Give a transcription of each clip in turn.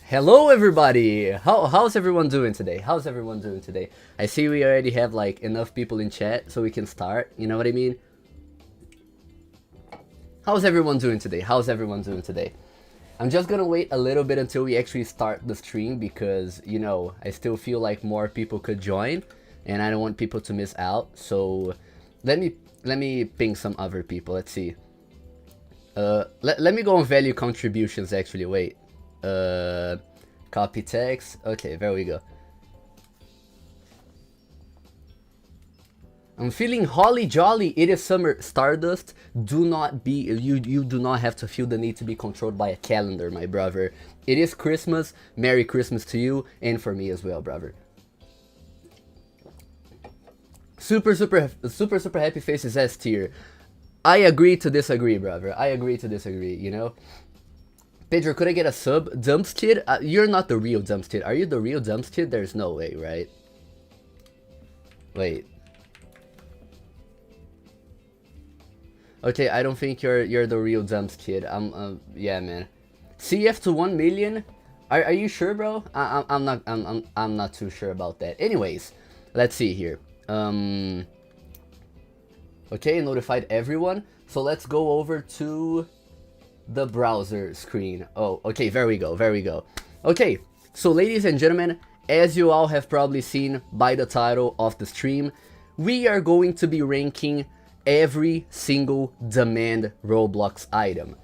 Hello everybody! How's everyone doing today? How's everyone doing today? I see we already have like enough people in chat so we can start, you know what I mean? How's everyone doing today? How's everyone doing today? I'm just gonna wait a little bit until we actually start the stream because, you know, I still feel like more people could join and I don't want people to miss out. So let me ping some other people. Let's see. Let me go on value contributions actually. Wait. Copy text. Okay, there we go. I'm feeling holly jolly. It is summer. Stardust. Do not be you do not have to feel the need to be controlled by a calendar, my brother. It is Christmas. Merry Christmas to you and for me as well, brother. Super happy faces S tier. I agree to disagree, brother. I agree to disagree, you know? Pedro, could I get a sub? Dumpskid? You're not the real Dumpskid. Are you the real Dumpskid? There's no way, right? Wait. Okay, I don't think you're the real Dumpskid. Yeah, man. CF to 1 million? Are you sure, bro? I'm not too sure about that. Anyways, let's see here. Okay, notified everyone. So let's go over to the browser screen. Oh, okay, there we go. Okay, so ladies and gentlemen, as you all have probably seen by the title of the stream, we are going to be ranking every single demand Roblox item.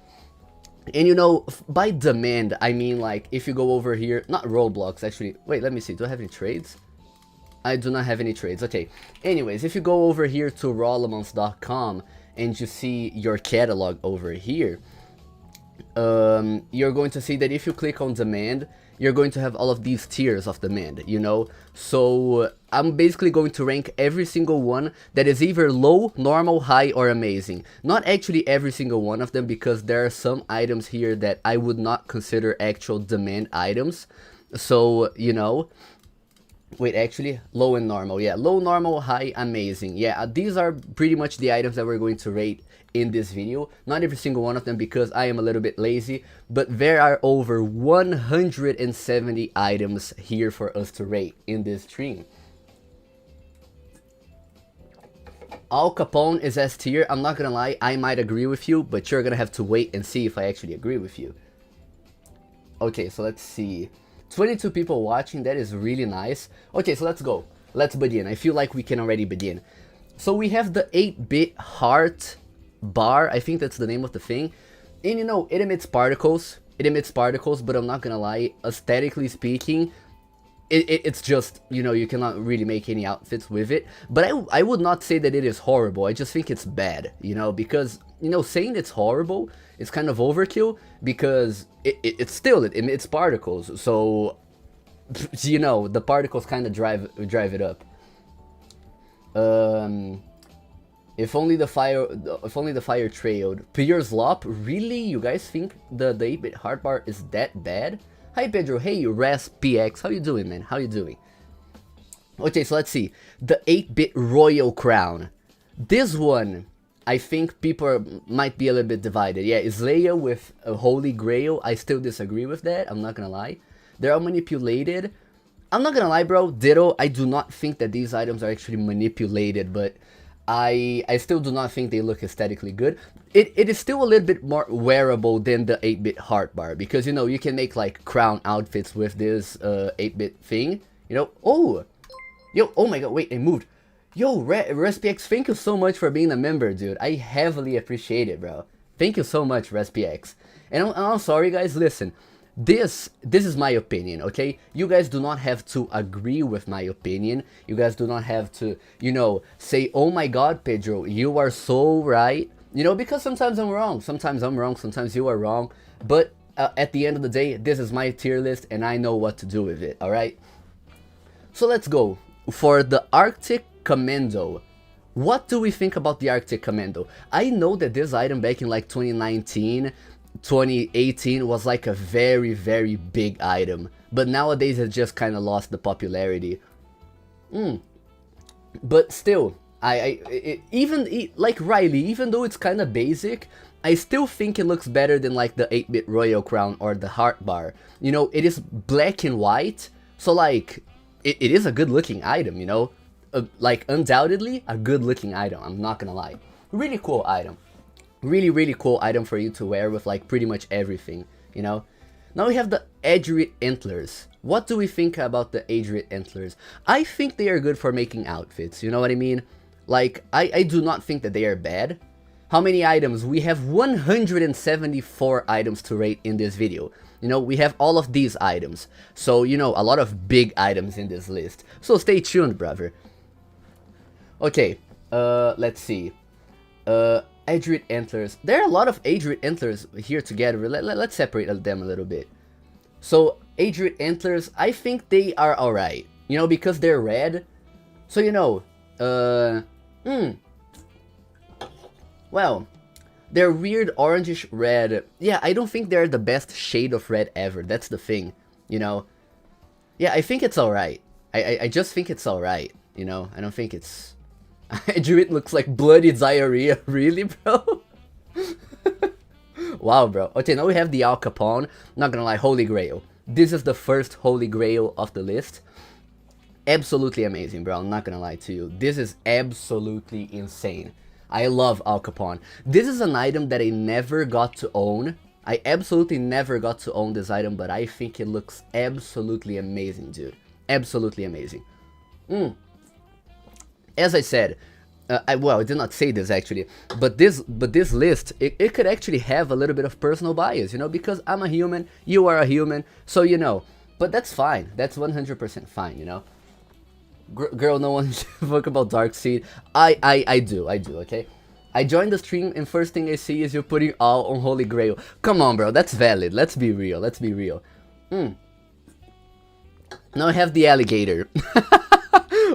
And you know, by demand, I mean like if you go over here, not Roblox actually. Wait, let me see. Do I have any trades? I do not have any trades. Okay. Anyways, if you go over here to rawlemons.com and you see your catalog over here, you're going to see that if you click on demand, you're going to have all of these tiers of demand, you know? So I'm basically going to rank every single one that is either low, normal, high, or amazing. Not actually every single one of them, because there are some items here that I would not consider actual demand items. So, you know, wait, actually, low and normal. Yeah, low, normal, high, amazing. Yeah, these are pretty much the items that we're going to rate in this video. Not every single one of them because I am a little bit lazy, but there are over 170 items here for us to rate in this stream. Al Capone is S tier. I'm not gonna lie, I might agree with you, but you're gonna have to wait and see if I actually agree with you. Okay, so let's see. 22 people watching, that is really nice. Okay, so let's go. Let's begin. I feel like we can already begin. So we have the 8-bit heart bar, I think that's the name of the thing. And you know, it emits particles, but I'm not gonna lie, aesthetically speaking, it's just, you know, you cannot really make any outfits with it. But I would not say that it is horrible, I just think it's bad, you know, because, you know, saying it's horrible is kind of overkill, because it emits particles, so, you know, the particles kind of drive it up. If only the fire trailed. Pure Slop? Really? You guys think the 8-bit hard bar is that bad? Hi Pedro, hey RasPX, how you doing, man? How you doing? Okay, so let's see. The 8-bit Royal Crown. This one, I think people might be a little bit divided. Yeah, Isleia with a Holy Grail. I still disagree with that, I'm not gonna lie. They're all manipulated. I'm not gonna lie, bro, ditto. I do not think that these items are actually manipulated, but I still do not think they look aesthetically good. It is still a little bit more wearable than the 8-bit heart bar, because, you know, you can make like crown outfits with this 8-bit thing, you know. Oh, yo, oh my god, wait, it moved. Yo, RasPX, thank you so much for being a member, dude. I heavily appreciate it, bro. Thank you so much, RasPX. And I'm sorry, guys, listen. This is my opinion, okay? You guys do not have to agree with my opinion. You guys do not have to, you know, say, oh my god, Pedro, you are so right. You know, because sometimes I'm wrong. Sometimes I'm wrong. Sometimes you are wrong. But at the end of the day, this is my tier list and I know what to do with it, alright? So let's go. For the Arctic Commando. What do we think about the Arctic Commando? I know that this item back in like 2019... 2018 was like a very big item, but nowadays it just kind of lost the popularity. But still, even like Riley, even though it's kind of basic, I still think it looks better than like the 8-bit Royal Crown or the Heart Bar. You know, it is black and white, so like, it is a good looking item, you know? Like, undoubtedly, a good looking item, I'm not gonna lie. Really cool item. Really cool item for you to wear with like pretty much everything, you know? Now we have the Edgerit Antlers. What do we think about the Edgerit Antlers? I think they are good for making outfits, you know what I mean? Like, I do not think that they are bad. How many items? We have 174 items to rate in this video. You know, we have all of these items. So, you know, a lot of big items in this list. So stay tuned, brother. Okay, let's see. Edgerit Antlers. There are a lot of Edgerit Antlers here together. Let's separate them a little bit. So, Edgerit Antlers, I think they are alright. You know, because they're red. So, you know, well, they're weird orangish red. Yeah, I don't think they're the best shade of red ever. That's the thing, you know. Yeah, I think it's alright. I just think it's alright, you know. I don't think it's... Edgerit looks like bloody diarrhea. Really, bro? Wow, bro. Okay, now we have the Al Capone. Not gonna lie, Holy Grail. This is the first Holy Grail of the list. Absolutely amazing, bro. I'm not gonna lie to you. This is absolutely insane. I love Al Capone. This is an item that I never got to own. I absolutely never got to own this item, but I think it looks absolutely amazing, dude. Absolutely amazing. As I said, I did not say this actually, but this list, it could actually have a little bit of personal bias, you know, because I'm a human, you are a human, so you know. But that's fine. That's 100% fine, you know. Girl, no one fuck about Darkseid. I do, okay? I joined the stream and first thing I see is you putting all on Holy Grail. Come on, bro, that's valid. Let's be real, let's be real. Now I have the alligator.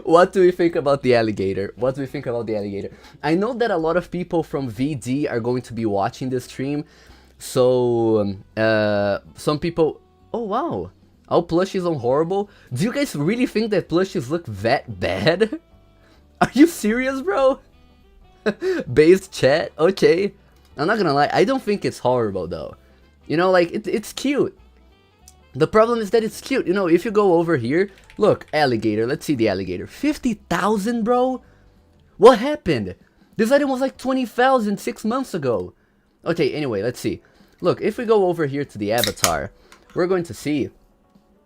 What do we think about the alligator? What do we think about the alligator? I know that a lot of people from VD are going to be watching this stream. So, some people... Oh, wow. All plushies on horrible. Do you guys really think that plushies look that bad? Are you serious, bro? Based chat? Okay. I'm not gonna lie. I don't think it's horrible, though. You know, like, it's cute. The problem is that it's cute, you know, if you go over here, look, alligator, let's see the alligator, 50,000, bro? What happened? This item was like 20,000 6 months ago. Okay, anyway, let's see. Look, if we go over here to the avatar, we're going to see...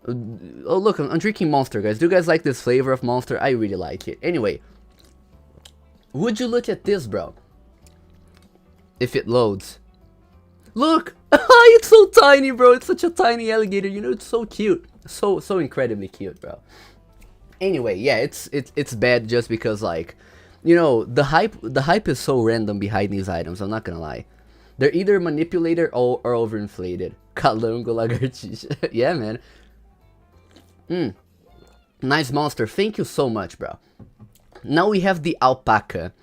Oh, look, I'm drinking Monster, guys. Do you guys like this flavor of Monster? I really like it. Anyway, would you look at this, bro? If it loads. Look! It's so tiny, bro. It's such a tiny alligator. You know, it's so cute. So incredibly cute, bro. Anyway, yeah, it's bad just because, like, you know, the hype is so random behind these items. I'm not gonna lie. They're either manipulated or overinflated. Calango lagartixa. Yeah, man. Nice monster. Thank you so much, bro. Now we have the alpaca.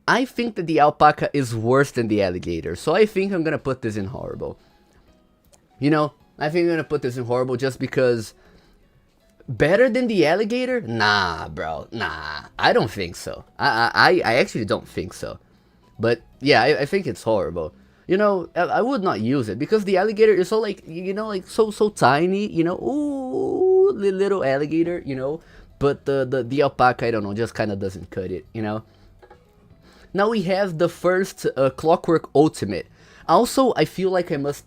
I think that the alpaca is worse than the alligator, so I think I'm gonna put this in horrible. You know, I think I'm gonna put this in horrible just because... Better than the alligator? Nah, bro, nah, I don't think so. I actually don't think so. But, yeah, I think it's horrible. You know, I would not use it, because the alligator is so, like, you know, like, so tiny, you know, ooh, little alligator, you know. But the alpaca, I don't know, just kinda doesn't cut it, you know. Now we have the first Clockwork Ultimate. Also, I feel like I must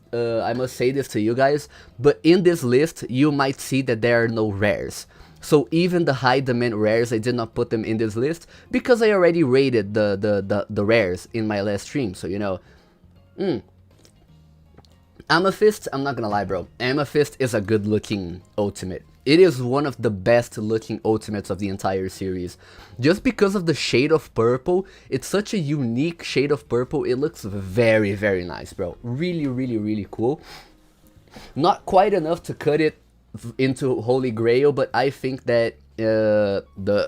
say this to you guys, but in this list, you might see that there are no rares. So even the high demand rares, I did not put them in this list, because I already rated the rares in my last stream, so you know. Amethyst, I'm not gonna lie, bro. Amethyst is a good looking ultimate. It is one of the best looking ultimates of the entire series. Just because of the shade of purple, it's such a unique shade of purple, it looks very, very nice, bro. Really, really, really cool. Not quite enough to cut it into Holy Grail, but I think that But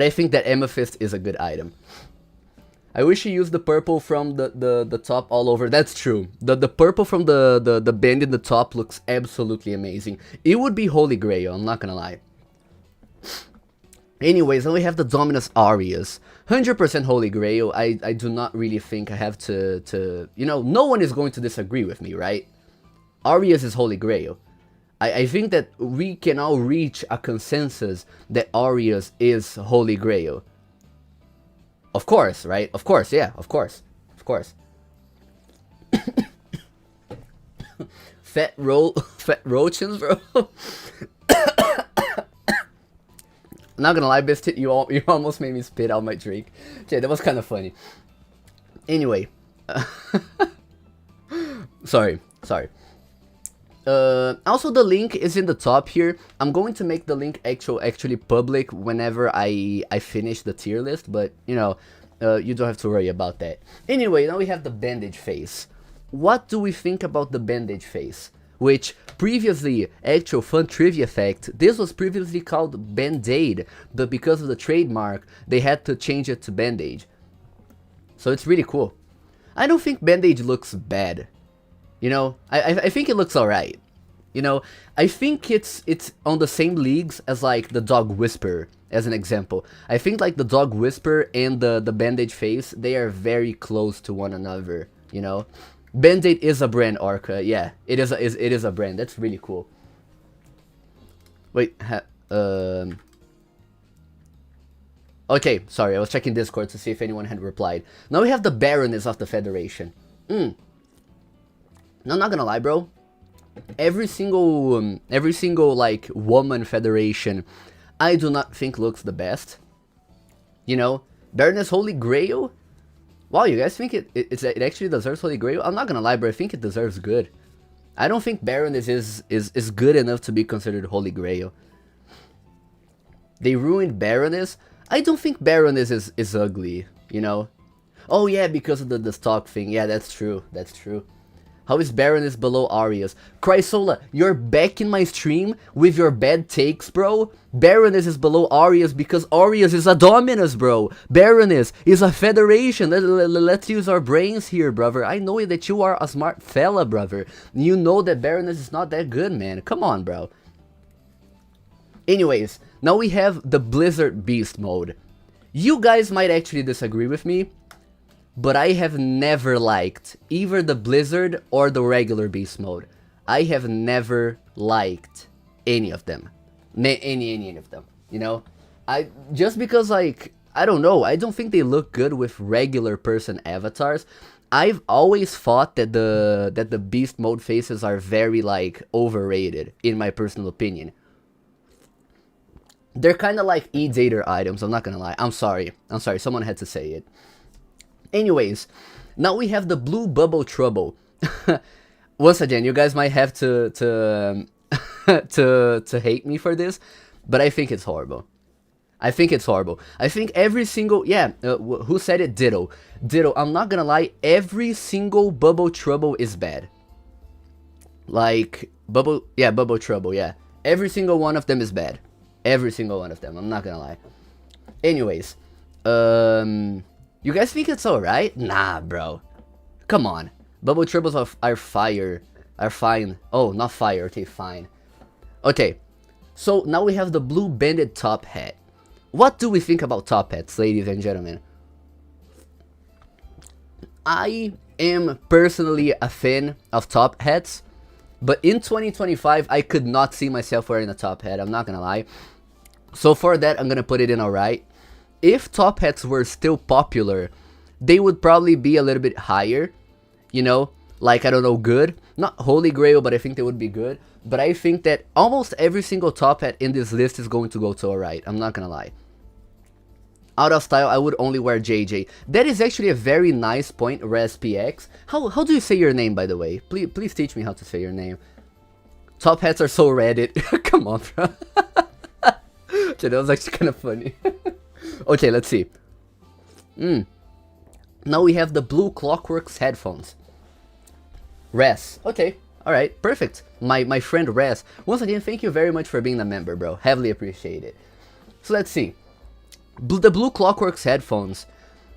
I think that Amethyst is a good item. I wish you used the purple from the top all over. That's true. The purple from the band in the top looks absolutely amazing. It would be Holy Grail, I'm not gonna lie. Anyways, then we have the Dominus Arias. 100% Holy Grail. I do not really think I have to, you know, no one is going to disagree with me, right? Arias is Holy Grail. I think that we can all reach a consensus that Arias is Holy Grail. Of course, right? Of course, yeah, of course. Of course. Fat roaches, bro. Not gonna lie, Biscuit, you almost made me spit out my drink. Yeah, that was kind of funny. Anyway. Sorry. Also, the link is in the top here. I'm going to make the link actually public whenever I finish the tier list, but, you know, you don't have to worry about that. Anyway, now we have the bandage face. What do we think about the bandage face? Which, previously, actual fun trivia fact, this was previously called Band-Aid, but because of the trademark, they had to change it to Bandage. So it's really cool. I don't think Bandage looks bad. You know, I think it looks alright. You know, I think it's on the same leagues as, like, the Dog Whisperer, as an example. I think, like, the Dog Whisperer and the Bandage face, they are very close to one another, you know? Band-Aid is a brand, Orca. Yeah, it is a brand. That's really cool. Wait, okay, sorry, I was checking Discord to see if anyone had replied. Now we have the Baroness of the Federation. No, I'm not gonna lie, bro. Every single like woman federation, I do not think looks the best. You know, Baroness Holy Grail. Wow, you guys think it actually deserves Holy Grail? I'm not gonna lie, bro. I think it deserves good. I don't think Baroness is good enough to be considered Holy Grail. They ruined Baroness. I don't think Baroness is ugly, you know? Oh yeah, because of the stock thing. Yeah, that's true. That's true. How is Baroness below Arias? Chrysola, you're back in my stream with your bad takes, bro? Baroness is below Arias because Arias is a Dominus, bro. Baroness is a Federation. Let's use our brains here, brother. I know that you are a smart fella, brother. You know that Baroness is not that good, man. Come on, bro. Anyways, now we have the Blizzard Beast mode. You guys might actually disagree with me, but I have never liked either the Blizzard or the regular Beast mode. I have never liked any of them. Any of them, you know? Just because, like, I don't know, I don't think they look good with regular person avatars. I've always thought that the Beast mode faces are very, like, overrated, in my personal opinion. They're kind of like E-Dater items, I'm not gonna lie. I'm sorry, someone had to say it. Anyways, now we have the Blue Bubble Trouble. Once again, you guys might have to hate me for this, but I think it's horrible. I think every single, yeah, who said it? Ditto. I'm not gonna lie, every single Bubble Trouble is bad. Like, Bubble Trouble, yeah. Every single one of them is bad. Every single one of them, I'm not gonna lie. Anyways, you guys think it's alright? Nah, bro. Come on. Bubble Troubles are fine. Oh, not fire, okay, fine. Okay, so now we have the blue banded top hat. What do we think about top hats, ladies and gentlemen? I am personally a fan of top hats, but in 2025, I could not see myself wearing a top hat, I'm not gonna lie. So for that, I'm gonna put it in alright. If top hats were still popular, they would probably be a little bit higher, you know, like, I don't know, good. Not Holy Grail, but I think they would be good. But I think that almost every single top hat in this list is going to go to alright, I'm not gonna lie. Out of style, I would only wear JJ. That is actually a very nice point, ResPX. How do you say your name, by the way? Please teach me how to say your name. Top hats are so Reddit. Come on, bro. Okay, that was actually kind of funny. Okay, let's see. Now we have the Blue Clockworks headphones. Res. Okay, alright, perfect. My friend Res. Once again, thank you very much for being a member, bro. Heavily appreciate it. So let's see. The Blue Clockworks headphones.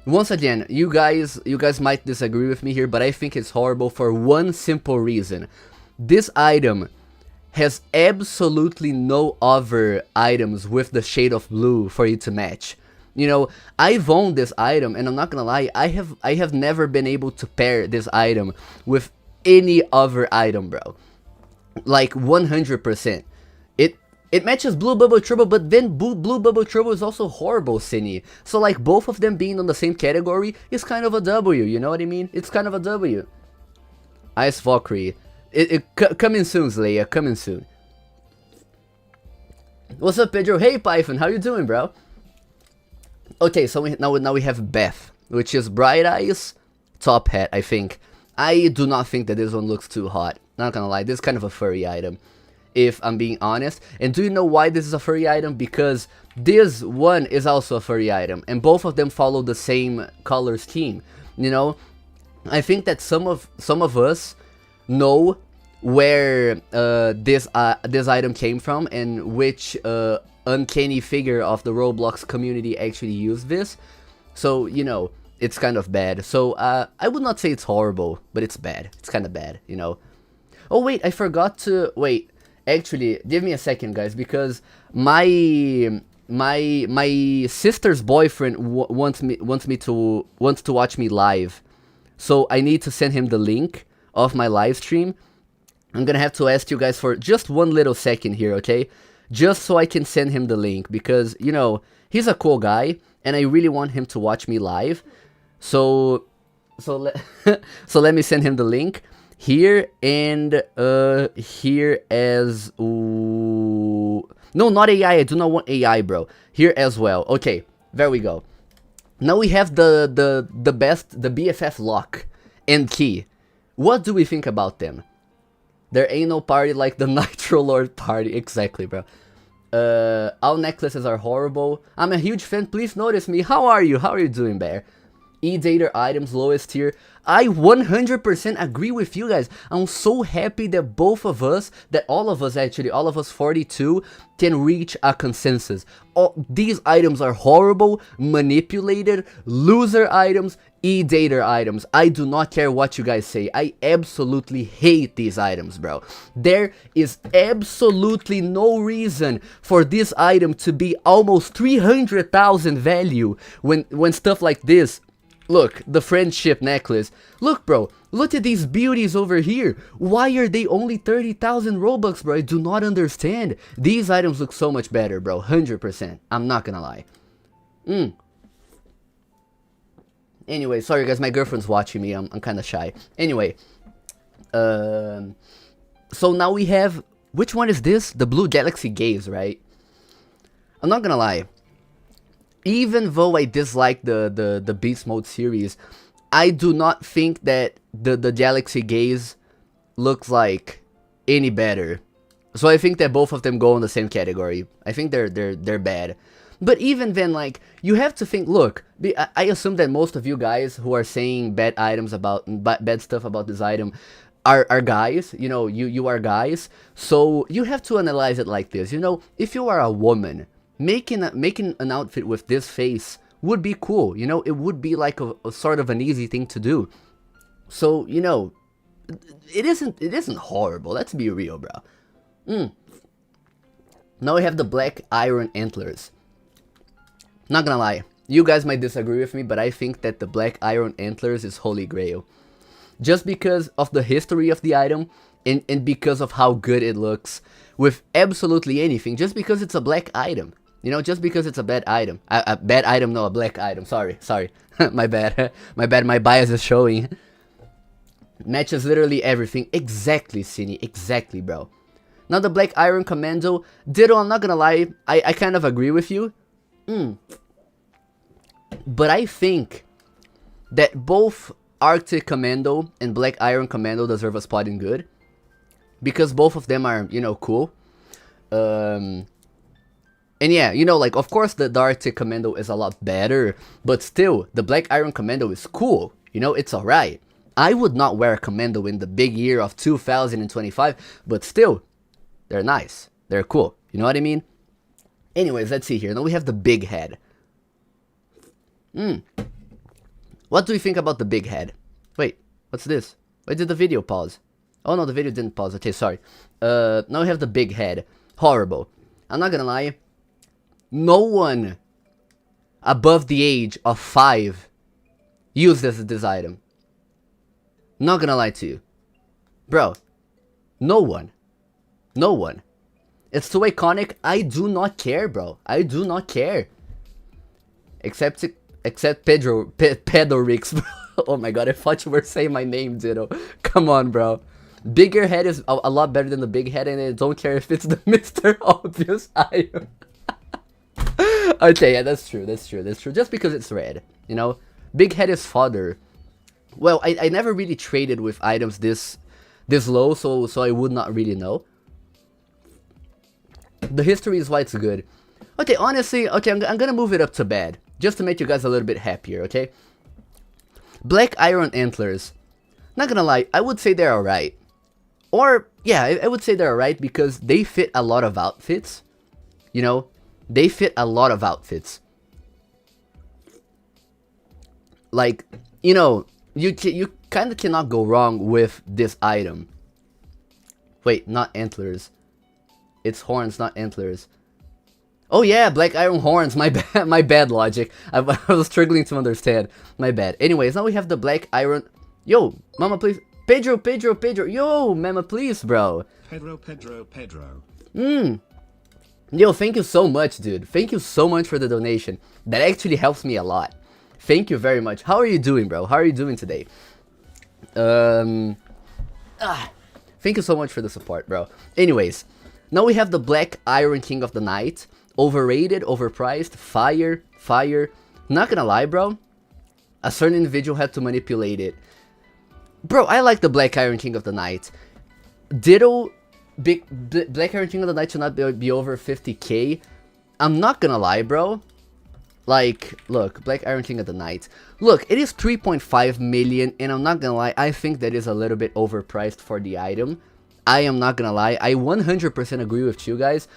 Once again, you guys might disagree with me here, but I think it's horrible for one simple reason. This item has absolutely no other items with the shade of blue for it to match. You know, I've owned this item, and I'm not gonna lie, I have never been able to pair this item with any other item, bro. Like 100%. It matches Blue Bubble Turbo, but then Blue Bubble Turbo is also horrible, Cine. So like both of them being on the same category is kind of a W, you know what I mean? It's kind of a W. Ice Valkyrie. Coming soon, Zleia, coming soon. What's up, Pedro? Hey, Python, how you doing, bro? Okay, so now we have Beth, which is Bright Eyes, Top Hat, I think. I do not think that this one looks too hot. Not gonna lie, this is kind of a furry item, if I'm being honest. And do you know why this is a furry item? Because this one is also a furry item, and both of them follow the same color scheme. You know, I think that some of us know where this item came from and which uncanny figure of the Roblox community actually used this. So, you know, it's kind of bad. So I would not say it's horrible, but it's bad. It's kind of bad, you know. Oh wait, I forgot to wait. Actually, give me a second, guys, because my sister's boyfriend wants to watch me live. So I need to send him the link of my live stream. I'm gonna have to ask you guys for just one little second here, okay? Just so I can send him the link, because, you know, he's a cool guy, and I really want him to watch me live. So let me send him the link here, and here as no, not AI. I do not want AI, bro. Here as well. Okay, there we go. Now we have the BFF lock and key. What do we think about them? There ain't no party like the Nitro Lord party. Exactly, bro. All necklaces are horrible. I'm a huge fan. Please notice me. How are you? How are you doing, Bear? E-Dater items, lowest tier. I 100% agree with you guys. I'm so happy that both of us, that all of us actually, all of us 42, can reach a consensus. These items are horrible, manipulated, loser items, E-Dater items. I do not care what you guys say. I absolutely hate these items, bro. There is absolutely no reason for this item to be almost 300,000 value when stuff like this. Look, the friendship necklace. Look, bro, look at these beauties over here. Why are they only 30,000 Robux, bro? I do not understand. These items look so much better, bro. 100%. I'm not gonna lie. Anyway, sorry guys, my girlfriend's watching me. I'm kind of shy. Anyway, so now we have, which one is this? The Blue Galaxy Gaze, right? I'm not gonna lie. Even though I dislike the Beast Mode series, I do not think that the Galaxy Gaze looks like any better. So I think that both of them go in the same category. I think they're bad. But even then, like, you have to think, look, I assume that most of you guys who are saying bad items about, bad stuff about this item are guys, you know, you are guys. So you have to analyze it like this, you know, if you are a woman, making an outfit with this face would be cool, you know, it would be like a sort of an easy thing to do. So, you know, it isn't horrible, let's be real, bro. Now we have the Black Iron Antlers. Not gonna lie, you guys might disagree with me, but I think that the Black Iron Antlers is holy grail. Just because of the history of the item, and because of how good it looks with absolutely anything, just because it's a black item. You know, just because it's a bad item. A bad item, no, a black item. Sorry. My bad. My bias is showing. Matches literally everything. Exactly, Cine. Exactly, bro. Now the Black Iron Commando. Ditto, I'm not gonna lie. I kind of agree with you. But I think that both Arctic Commando and Black Iron Commando deserve a spot in good. Because both of them are, you know, cool. And yeah, you know, like, of course the Arctic Commando is a lot better, but still, the Black Iron Commando is cool, you know, it's alright. I would not wear a Commando in the big year of 2025, but still, they're nice, they're cool, you know what I mean? Anyways, let's see here, now we have the Big Head. What do you think about the Big Head? Wait, what's this? Why did the video pause? Oh no, the video didn't pause. Okay, sorry. Now we have the big head. Horrible. I'm not gonna lie. No one above the age of 5 uses this item. Not gonna lie to you. Bro, no one. No one. It's too iconic. I do not care, bro. I do not care. Except Pedorix, bro. Oh my god, I thought you were saying my name, Ditto. Come on, bro. Bigger head is a lot better than the big head, and I don't care if it's the Mr. Obvious item. Okay, yeah, that's true. Just because it's red, you know? Big head is fodder. Well, I never really traded with items this low, so I would not really know. The history is why it's good. Okay, honestly, okay, I'm gonna move it up to bad, just to make you guys a little bit happier, okay? Black Iron Antlers. Not gonna lie, I would say they're alright. Or, yeah, I would say they're alright because they fit a lot of outfits. You know, they fit a lot of outfits. Like, you know, you kind of cannot go wrong with this item. Wait, not antlers. It's horns, not antlers. Oh yeah, black iron horns. My bad. My bad, logic. I was struggling to understand. My bad. Anyways, now we have the black iron. Yo, mama, please. Pedro. Yo, mama, please, bro. Pedro. Yo, thank you so much, dude. Thank you so much for the donation. That actually helps me a lot. Thank you very much. How are you doing, bro? How are you doing today? Thank you so much for the support, bro. Anyways, now we have the Black Iron King of the Night. Overrated, overpriced, fire. Not gonna lie, bro. A certain individual had to manipulate it. Bro, I like the Black Iron King of the Night. Ditto, Black Iron King of the Night should not be over 50k. I'm not gonna lie, bro. Like, look, Black Iron King of the Night. Look, it is 3.5 million, and I'm not gonna lie, I think that is a little bit overpriced for the item. I am not gonna lie, I 100% agree with you guys.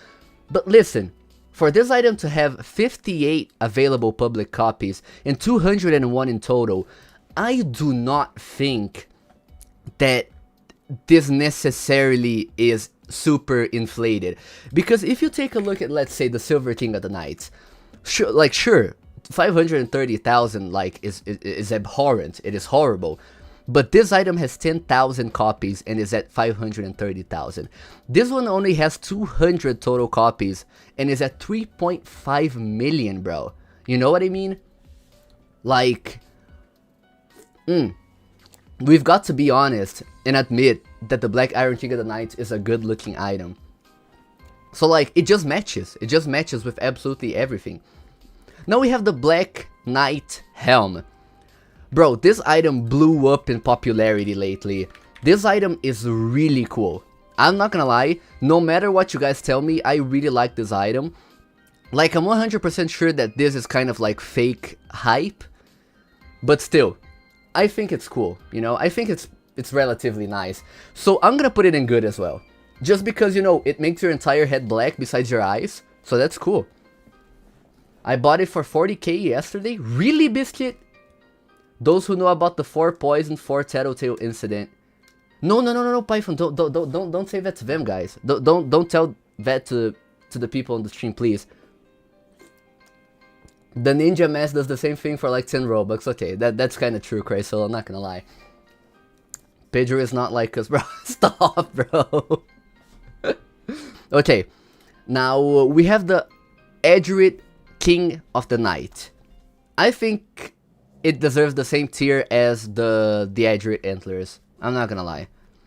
But listen, for this item to have 58 available public copies and 201 in total, I do not think that this necessarily is super inflated. Because if you take a look at, let's say, the Silver King of the Night, sure, 530,000 like is abhorrent, it is horrible. But this item has 10,000 copies and is at 530,000. This one only has 200 total copies and is at 3.5 million, bro. You know what I mean? Like, we've got to be honest and admit that the Black Iron King of the Night is a good looking item. So like, it just matches with absolutely everything. Now we have the Black Knight Helm. Bro, this item blew up in popularity lately. This item is really cool. I'm not gonna lie, no matter what you guys tell me, I really like this item. Like, I'm 100% sure that this is kind of like fake hype, but still, I think it's cool, you know? I think it's relatively nice. So I'm gonna put it in good as well. Just because, you know, it makes your entire head black besides your eyes, so that's cool. I bought it for 40k yesterday. Really, Biscuit? Those who know about the 4 poison, 4 tattletale incident. No, Python, don't say that to them, guys. Don't tell that to the people on the stream, please. The ninja mask does the same thing for like 10 Robux. Okay, that's kind of true, Chrysal, I'm not gonna lie. Pedro is not like us, bro. Stop, bro. Okay, now we have the Edgerit King of the Night. I think it deserves the same tier as the Edgerit Antlers. I'm not gonna lie.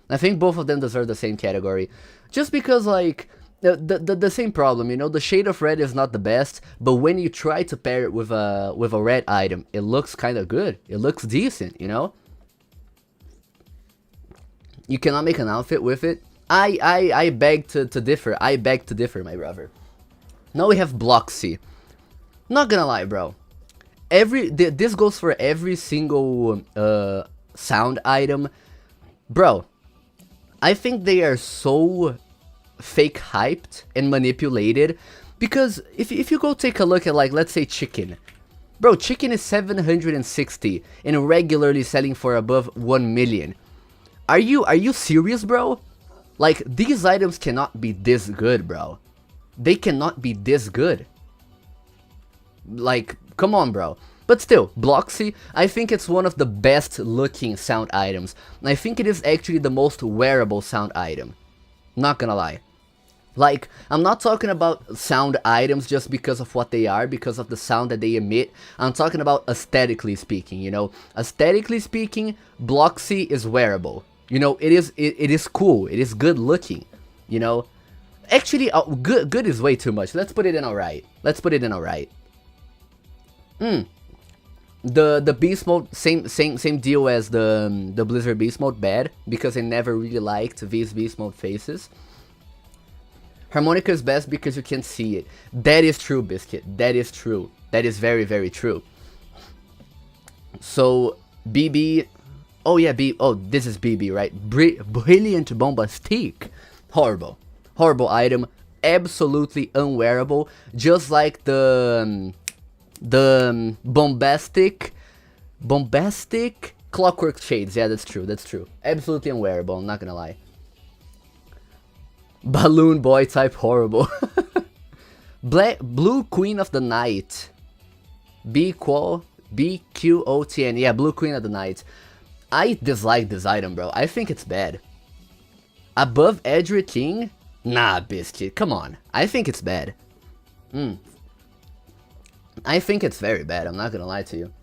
I think both of them deserve the same category. Just because, like, the same problem, you know, the shade of red is not the best, but when you try to pair it with a red item, it looks kind of good. It looks decent, you know? You cannot make an outfit with it. I beg to differ. I beg to differ, my brother. Now we have Bloxy. Not gonna lie, bro. This goes for every single sound item. Bro, I think they are so fake hyped and manipulated. Because if you go take a look at, like, let's say Chicken. Bro, Chicken is 760 and regularly selling for above 1 million. Are you serious, bro? Like, these items cannot be this good, bro. They cannot be this good. Like, come on, bro. But still, Bloxy, I think it's one of the best looking sound items. I think it is actually the most wearable sound item. Not gonna lie. Like, I'm not talking about sound items just because of what they are, because of the sound that they emit. I'm talking about aesthetically speaking, you know. Aesthetically speaking, Bloxy is wearable. You know, it is cool. It is good looking, you know. Actually, good is way too much. Let's put it in alright. Let's put it in alright. The beast mode, same deal as the Blizzard beast mode, bad, because I never really liked these beast mode faces. Harmonica is best because you can see it. That is true, Biscuit. That is true. That is very, very true. So, BB... Oh yeah, this is BB, right? Brilliant Bombastic. Horrible. Horrible item. Absolutely unwearable. Just like the bombastic clockwork shades. Yeah, that's true. That's true. Absolutely unwearable. I'm not gonna lie. Balloon boy type horrible. Blue Queen of the Night. BQOTN. Yeah, Blue Queen of the Night. I dislike this item, bro. I think it's bad. Above Edric King? Nah, Biscuit. Come on. I think it's bad. I think it's very bad. I'm not gonna lie to you.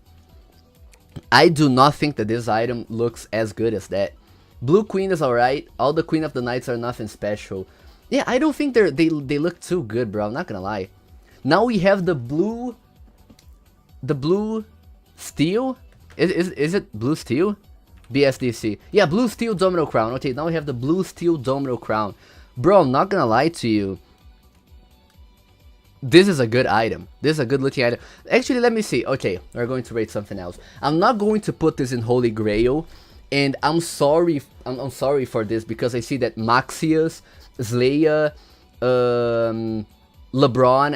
I do not think that this item looks as good as that. Blue Queen is alright. All the Queen of the Nights are nothing special. Yeah, I don't think they look too good, bro. I'm not gonna lie. Now we have the blue steel. Is it blue steel? BSDC. Yeah, blue steel domino crown. Okay, now we have the blue steel domino crown. Bro, I'm not gonna lie to you. This is a good item. This is a good looking item. Actually, let me see. Okay, we're going to rate something else. I'm not going to put this in Holy Grail. And I'm sorry for this because I see that Maxius, Slayer, LeBron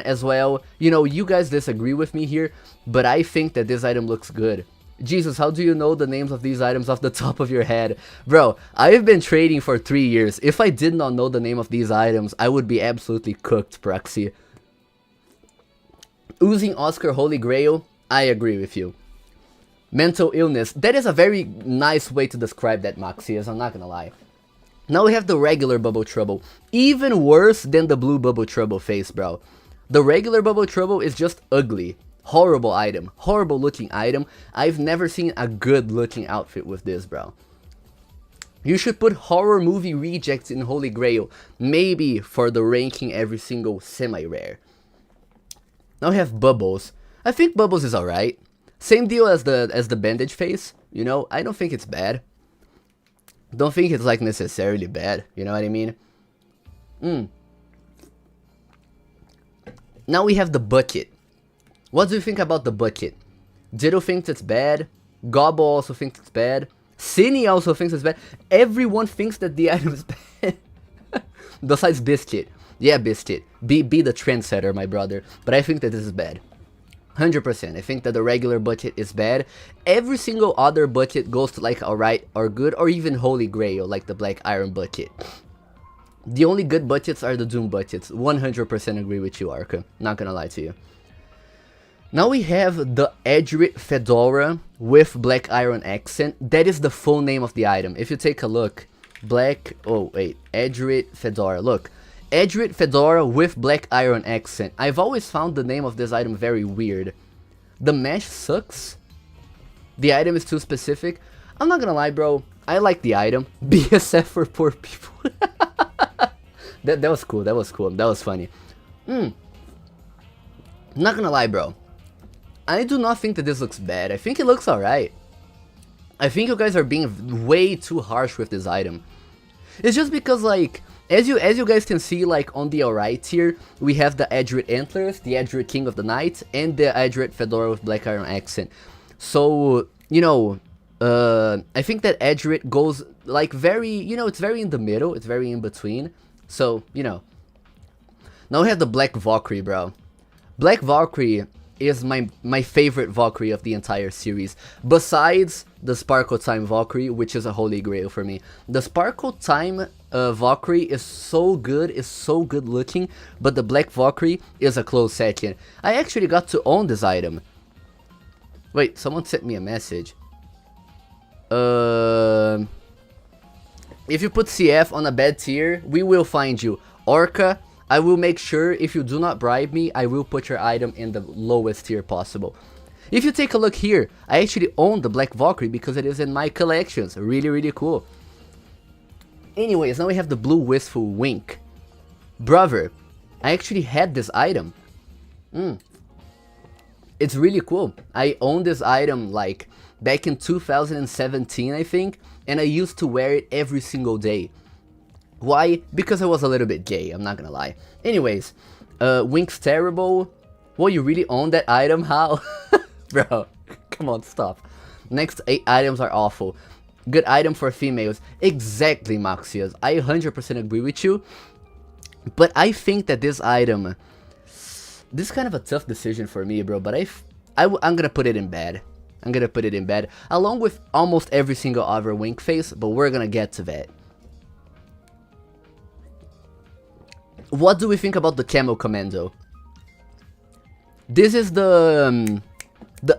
as well. You know, you guys disagree with me here, but I think that this item looks good. Jesus, how do you know the names of these items off the top of your head? Bro, I've been trading for 3 years. If I did not know the name of these items, I would be absolutely cooked, Proxy. Oozing Oscar Holy Grail, I agree with you. Mental illness, that is a very nice way to describe that, Maxius, I'm not gonna lie. Now we have the regular Bubble Trouble. Even worse than the blue Bubble Trouble face, bro. The regular Bubble Trouble is just ugly. Horrible item. Horrible looking item. I've never seen a good looking outfit with this, bro. You should put horror movie rejects in Holy Grail. Maybe for the ranking every single semi-rare. Now we have Bubbles. I think Bubbles is alright. Same deal as the bandage face. You know, I don't think it's bad. Don't think it's like necessarily bad. You know what I mean? Now we have the bucket. What do you think about the bucket? Diddle thinks it's bad. Gobble also thinks it's bad. Cine also thinks it's bad. Everyone thinks that the item is bad. Besides Biscuit. Yeah, Biscuit. Be the trendsetter, my brother. But I think that this is bad. 100%. I think that the regular bucket is bad. Every single other bucket goes to like alright or good or even Holy Grail, like the Black Iron bucket. The only good buckets are the Doom buckets. 100% agree with you, Arca. Not gonna lie to you. Now we have the Edrit Fedora with Black Iron accent. That is the full name of the item. If you take a look, Edrit Fedora. Look, Edrit Fedora with Black Iron accent. I've always found the name of this item very weird. The mesh sucks. The item is too specific. I'm not gonna lie, bro. I like the item. BSF for poor people. that was cool. That was cool. That was funny. Not gonna lie, bro. I do not think that this looks bad. I think it looks alright. I think you guys are being way too harsh with this item. It's just because, like, as you guys can see, like, on the alright here, we have the Edrit Antlers, the Edrit King of the Night, and the Edrit Fedora with Black Iron accent. So, you know, I think that Edrit goes, like, very, you know, it's very in the middle, it's very in between. So, you know. Now we have the Black Valkyrie, bro. Black Valkyrie, is my favorite Valkyrie of the entire series. Besides the Sparkle Time Valkyrie, which is a holy grail for me. The Sparkle Time Valkyrie is so good looking, but the Black Valkyrie is a close second. I actually got to own this item. Wait, someone sent me a message. If you put CF on a bad tier, we will find you. Orca, I will make sure if you do not bribe me, I will put your item in the lowest tier possible. If you take a look here, I actually own the Black Valkyrie because it is in my collections. Really cool. Anyways, now we have the Blue Wistful Wink. Brother, I actually had this item. It's really cool. I owned this item like back in 2017, I think, and I used to wear it every single day. Why? Because I was a little bit gay, I'm not gonna lie. Anyways, Wink's terrible. Well, you really own that item? How? Bro, come on, stop. Next 8 items are awful. Good item for females. Exactly, Maxius. I 100% agree with you. But I think that this item... This is kind of a tough decision for me, bro. But I'm gonna put it in bad. I'm gonna put it in bad. Along with almost every single other Wink face. But we're gonna get to that. What do we think about the Camo Commando? This is the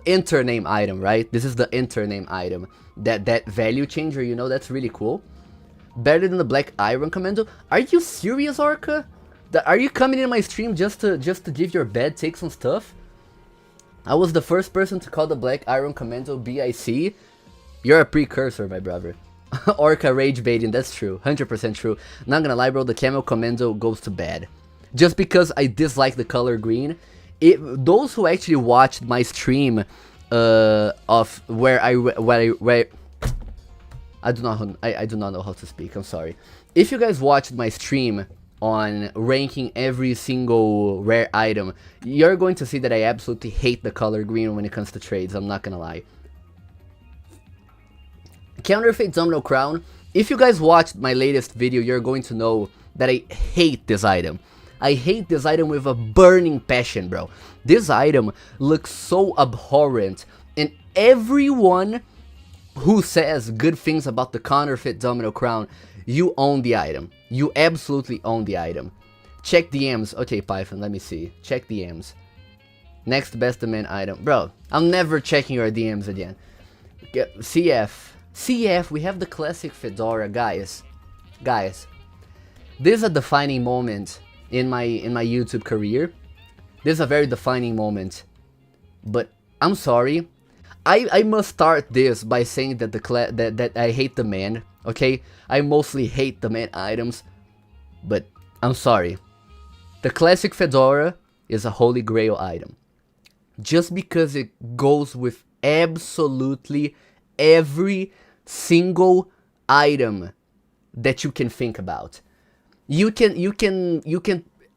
intername item, right? This is the intername item. That value changer, you know, that's really cool. Better than the Black Iron Commando. Are you serious, Orca? Are you coming in my stream just to give your bad takes on stuff? I was the first person to call the Black Iron Commando BIC. You're a precursor, my brother. Orca rage baiting, that's true. 100% true. Not gonna lie, bro, the Camo Commando goes to bad. Just because I dislike the color green. Those who actually watched my stream of where I do not know how to speak, I'm sorry. If you guys watched my stream on ranking every single rare item, you're going to see that I absolutely hate the color green when it comes to trades, I'm not gonna lie. Counterfeit Domino Crown. If you guys watched my latest video, you're going to know that I hate this item. I hate this item with a burning passion, bro. This item looks so abhorrent, and everyone who says good things about the counterfeit Domino Crown, you own the item. You absolutely own the item. Check DMs. Okay, Python, let me see. Check DMs. Next best demand item. Bro, I'm never checking your DMs again. CF, we have the classic Fedora, guys. This is a defining moment in my YouTube career. This is a very defining moment. But I'm sorry. I must start this by saying that that I hate the man, okay? I mostly hate the man items, but I'm sorry. The classic Fedora is a holy grail item. Just because it goes with absolutely every single item that you can think about. You can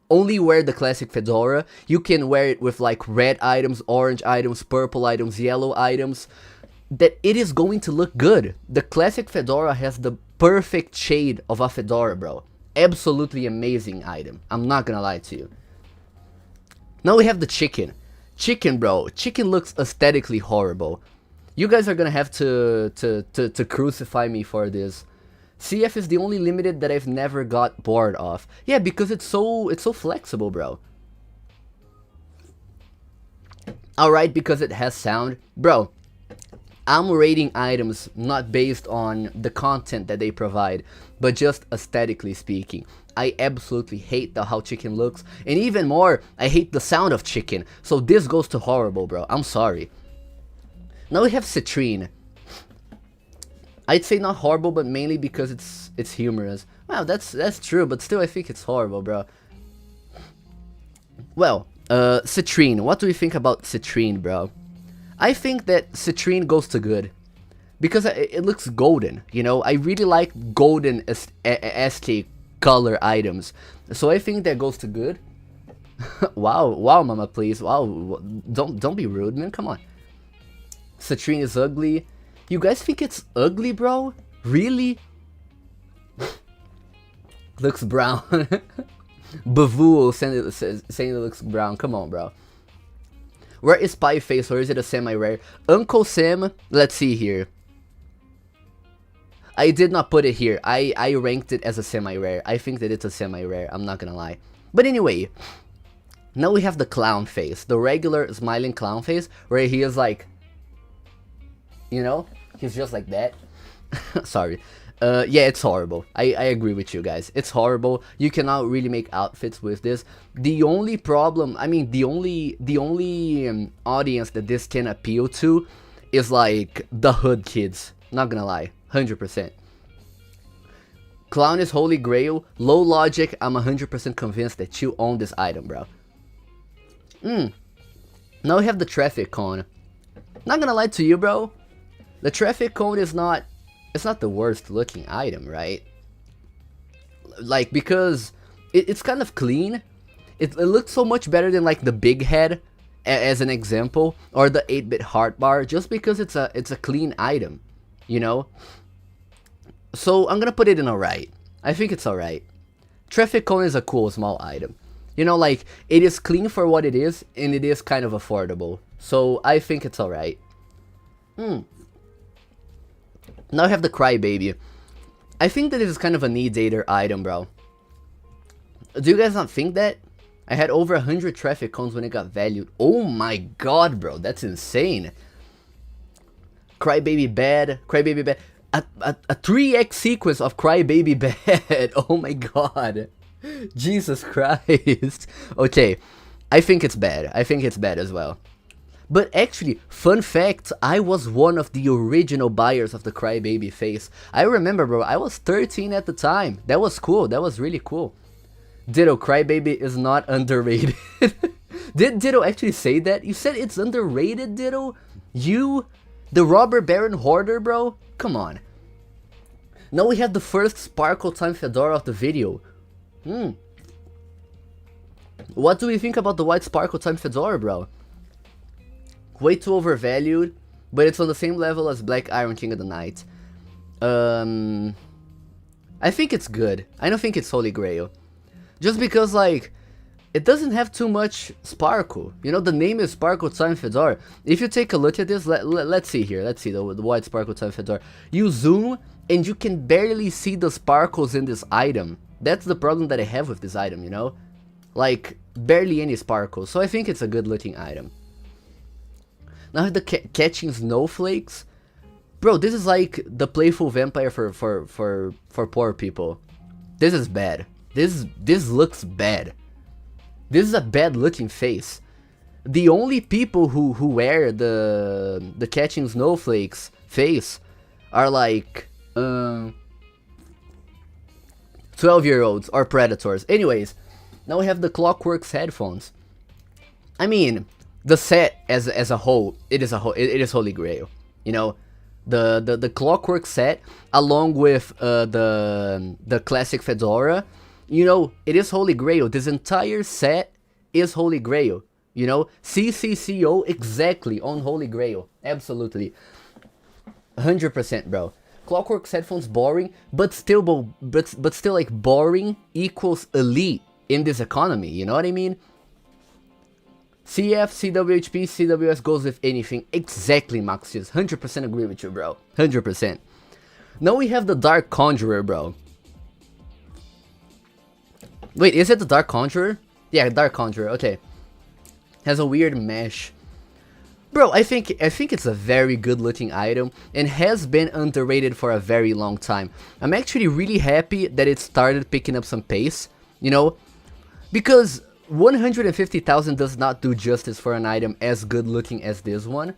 only wear the classic Fedora. You can wear it with like red items, orange items, purple items, yellow items. That it is going to look good. The classic Fedora has the perfect shade of a Fedora, bro. Absolutely amazing item. I'm not gonna lie to you. Now we have the chicken. Chicken, bro. Chicken looks aesthetically horrible. You guys are gonna have to crucify me for this. CF is the only limited that I've never got bored of. Yeah, because it's so flexible, bro. Alright, because it has sound. Bro, I'm rating items not based on the content that they provide, but just aesthetically speaking. I absolutely hate how chicken looks, and even more, I hate the sound of chicken. So this goes to horrible, bro. I'm sorry. Now we have Citrine. I'd say not horrible, but mainly because it's humorous. Wow, that's true, but still I think it's horrible, bro. Well, Citrine. What do you think about Citrine, bro? I think that Citrine goes to good. Because it looks golden, you know? I really like golden SK color items. So I think that goes to good. Wow, mama, please. Wow, don't be rude, man. Come on. Citrine is ugly. You guys think it's ugly, bro? Really? Looks brown. Bavu saying it looks brown. Come on, bro. Where is Pie Face, or is it a semi-rare? Uncle Sam, let's see here. I did not put it here. I ranked it as a semi-rare. I think that it's a semi-rare, I'm not gonna lie. But anyway, now we have the clown face. The regular smiling clown face, where he is like, you know, he's just like that. Sorry. Yeah, it's horrible. I agree with you guys. It's horrible. You cannot really make outfits with this. The only problem, I mean, the only audience that this can appeal to is like the hood kids. Not gonna lie, 100%. Clown is holy grail. Low logic. I'm 100% convinced that you own this item, bro. Now we have the traffic cone. Not gonna lie to you, bro. The traffic cone is not. It's not the worst looking item, right? Like, because it's kind of clean. It looks so much better than like the big head, as an example, or the 8-bit heart bar, just because it's a clean item, you know. So I'm gonna put it in alright. I think it's alright. Traffic cone is a cool small item. You know, like, it is clean for what it is, and it is kind of affordable. So I think it's alright. Now I have the Crybaby. I think that it is kind of a need-dater item, bro. Do you guys not think that? I had over 100 traffic cones when it got valued. Oh my god, bro, that's insane. Crybaby bad. Crybaby bad. A 3x sequence of Crybaby bad. Oh my god. Jesus Christ. Okay, I think it's bad. I think it's bad as well. But actually, fun fact, I was one of the original buyers of the Crybaby face. I remember, bro, I was 13 at the time. That was cool. That was really cool. Ditto, Crybaby is not underrated. Did Ditto actually say that? You said it's underrated, Ditto? You? The robber baron hoarder, bro? Come on. Now we have the first Sparkle Time Fedora of the video. What do we think about the white Sparkle Time Fedora, bro? Way too overvalued, but it's on the same level as Black Iron King of the Night. I think it's good. I don't think it's Holy Grail. Just because, like, it doesn't have too much sparkle. You know, the name is Sparkle Time Fedora. If you take a look at this, let's see here. Let's see the white Sparkle Time Fedora. You zoom, and you can barely see the sparkles in this item. That's the problem that I have with this item, you know? Like, barely any sparkles. So I think it's a good looking item. Now I have the catching snowflakes. Bro, this is like the playful vampire for poor people. This is bad. This looks bad. This is a bad looking face. The only people who wear the catching snowflakes face are like 12-year-olds or predators. Anyways, now we have the Clockworks headphones. I mean, the set as a whole, it is Holy Grail. You know, the Clockwork set along with the classic Fedora, you know, it is Holy Grail. This entire set is Holy Grail. You know, CCCO exactly on Holy Grail. Absolutely. 100%, bro. Clockworks headphones boring, but still like boring equals elite in this economy. You know what I mean? CF, CWHP, CWS goes with anything. Exactly, Maxius. 100% agree with you, bro. 100%. Now we have the Dark Conjurer, bro. Wait, is it the Dark Conjurer? Yeah, Dark Conjurer. Okay. Has a weird mesh. Bro, I think it's a very good looking item and has been underrated for a very long time. I'm actually really happy that it started picking up some pace, you know, because 150,000 does not do justice for an item as good looking as this one.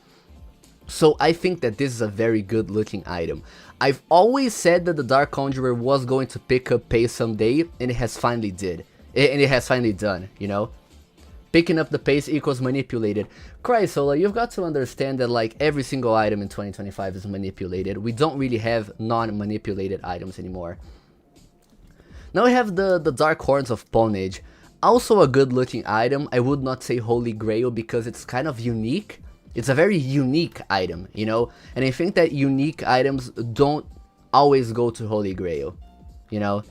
So I think that this is a very good looking item. I've always said that the Dark Conjurer was going to pick up pace someday, and it has finally did. And it has finally done, you know? Picking up the pace equals manipulated. Chrysola, you've got to understand that like every single item in 2025 is manipulated. We don't really have non-manipulated items anymore. Now we have the Dark Horns of Ponage. Also a good looking item. I would not say Holy Grail because it's kind of unique. It's a very unique item, you know? And I think that unique items don't always go to Holy Grail, you know?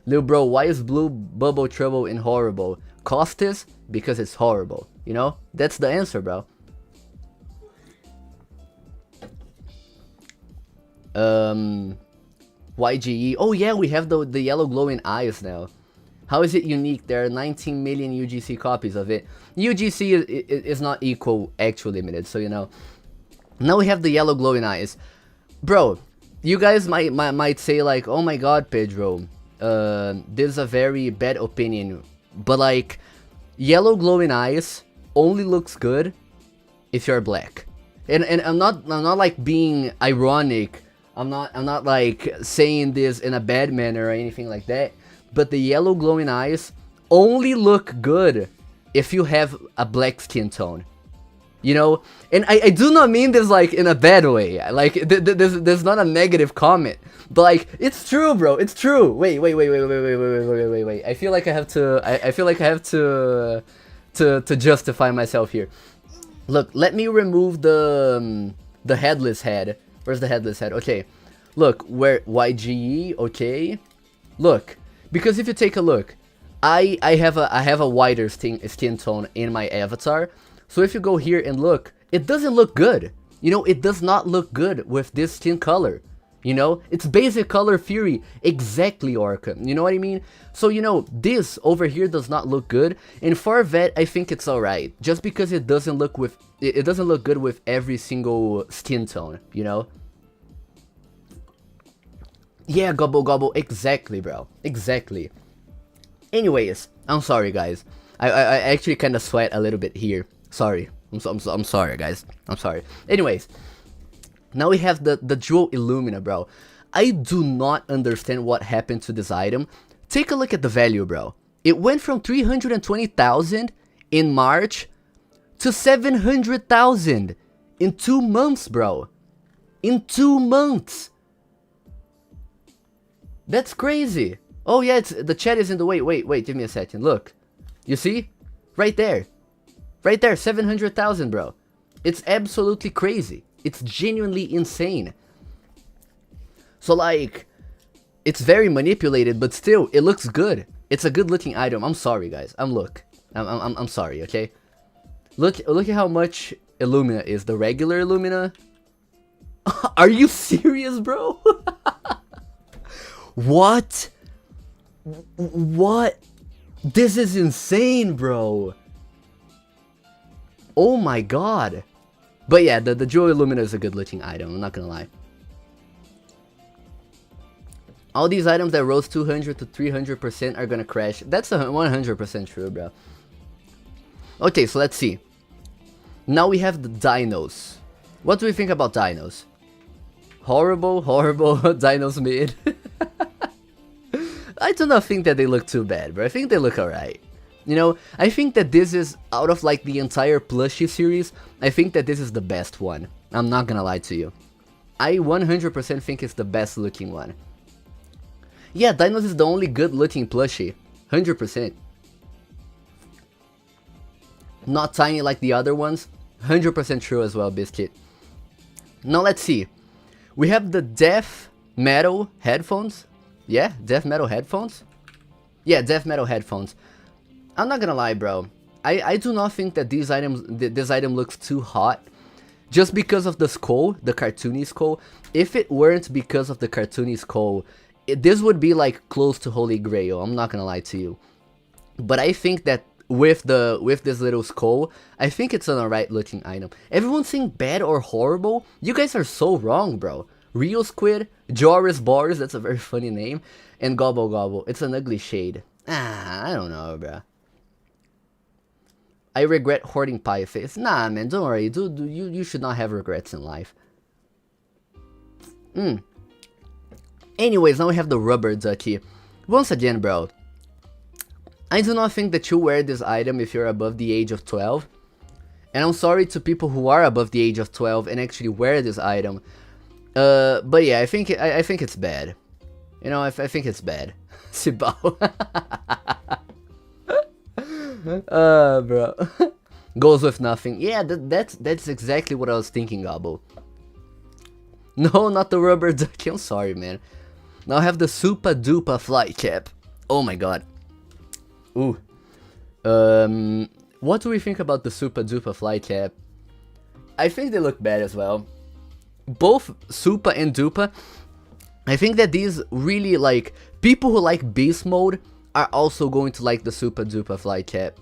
Lil bro, why is Blue Bubble Trouble in Horrible? Costas because it's horrible. You know, that's the answer, bro. YGE. Oh yeah, we have the yellow glowing eyes now. How is it unique? There are 19 million UGC copies of it. UGC is not equal actual limited, so you know. Now we have the yellow glowing eyes. Bro, you guys might say like, oh my god, Pedro, this is a very bad opinion. But like, yellow glowing eyes only looks good if you're black. And I'm not like being ironic. I'm not like saying this in a bad manner or anything like that. But the yellow glowing eyes only look good if you have a black skin tone. You know? And I do not mean this like in a bad way. Like there's not a negative comment. But like, it's true, bro. It's true. Wait. I feel like I have to I feel like I have to justify myself here. Look, let me remove the headless head. Where's the headless head? Okay. Look, where YGE, okay. Look, because if you take a look, I have a whiter skin tone in my avatar. So if you go here and look, it doesn't look good. You know, it does not look good with this skin color. You know, it's basic color fury. Exactly, Orca. You know what I mean? So, you know, this over here does not look good. And for vet, I think it's alright. Just because it doesn't look good with every single skin tone, you know? Yeah, gobble gobble. Exactly, bro. Exactly. Anyways, I'm sorry, guys. I actually kind of sweat a little bit here. Sorry. I'm sorry, guys. I'm sorry. Anyways, now we have the Jewel Illumina, bro. I do not understand what happened to this item. Take a look at the value, bro. It went from 320,000 in March to 700,000 in 2 months, bro. In 2 months. That's crazy. Oh yeah, the chat is in the way. Wait, give me a second. Look. You see? Right there. Right there, 700,000, bro. It's absolutely crazy. It's genuinely insane. So like, it's very manipulated, but still, it looks good. It's a good looking item. I'm sorry, guys. I'm sorry, okay? Look at how much Illumina is. The regular Illumina. Are you serious, bro? What? What? This is insane, bro. Oh my god. But yeah, the Jewel Illumina is a good looking item, I'm not gonna lie. All these items that rose 200 to 300% are gonna crash. That's 100% true, bro. Okay, so let's see. Now we have the dinos. What do we think about dinos? Horrible dinos mid. I do not think that they look too bad, but I think they look alright. You know, I think that this is, out of like the entire plushie series, I think that this is the best one. I'm not gonna lie to you. I 100% think it's the best looking one. Yeah, Dinos is the only good looking plushie. 100%. Not tiny like the other ones. 100% true as well, Biscuit. Now let's see. We have the death metal headphones. Yeah, death metal headphones. Yeah, death metal headphones. I'm not gonna lie, bro. I do not think that this item looks too hot. Just because of the skull, the cartoony skull. If it weren't because of the cartoony skull, this would be like close to Holy Grail. I'm not gonna lie to you. But I think that with this little skull, I think it's an alright looking item. Everyone's saying bad or horrible. You guys are so wrong, bro. Real Squid, Joris Boris, that's a very funny name, and Gobble Gobble. It's an ugly shade. I don't know, bro. I regret hoarding pie face. Nah, man, don't worry. You should not have regrets in life. Anyways, now we have the rubber ducky. Once again, bro, I do not think that you wear this item if you're above the age of 12. And I'm sorry to people who are above the age of 12 and actually wear this item. But yeah, I think it's bad. You know, I think it's bad. Sibao. Bro. Goes with nothing. Yeah, that's exactly what I was thinking, Gobble. No, not the rubber ducky. I'm sorry, man. Now I have the Super Duper fly cap. Oh my god. Ooh. What do we think about the Super Duper fly cap? I think they look bad as well. Both Super and Duper, I think that these really, like, people who like Beast Mode are also going to like the Super Duper fly cap.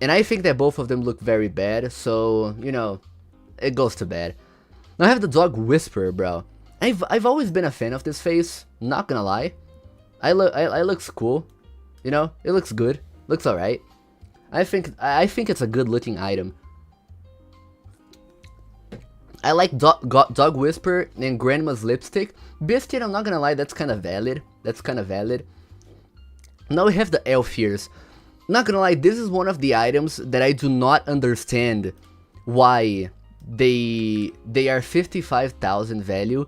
And I think that both of them look very bad, so, you know, it goes to bad. Now I have the Dog Whisperer, bro. I've always been a fan of this face, not gonna lie. I looks cool, you know, it looks good, looks alright. I think it's a good looking item. I like Dog Whisperer and Grandma's Lipstick. Biscuit, I'm not gonna lie, that's kind of valid. Now we have the Elf Ears. Not gonna lie, this is one of the items that I do not understand why they are 55,000 value,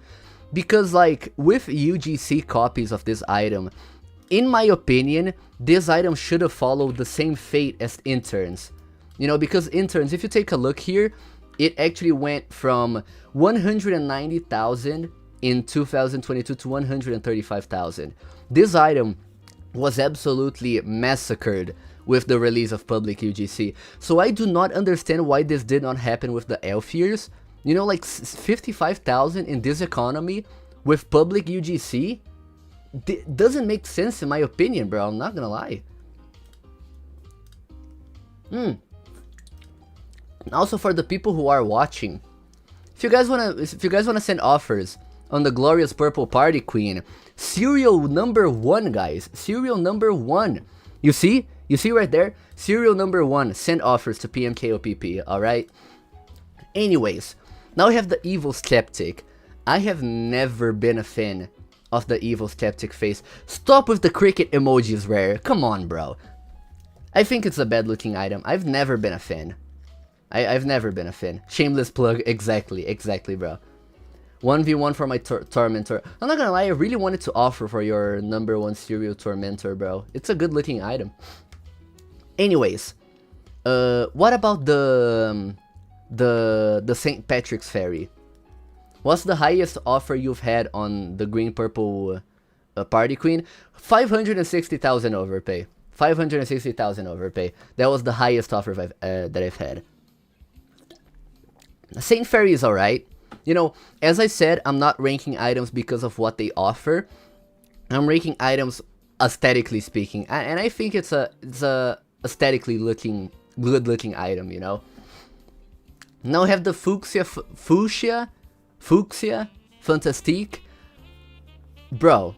because like with UGC copies of this item, in my opinion, this item should have followed the same fate as interns. You know, because interns, if you take a look here, it actually went from 190,000 in 2022 to 135,000. This item was absolutely massacred with the release of public UGC. So I do not understand why this did not happen with the Elf Ears. You know, like 55,000 in this economy with public UGC doesn't make sense in my opinion, bro. I'm not gonna lie. Also, for the people who are watching, if you guys wanna send offers on the glorious purple party queen, serial number 1, guys, serial number 1. You see right there, serial number 1. Send offers to PMKOPP. All right. Anyways, now we have the Evil Skeptic. I have never been a fan of the Evil Skeptic face. Stop with the cricket emojis, Rare. Come on, bro. I think it's a bad looking item. I've never been a fan. I've never been a fan. Shameless plug. Exactly, bro. 1v1 for my Tormentor. I'm not gonna lie, I really wanted to offer for your number 1 serial Tormentor, bro. It's a good looking item. Anyways, what about the St. Patrick's Fairy? What's the highest offer you've had on the green purple party queen? 560,000 overpay. 560,000 overpay. That was the highest offer that I've had. Saint Fairy is alright. You know, as I said, I'm not ranking items because of what they offer. I'm ranking items aesthetically speaking, and I think it's a aesthetically good looking item. You know. Now we have the Fuchsia Fantastique, bro.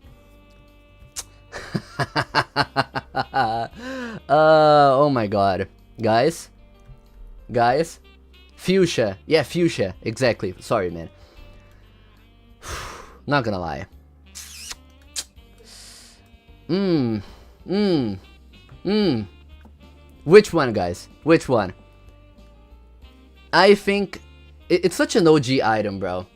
Oh my god, guys. Fuchsia, yeah, Fuchsia, exactly. Sorry, man. Not gonna lie. Which one, guys? Which one? I think it's such an OG item, bro.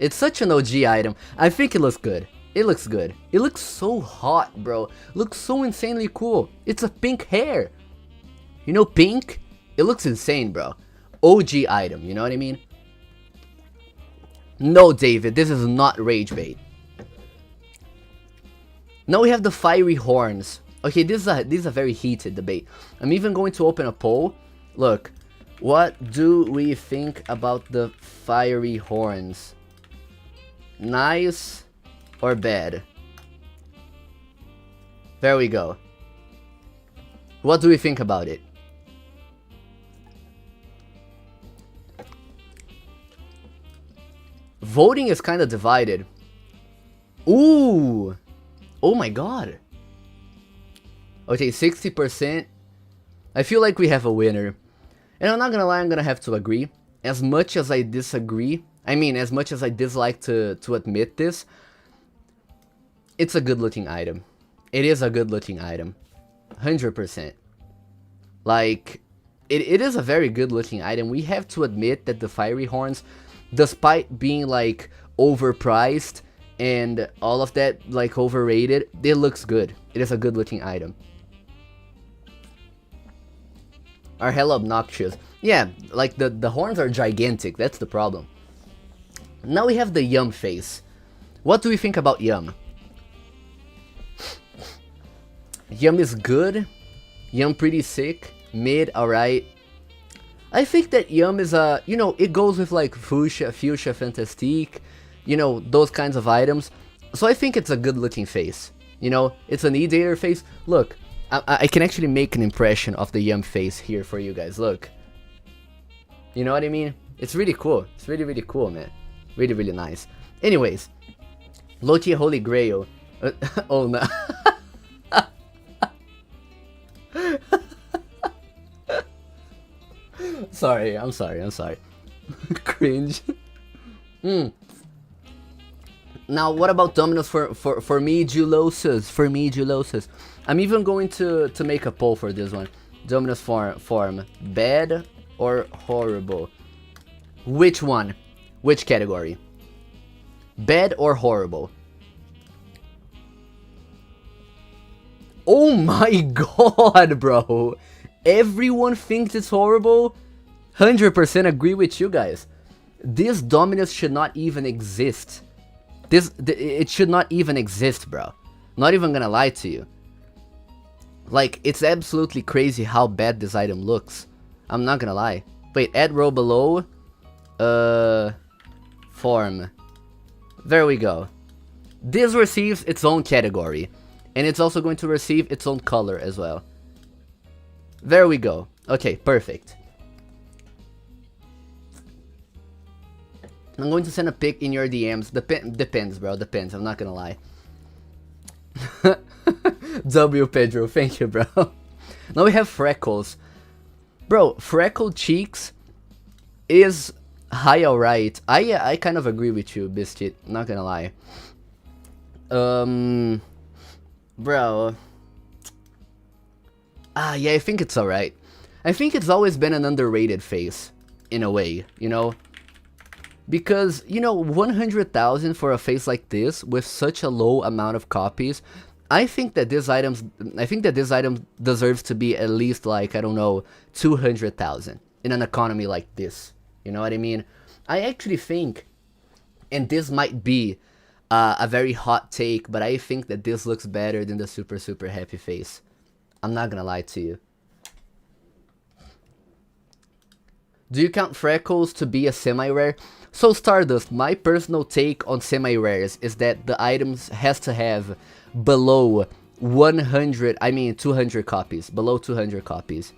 It's such an OG item. I think it looks good. It looks good. It looks so hot, bro. It looks so insanely cool. It's a pink hair. You know, pink? It looks insane, bro. OG item, you know what I mean? No, David, this is not rage bait. Now we have the Fiery Horns. Okay, this is a very heated debate. I'm even going to open a poll. Look, what do we think about the Fiery Horns? Nice or bad? There we go. What do we think about it? Voting is kind of divided. Ooh! Oh my god. Okay, 60%. I feel like we have a winner. And I'm not gonna lie, I'm gonna have to agree. As much as I disagree, as much as I dislike to admit this, it's a good looking item. It is a good looking item. 100%. Like, it is a very good looking item. We have to admit that the Fiery Horns, despite being like overpriced and all of that, like overrated, it looks good. It is a good looking item. Are hella obnoxious. Yeah, like the horns are gigantic. That's the problem. Now we have the Yum face. What do we think about Yum? Yum is good. Yum pretty sick. Mid, alright. I think that Yum is a, you know, it goes with like Fuchsia, Fantastique, you know, those kinds of items. So I think it's a good looking face. You know, it's an Edater face. Look, I can actually make an impression of the Yum face here for you guys. Look. You know what I mean? It's really cool. It's really, really cool, man. Really, really nice. Anyways, low-tier Holy Grail. Oh no. Sorry, I'm sorry. Cringe. Now, what about Dominus for me, Julosus? For me, Julosus. I'm even going to make a poll for this one. Dominus form. Bad or horrible? Which one? Which category? Bad or horrible? Oh my god, bro. Everyone thinks it's horrible. 100% agree with you guys. This Dominus should not even exist. It should not even exist, bro. Not even gonna lie to you. Like, it's absolutely crazy how bad this item looks. I'm not gonna lie. Wait, add row below. Form. There we go. This receives its own category. And it's also going to receive its own color as well. There we go. Okay, perfect. I'm going to send a pic in your DMs. Depends, bro. Depends. I'm not gonna lie. W Pedro. Thank you, bro. Now we have freckles. Bro, freckled cheeks is high alright. I kind of agree with you, Biscuit. Not gonna lie. Bro. Yeah, I think it's alright. I think it's always been an underrated face, in a way, you know? Because, you know, 100,000 for a face like this, with such a low amount of copies, I think that this item deserves to be at least like, I don't know, 200,000 in an economy like this. You know what I mean? I actually think, and this might be a very hot take, but I think that this looks better than the super happy face. I'm not gonna lie to you. Do you count freckles to be a semi-rare? So Stardust, my personal take on semi-rares is that the items has to have below 200 copies. Below 200 copies.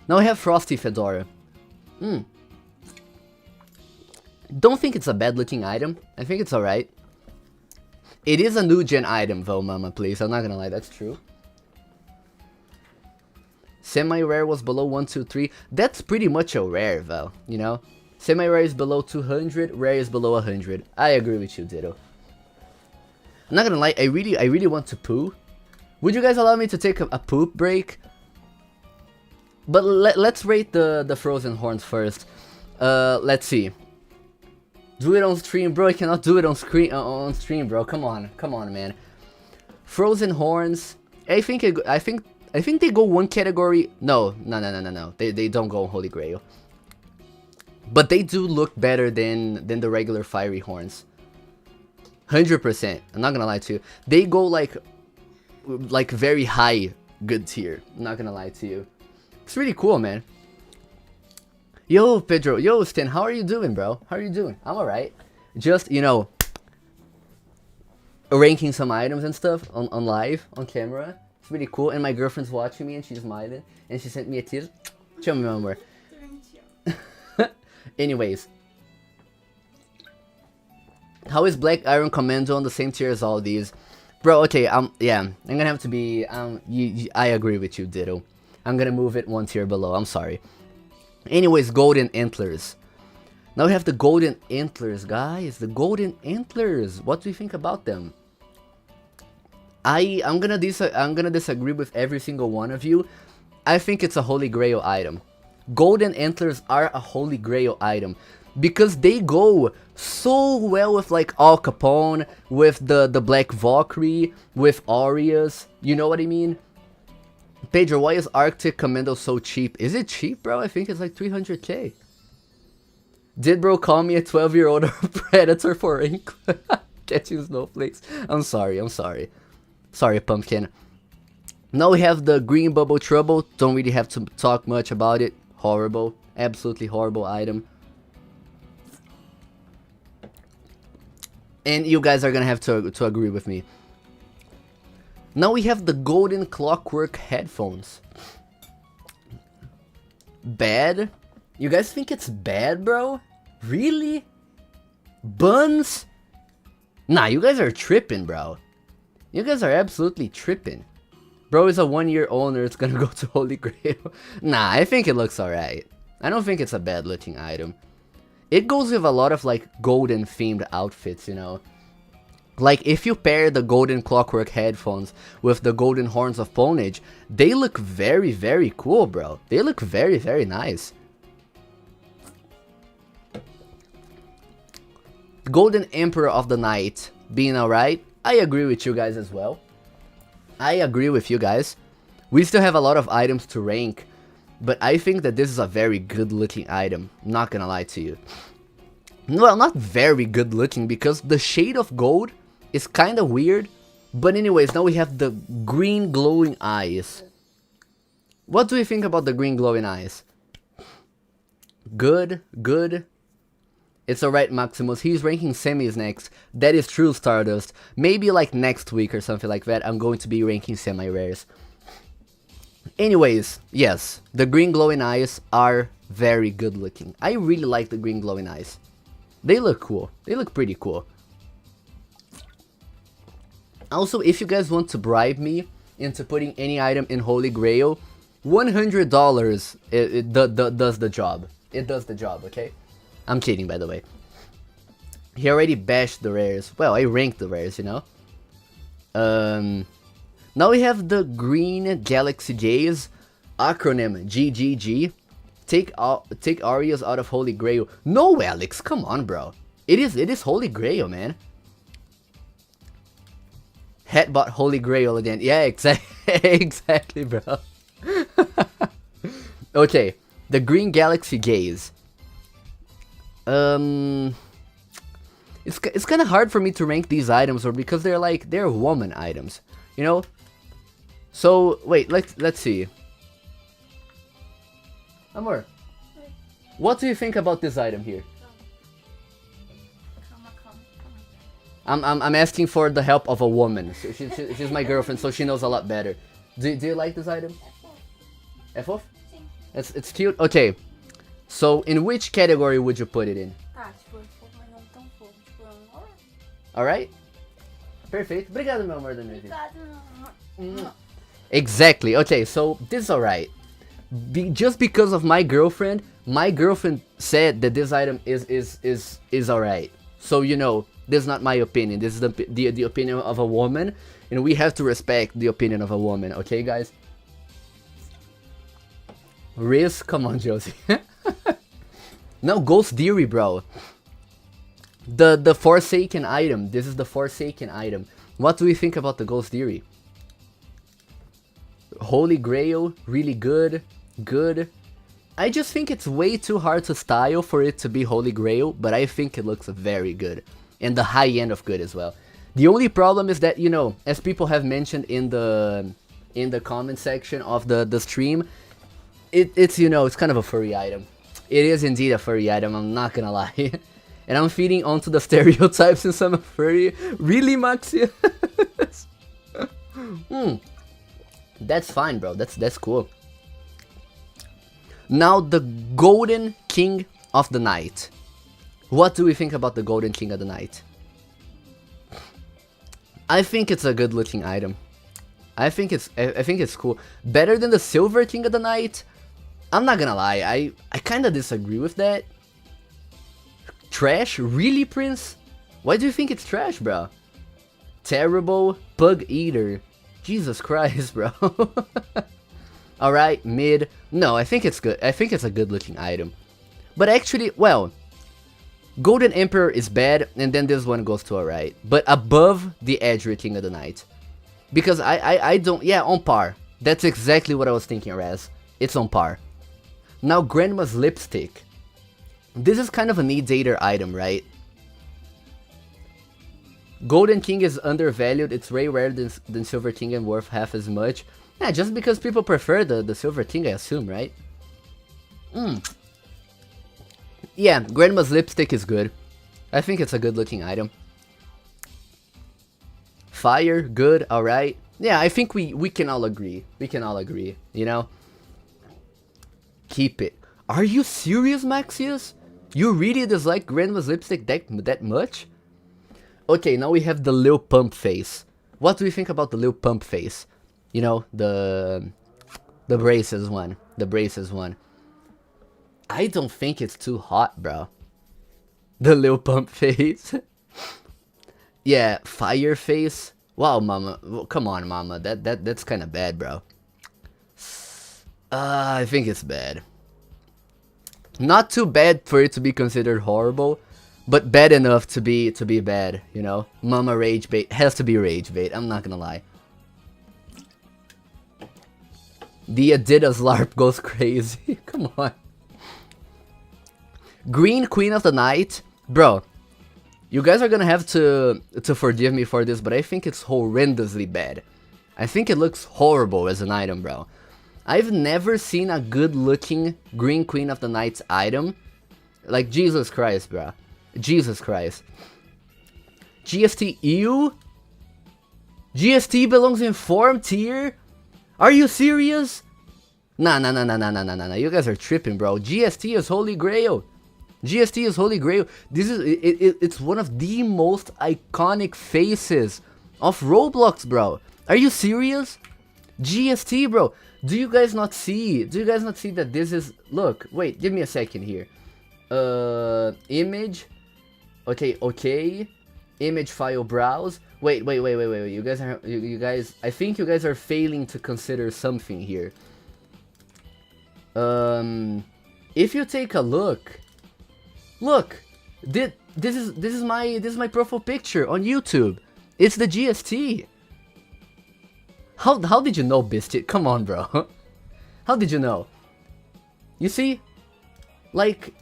Now I have Frosty Fedora. Don't think it's a bad looking item. I think it's alright. It is a new gen item though, mama, please. I'm not gonna lie, that's true. Semi-rare was below 123. That's pretty much a rare though, you know? Semi-rare is below 200, rare is below 100. I agree with you, Ditto. I'm not gonna lie, I really want to poo. Would you guys allow me to take a poop break? But let's rate the frozen horns first. Let's see. Do it on stream, bro. I cannot do it on stream, bro. Come on, man. Frozen horns. I think they go one category. No. They don't go on Holy Grail. But they do look better than the regular fiery horns. 100%. I'm not gonna lie to you. They go like very high good tier. I'm not gonna lie to you. It's really cool, man. Yo, Pedro. Yo, Stan. How are you doing, bro? How are you doing? I'm alright. Just, you know, ranking some items and stuff on live, on camera. It's really cool. And my girlfriend's watching me and she's smiling. And she sent me a tear. Tell me, my amor. Anyways. How is Black Iron Commando on the same tier as all these? Bro, okay, yeah. I'm gonna have to be, I agree with you, Ditto. I'm gonna move it one tier below. I'm sorry. Anyways, Golden Antlers. Now we have the Golden Antlers, guys. The Golden Antlers. What do you think about them? I'm gonna disagree with every single one of you. I think it's a Holy Grail item. Golden Antlers are a Holy Grail item because they go so well with like Al Capone, with the Black Valkyrie, with Aureas. You know what I mean? Pedro, why is Arctic Commando so cheap? Is it cheap, bro? I think it's like 300k. Did bro call me a 12-year-old predator for ink? Catching snowflakes. I'm sorry. Sorry, Pumpkin. Now we have the green bubble trouble. Don't really have to talk much about it. Horrible. Absolutely horrible item. And you guys are gonna have to agree with me. Now we have the golden clockwork headphones. Bad? You guys think it's bad, bro? Really? Buns? Nah, you guys are tripping, bro. You guys are absolutely tripping. Bro is a 1-year owner, it's gonna go to Holy Grail. Nah, I think it looks alright. I don't think it's a bad looking item. It goes with a lot of like golden themed outfits, you know. Like if you pair the golden clockwork headphones with the golden horns of ponage, they look very, very cool, bro. They look very, very nice. Golden Emperor of the Night being alright. I agree with you guys as well. I agree with you guys. We still have a lot of items to rank, but I think that this is a very good looking item. Not gonna lie to you. Well, not very good looking because the shade of gold is kind of weird. But anyways, now we have the green glowing eyes. What do you think about the green glowing eyes? Good, good. It's alright, Maximus. He's ranking semis next. That is true, Stardust. Maybe like next week or something like that, I'm going to be ranking semi-rares. Anyways, yes, the green glowing eyes are very good looking. I really like the green glowing eyes. They look cool. They look pretty cool. Also, if you guys want to bribe me into putting any item in Holy Grail, $100 does the job. It does the job, okay? I'm kidding, by the way. He already bashed the rares. Well, I ranked the rares, you know? Now we have the Green Galaxy Jays. Acronym GGG. Take Arias out of Holy Grail. No, Alex, come on, bro. It is Holy Grail, man. Headbutt Holy Grail again. Yeah, exactly, bro. Okay, the Green Galaxy Gaze. It's kind of hard for me to rank these items, or because they're woman items, you know. So wait, let's see. Amor, what do you think about this item here? I'm asking for the help of a woman. She's my girlfriend, so she knows a lot better. Do you like this item? F-off? It's cute. Okay. So, in which category would you put it in? Alright? Perfeito. Obrigado, meu amor da minha vida. Exactly. Okay, so this is alright. Just because of my girlfriend said that this item is alright. So, you know, this is not my opinion. This is the opinion of a woman, and we have to respect the opinion of a woman, okay, guys? Riz, come on, Josie. Now, Ghost Deary, bro. The Forsaken item. This is the Forsaken item. What do we think about the Ghost Deary? Holy Grail, really good. Good. I just think it's way too hard to style for it to be Holy Grail, but I think it looks very good. And the high end of good as well. The only problem is that, you know, as people have mentioned in the comment section of the stream, it's, you know, it's kind of a furry item. It is indeed a furry item, I'm not gonna lie. And I'm feeding onto the stereotypes since I'm a furry. Really, Maxi? That's fine, bro. That's cool. Now, the Golden King of the Night. What do we think about the Golden King of the Night? I think it's a good looking item. I think it's cool. Better than the Silver King of the Night? I'm not gonna lie, I kinda disagree with that. Trash? Really, Prince? Why do you think it's trash, bro? Terrible Pug Eater. Jesus Christ, bro. Alright, mid. No, I think it's good. I think it's a good looking item. But actually, well, Golden Emperor is bad, and then this one goes to alright. But above the Edgery King of the Night. Because I don't, yeah, on par. That's exactly what I was thinking, Raz. It's on par. Now, Grandma's Lipstick. This is kind of a need-dater item, right? Golden King is undervalued. It's way rarer than Silver King and worth half as much. Yeah, just because people prefer the silver thing, I assume, right? Yeah, Grandma's lipstick is good. I think it's a good looking item. Fire, good, alright. Yeah, I think we can all agree. We can all agree, you know? Keep it. Are you serious, Maxius? You really dislike Grandma's lipstick that much? Okay, now we have the Lil Pump face. What do you think about the Lil Pump face? You know, the braces one. The braces one. I don't think it's too hot, bro. The Lil Pump face. Yeah, fire face. Wow, mama. Well, come on, mama. That's kind of bad, bro. I think it's bad. Not too bad for it to be considered horrible, but bad enough to be bad, you know? Mama rage bait has to be rage bait, I'm not gonna lie. The Adidas LARP goes crazy. Come on. Green Queen of the Night. Bro, you guys are gonna have to forgive me for this, but I think it's horrendously bad. I think it looks horrible as an item, bro. I've never seen a good looking Green Queen of the Night's item. Like, Jesus Christ, bro. Jesus Christ. GST, ew? GST belongs in form tier? Are you serious? Nah. You guys are tripping, bro. GST is Holy Grail. GST is Holy Grail. This is it's one of the most iconic faces of Roblox, bro. Are you serious? GST, bro. Do you guys not see that this is... Look, wait, give me a second here. Image. Okay. Image file browse. Wait. You guys I think you guys are failing to consider something here. If you take a look, this is my profile picture on YouTube. It's the GST. How did you know, Biscuit? Come on, bro. How did you know? You see, like,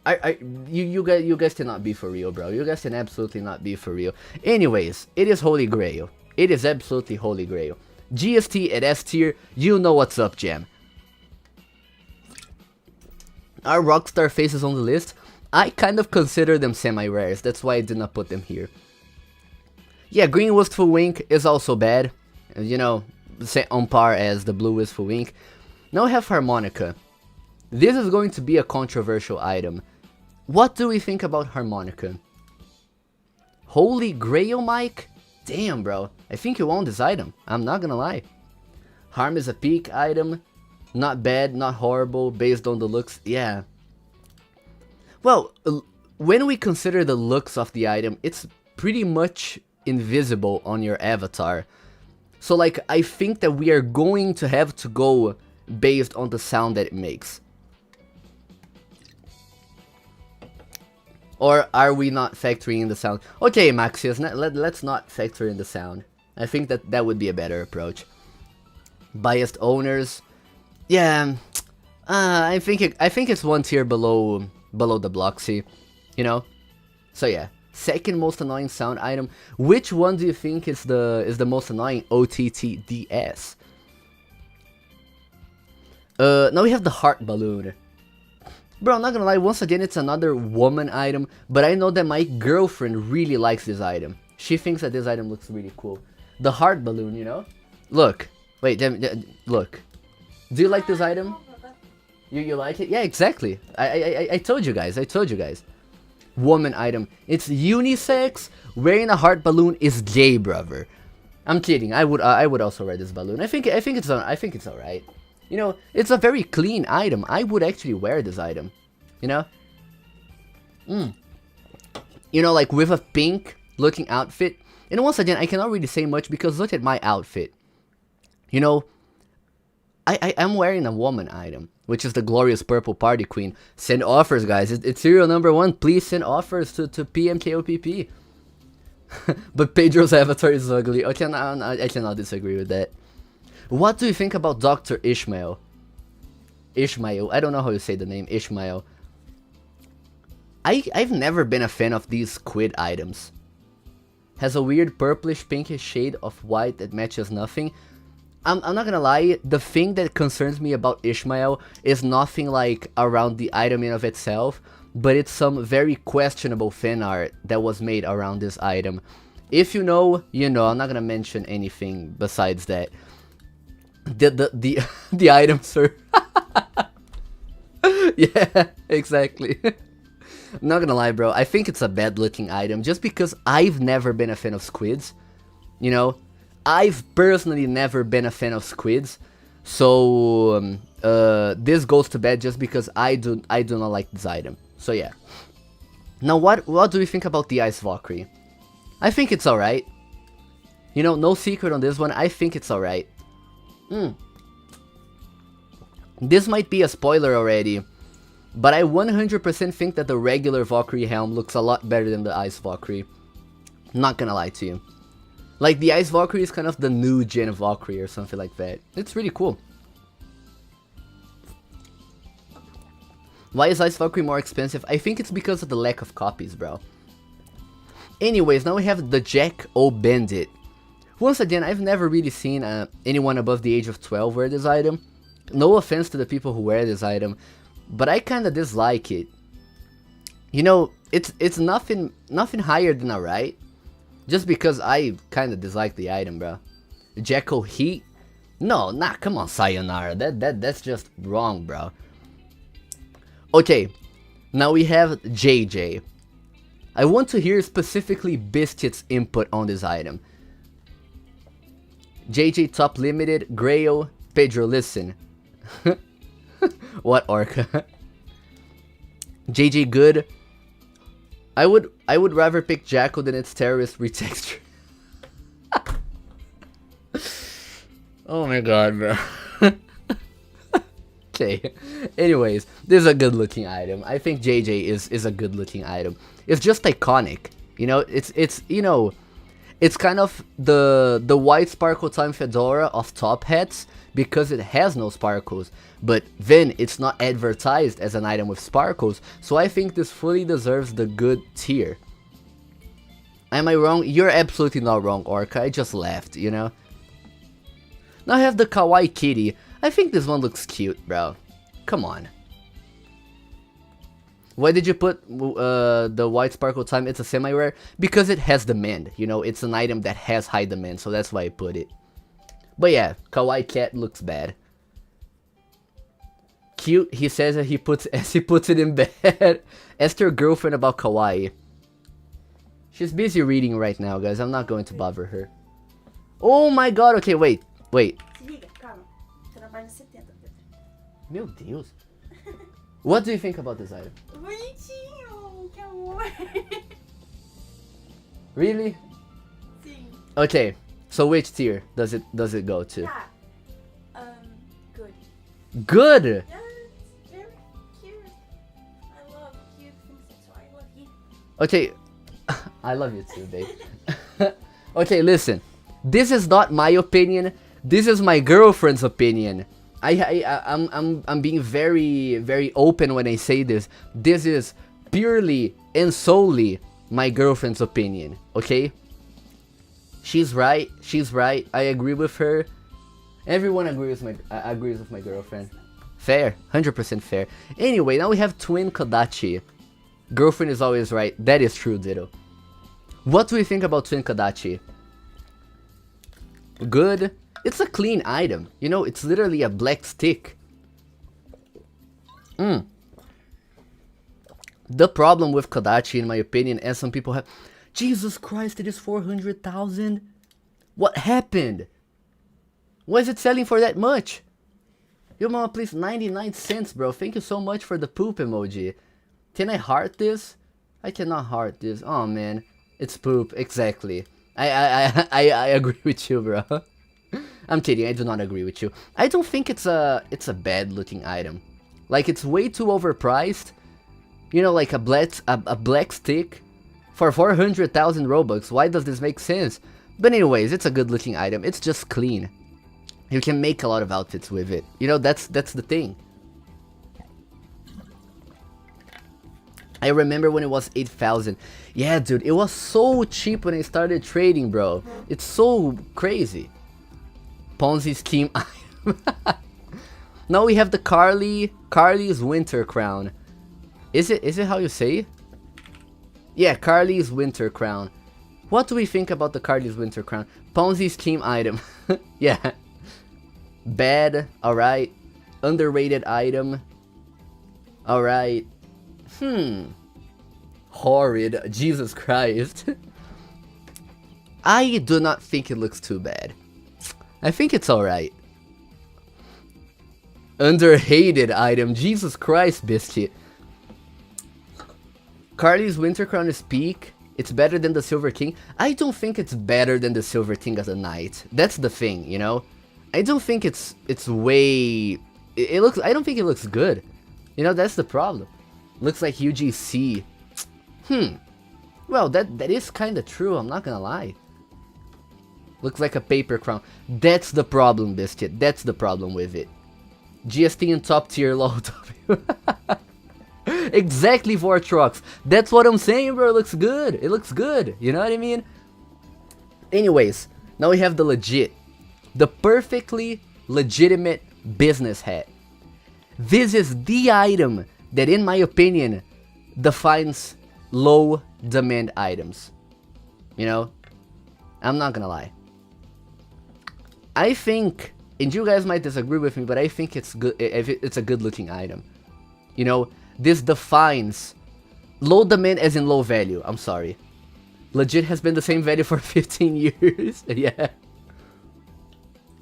you guys cannot be for real, bro. You guys can absolutely not be for real. Anyways, it is Holy Grail. It is absolutely Holy Grail. GST at S tier. You know what's up, Jam. Are Rockstar faces on the list? I kind of consider them semi-rares. That's why I did not put them here. Yeah, Green Wistful Wink is also bad. You know, on par as the Blue Wistful Wink. Now we have Harmonica. This is going to be a controversial item. What do we think about Harmonica? Holy Grail, Mike? Damn, bro. I think you own this item. I'm not gonna lie. Harm is a peak item. Not bad, not horrible, based on the looks. Yeah. Well, when we consider the looks of the item, it's pretty much invisible on your avatar. So, like, I think that we are going to have to go based on the sound that it makes. Or are we not factoring in the sound? Okay, Maxius, let's not factor in the sound. I think that would be a better approach. Biased owners. Yeah, I think it's one tier below the Bloxy, you know? So yeah. Second most annoying sound item. Which one do you think is the most annoying? OTTDS. Now we have the heart balloon. Bro, I'm not gonna lie, once again it's another woman item, but I know that my girlfriend really likes this item. She thinks that this item looks really cool. The heart balloon, you know? Look. Wait, look. Do you like this item? You like it? Yeah, exactly. I told you guys. Woman item. It's unisex. Wearing a heart balloon is gay, brother. I'm kidding. I would also wear this balloon. I think it's alright. You know, it's a very clean item. I would actually wear this item. You know? You know, like with a pink looking outfit. And once again, I cannot really say much because look at my outfit. You know, I'm wearing a woman item, which is the glorious purple party queen. Send offers, guys. It's serial number 1. Please send offers to PMKOPP. But Pedro's avatar is ugly. I cannot disagree with that. What do you think about Dr. Ishmael? Ishmael. I don't know how you say the name. Ishmael. I've never been a fan of these squid items. Has a weird purplish pinkish shade of white that matches nothing. I'm not gonna lie, the thing that concerns me about Ishmael is nothing like around the item in of itself, but it's some very questionable fan art that was made around this item. If you know, you know. I'm not gonna mention anything besides that. The the items are yeah, exactly. I'm not gonna lie, bro. I think it's a bad looking item just because I've never been a fan of squids. You know, I've personally never been a fan of squids. So this goes to bed just because I do not like this item. So yeah. Now what do we think about the Ice Valkyrie? I think it's alright. You know, no secret on this one. I think it's alright. This might be a spoiler already, but I 100% think that the regular Valkyrie helm looks a lot better than the Ice Valkyrie. Not gonna lie to you. Like, the Ice Valkyrie is kind of the new gen Valkyrie or something like that. It's really cool. Why is Ice Valkyrie more expensive? I think it's because of the lack of copies, bro. Anyways, now we have the Jack O Bandit. Once again, I've never really seen anyone above the age of 12 wear this item. No offense to the people who wear this item, but I kinda dislike it. You know, it's nothing higher than alright. Just because I kinda dislike the item, bro. Jacko Heat? No, nah, come on, Sayonara. That's just wrong, bro. Okay, now we have JJ. I want to hear specifically Biscuit's input on this item. JJ top limited, Grail, Pedro, listen. What orca? JJ good. I would rather pick Jacko than its terrorist retexture. Oh my god, bro. Okay. Anyways, this is a good looking item. I think JJ is a good looking item. It's just iconic. You know, it's you know, it's kind of the white sparkle time fedora of top hats because it has no sparkles, but then it's not advertised as an item with sparkles, so I think this fully deserves the good tier. Am I wrong? You're absolutely not wrong, Orca. I just laughed, you know? Now I have the Kawaii Kitty. I think this one looks cute, bro. Come on. Why did you put the white sparkle time? It's a semi-rare? Because it has demand, you know? It's an item that has high demand, so that's why I put it. But yeah, Kawaii Cat looks bad. Cute, he says that he puts it in bed. Ask your girlfriend about Kawaii. She's busy reading right now, guys. I'm not going to bother her. Oh my god, okay, wait. Meu Deus. What do you think about this item? Bonitinho, que amor. Really? Sim. Okay, so which tier does it go to? Tá. Good. Good. Yeah, it's very cute. I love cute things, so I love you. Okay, I love you too, babe. Okay, listen. This is not my opinion. This is my girlfriend's opinion. I'm being very, very open when I say this. This is purely and solely my girlfriend's opinion, okay? She's right. She's right. I agree with her. Everyone agrees with my girlfriend. Fair. 100% fair. Anyway, now we have Twin Kodachi. Girlfriend is always right. That is true, Ditto. What do we think about Twin Kodachi? Good. It's a clean item. You know, it's literally a black stick. The problem with Kodachi, in my opinion, as some people have... Jesus Christ, it is 400,000? What happened? Why is it selling for that much? Yo, mama, please, 99 cents, bro. Thank you so much for the poop emoji. Can I heart this? I cannot heart this. Oh, man. It's poop. Exactly. I agree with you, bro. I'm kidding, I do not agree with you. I don't think it's a bad looking item. Like, it's way too overpriced. You know, like a black stick for 400,000 Robux. Why does this make sense? But anyways, it's a good looking item. It's just clean. You can make a lot of outfits with it. You know, that's the thing. I remember when it was 8,000. Yeah, dude, it was so cheap when I started trading, bro. It's so crazy. Ponzi scheme item. Now we have the Carly's Winter Crown. Is it how you say? Yeah, Carly's Winter Crown. What do we think about the Carly's Winter Crown? Ponzi scheme item. Yeah. Bad, alright. Underrated item. Alright. Horrid. Jesus Christ. I do not think it looks too bad. I think it's alright. Underhated item. Jesus Christ, Biscuit. Carly's Winter Crown is peak. It's better than the Silver King. I don't think it's better than the Silver King as a knight. That's the thing, you know? I don't think it's way... It looks... I don't think it looks good. You know, that's the problem. Looks like UGC. Well, that is kind of true, I'm not gonna lie. Looks like a paper crown. That's the problem, Biscuit. That's the problem with it. GST in top tier, low W. Exactly, Vortrox. That's what I'm saying, bro. It looks good. It looks good. You know what I mean? Anyways, now we have the legit. The perfectly legitimate business hat. This is the item that, in my opinion, defines low demand items. You know? I'm not gonna lie. I think, and you guys might disagree with me, but I think it's good. It's a good looking item. You know, this defines low demand as in low value. I'm sorry. Legit has been the same value for 15 years. Yeah.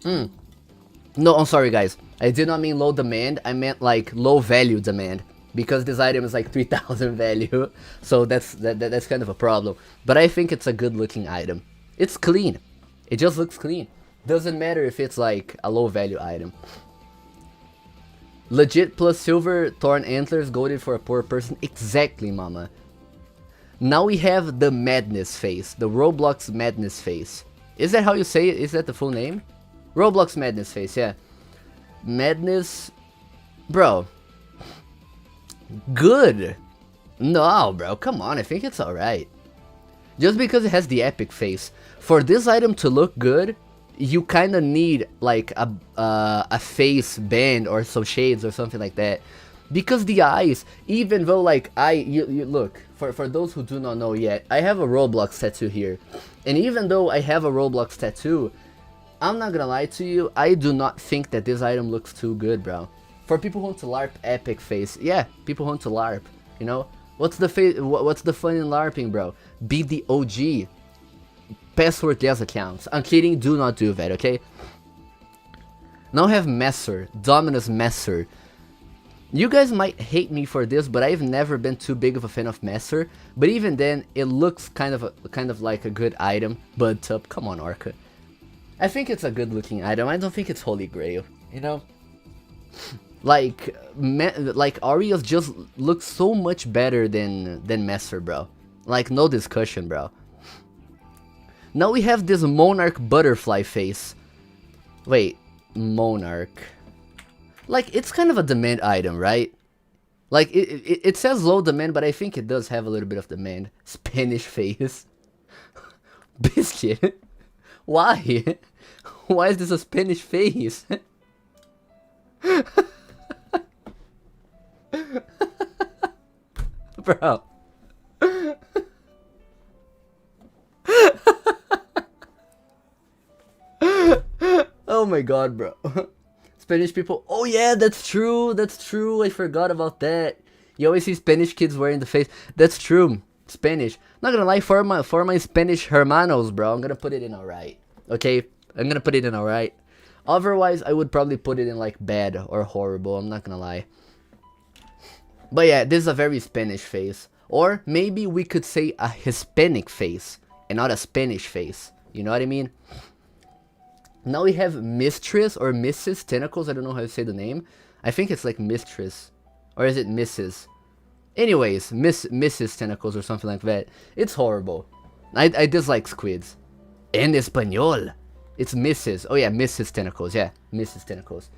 No, I'm sorry, guys. I did not mean low demand. I meant like low value demand, because this item is like 3,000 value. So that's kind of a problem. But I think it's a good looking item. It's clean. It just looks clean. Doesn't matter if it's like a low value item. Legit plus silver thorn antlers goaded for a poor person. Exactly, mama. Now we have the madness face. The Roblox madness face. Is that how you say it? Is that the full name? Roblox madness face, yeah. Madness. Bro. Good. No, bro. Come on. I think it's alright. Just because it has the epic face. For this item to look good, you kind of need like a face band or some shades or something like that, because the eyes, even though like you look, for those who do not know yet, I have a Roblox tattoo here, and even though I have a Roblox tattoo, I'm not gonna lie to you, I do not think that this item looks too good, bro. For people who want to LARP epic face, yeah, people who want to LARP, you know, what's the fun in LARPing, bro? Be the OG. Password yes accounts. I'm kidding, do not do that, okay? Now I have Messer, Dominus Messer. You guys might hate me for this, but I've never been too big of a fan of Messer. But even then, it looks kind of like a good item. But come on, Orca. I think it's a good looking item. I don't think it's Holy Grail, you know? Like Arios just looks so much better than Messer, bro. Like, no discussion, bro. Now we have this Monarch butterfly face. Wait, Monarch. Like, it's kind of a demand item, right? Like, it says low demand, but I think it does have a little bit of demand. Spanish face. Biscuit. Why? Why is this a Spanish face? Bro. Oh my god, bro. Spanish people. Oh yeah, that's true. That's true. I forgot about that. You always see Spanish kids wearing the face. That's true. Spanish. Not gonna lie, for my Spanish hermanos, bro, I'm gonna put it in alright. Okay? I'm gonna put it in alright. Otherwise, I would probably put it in like bad or horrible. I'm not gonna lie. But yeah, this is a very Spanish face. Or maybe we could say a Hispanic face and not a Spanish face. You know what I mean? Now we have Mistress or Mrs. Tentacles. I don't know how to say the name. I think it's like Mistress. Or is it Mrs.? Anyways, Mrs. Tentacles or something like that. It's horrible. I dislike squids. En español. It's Mrs. Oh yeah, Mrs. Tentacles. Yeah, Mrs. Tentacles.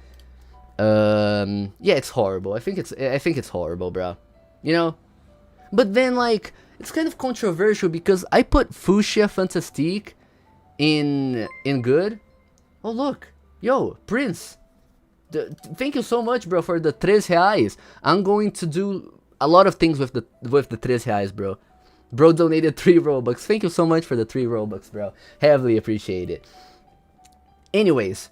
Yeah, it's horrible. I think it's horrible, bro. You know? But then, like, it's kind of controversial because I put Fuchsia Fantastique in good. Oh, look. Yo, Prince. Thank you so much, bro, for the 3 reais. I'm going to do a lot of things with the 3 reais, bro. Bro donated 3 Robux. Thank you so much for the 3 Robux, bro. Heavily appreciate it. Anyways,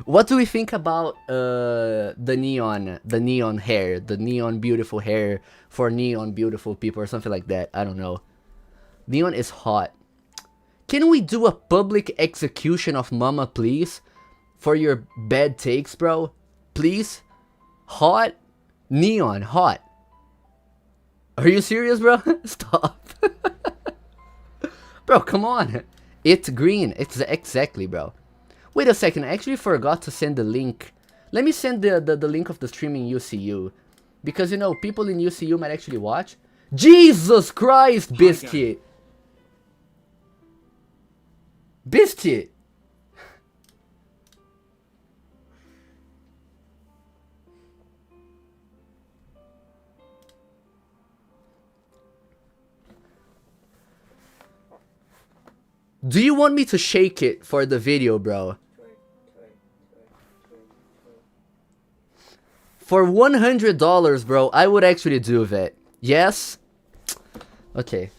what do we think about the neon hair, the neon beautiful hair for neon beautiful people or something like that? I don't know. Neon is hot. Can we do a public execution of Mama, please? For your bad takes, bro? Please? Hot? Neon, hot. Are you serious, bro? Stop. Bro, come on. It's green. It's exactly, bro. Wait a second. I actually forgot to send the link. Let me send the link of the stream in UCU. Because, you know, people in UCU might actually watch. Jesus Christ, Biscuit. Biscuit. Do you want me to shake it for the video, bro? For $100, bro, I would actually do that. Yes? Okay.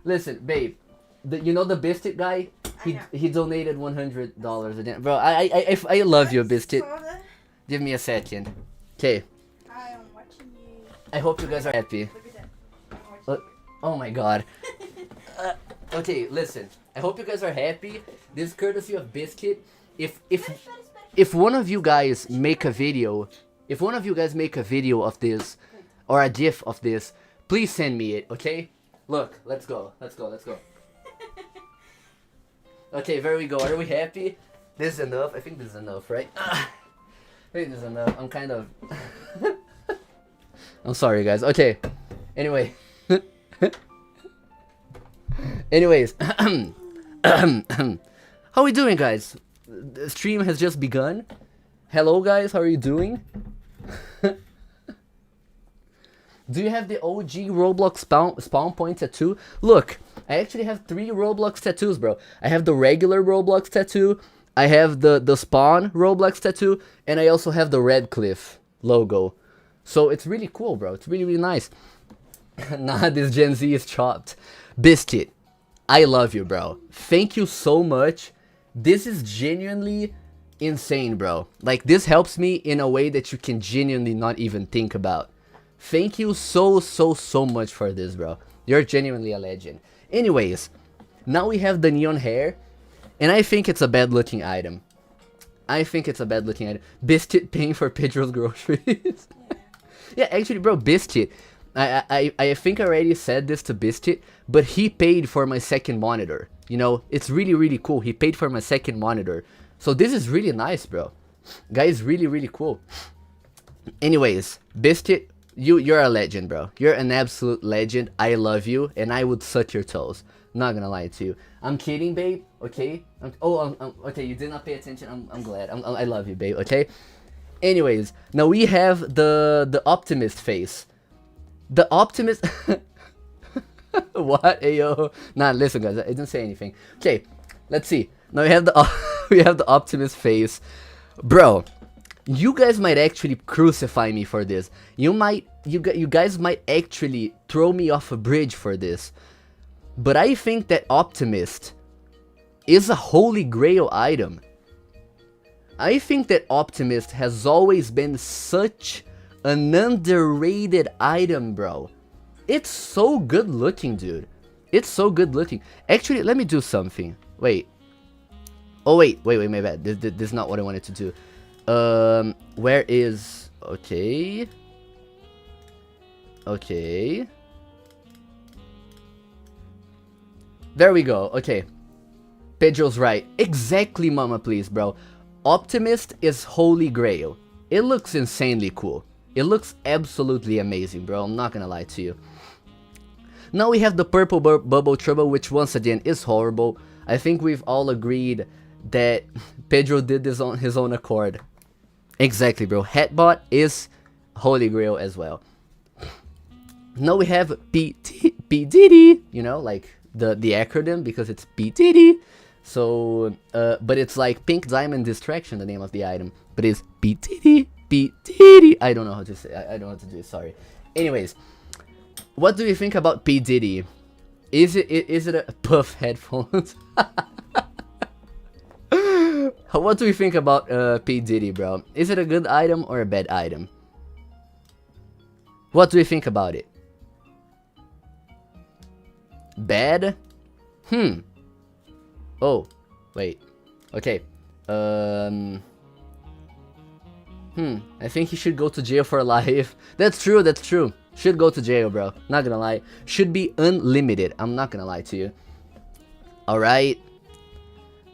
Listen, babe. You know the Biscuit guy? He donated $100 again. Bro, I love you, Biscuit. Give me a second. Okay. I am watching you. I hope you guys are happy. Look at that. Oh my god. Okay, listen. I hope you guys are happy. This is courtesy of Biscuit. If one of you guys make a video, of this or a GIF of this, please send me it, okay? Look, let's go. Okay, there we go. Are we happy? This is enough. I think this is enough, right? I think this is enough. I'm kind of I'm sorry, guys. Okay. Anyway. Anyways, how we doing, guys? The stream has just begun. Hello, guys. How are you doing? Do you have the OG Roblox spawn point tattoo? Look, I actually have 3 Roblox tattoos, bro. I have the regular Roblox tattoo, I have the spawn Roblox tattoo, and I also have the Red Cliff logo. So it's really cool, bro. It's really, really nice. Nah, this Gen Z is chopped. Biscuit, I love you, bro. Thank you so much. This is genuinely insane, bro. Like, this helps me in a way that you can genuinely not even think about. Thank you so much for this, bro. You're genuinely a legend. Anyways, now we have the neon hair, and I think it's a bad looking item. Biscuit paying for Pedro's groceries. Yeah, actually, bro, Biscuit. I think I already said this to Biscuit, but he paid for my second monitor. You know, it's really, really cool. He paid for my second monitor. So this is really nice, bro. Guys, really, really cool. Anyways, Biscuit, you're a legend, bro. You're an absolute legend. I love you, and I would suck your toes. Not gonna lie to you. I'm kidding, babe. Okay. Okay. You did not pay attention. I'm glad. I love you, babe. Okay. Anyways, now we have the optimist face. The optimist. What? Ayo. Nah, listen, guys. I didn't say anything. Okay. Let's see. Now we have the optimist face, bro. You guys might actually crucify me for this. You guys might actually throw me off a bridge for this. But I think that Optimist is a holy grail item. I think that Optimist has always been such an underrated item, bro. It's so good looking, dude. It's so good looking. Actually, let me do something. Wait. Oh, wait, my bad. This is not what I wanted to do. Where is... Okay. Okay. There we go. Okay. Pedro's right. Exactly, mama, please, bro. Optimist is holy grail. It looks insanely cool. It looks absolutely amazing, bro. I'm not gonna lie to you. Now we have the purple bubble trouble, which once again is horrible. I think we've all agreed that Pedro did this on his own accord. Exactly, bro. Hatbot is holy grail as well. Now we have P Diddy, you know, like the acronym, because it's P Diddy. So, but it's like Pink Diamond Distraction, the name of the item. But it's P Diddy, P Diddy. I don't know how to say. I don't know how to do it. Sorry. Anyways, what do you think about P Diddy? Is it a Puff headphones? What do you think about P Diddy, bro? Is it a good item or a bad item? What do you think about it? Bad? Oh, wait. Okay. I think he should go to jail for life. That's true, that's true. Should go to jail, bro. Not gonna lie. Should be unlimited. I'm not gonna lie to you. Alright.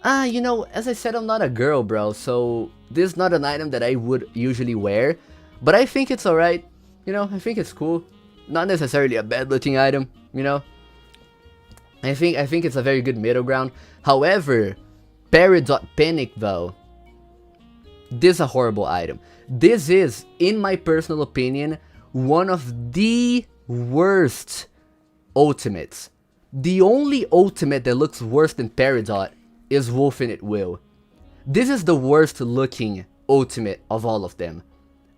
You know, as I said, I'm not a girl, bro. So, this is not an item that I would usually wear. But I think it's alright. You know, I think it's cool. Not necessarily a bad looking item, you know. I think it's a very good middle ground. However, Peridot Panic though, this is a horrible item. This is, in my personal opinion, one of the worst ultimates. The only ultimate that looks worse than Peridot is Wolfing at Will. This is the worst looking ultimate of all of them.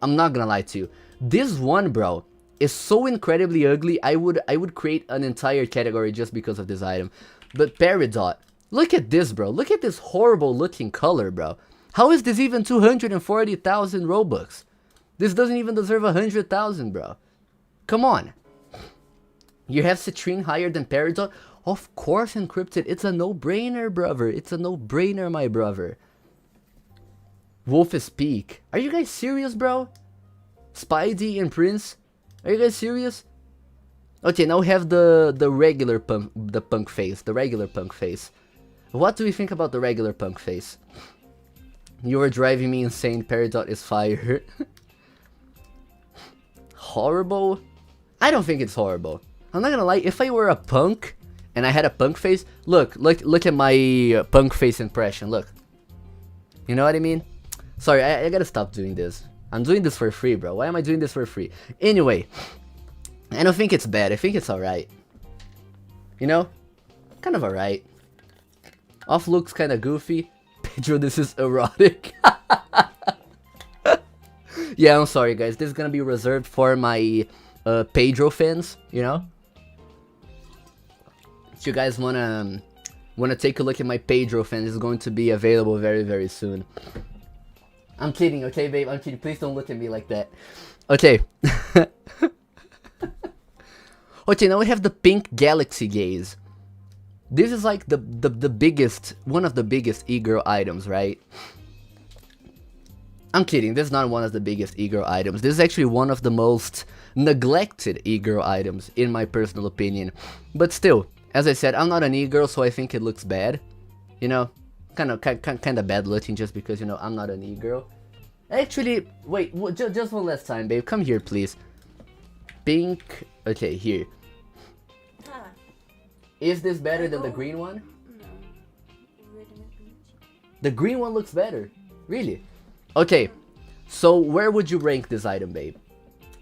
I'm not gonna lie to you. This one, bro, is so incredibly ugly. I would create an entire category just because of this item. But Peridot, look at this, bro. Look at this horrible looking color, bro. How is this even 240,000 Robux? This doesn't even deserve 100,000, bro. Come on. You have Citrine higher than Peridot? Of course, Encrypted. It's a no-brainer, brother. It's a no-brainer, my brother. Wolf is Peak. Are you guys serious, bro? Spidey and Prince? Are you guys serious? Okay, now we have the regular punk face. The regular punk face. What do we think about the regular punk face? You are driving me insane. Peridot is fire. Horrible? I don't think it's horrible. I'm not gonna lie. If I were a punk and I had a punk face, look at my punk face impression. Look. You know what I mean? Sorry, I gotta stop doing this. I'm doing this for free, bro. Why am I doing this for free? Anyway, I don't think it's bad. I think it's alright. You know? Kind of alright. Off looks kind of goofy. Pedro, this is erotic. Yeah, I'm sorry, guys. This is gonna be reserved for my Pedro fans, you know? If you guys wanna take a look at my Pedro fans, it's going to be available very, very soon. I'm kidding, okay, babe? I'm kidding. Please don't look at me like that. Okay. Okay, now we have the Pink Galaxy Gaze. This is like the biggest, one of the biggest e-girl items, right? I'm kidding. This is not one of the biggest e-girl items. This is actually one of the most neglected e-girl items, in my personal opinion. But still, as I said, I'm not an e-girl, so I think it looks bad. You know? Kind of bad looking just because, you know, I'm not an e-girl. Actually, wait, just one last time, babe. Come here, please. Pink. Okay, here. Huh. Is this better than the green one? No. The green one looks better. Really? Okay. So where would you rank this item, babe?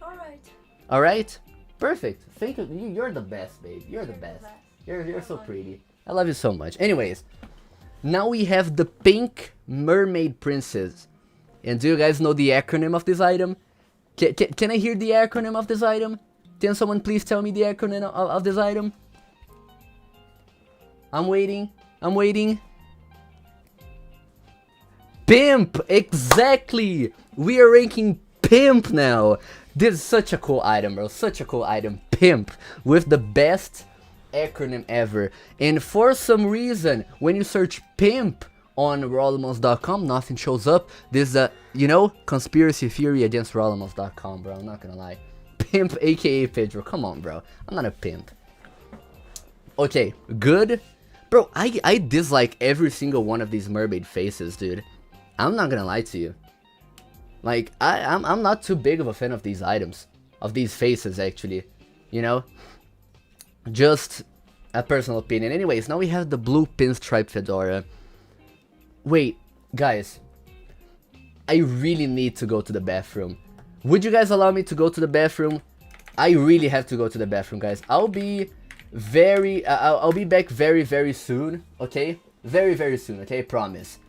Alright. Alright? Perfect. Thank you. You're the best, babe. You're the best. You're so pretty. I love you so much. Anyways. Now we have the Pink Mermaid Princess. And do you guys know the acronym of this item? Can I hear the acronym of this item? Can someone please tell me the acronym of this item? I'm waiting. I'm waiting. Pimp! Exactly! We are ranking Pimp now. This is such a cool item, bro. Such a cool item. Pimp. With the best acronym ever. And for some reason, when you search Pimp on Rollimons.com, nothing shows up. This is a, you know, conspiracy theory against Rollimons.com, bro. I'm not gonna lie. Pimp, aka Pedro. Come on, bro. I'm not a pimp. Okay, good. Bro, I dislike every single one of these mermaid faces, dude. I'm not gonna lie to you. Like, I'm not too big of a fan of these items. Of these faces, actually. You know? Just a personal opinion. Anyways, now we have the blue pinstripe fedora. Wait, guys. I really need to go to the bathroom. Would you guys allow me to go to the bathroom? I really have to go to the bathroom, guys. I'll be back very, very soon, okay? very, very soon, okay? Promise.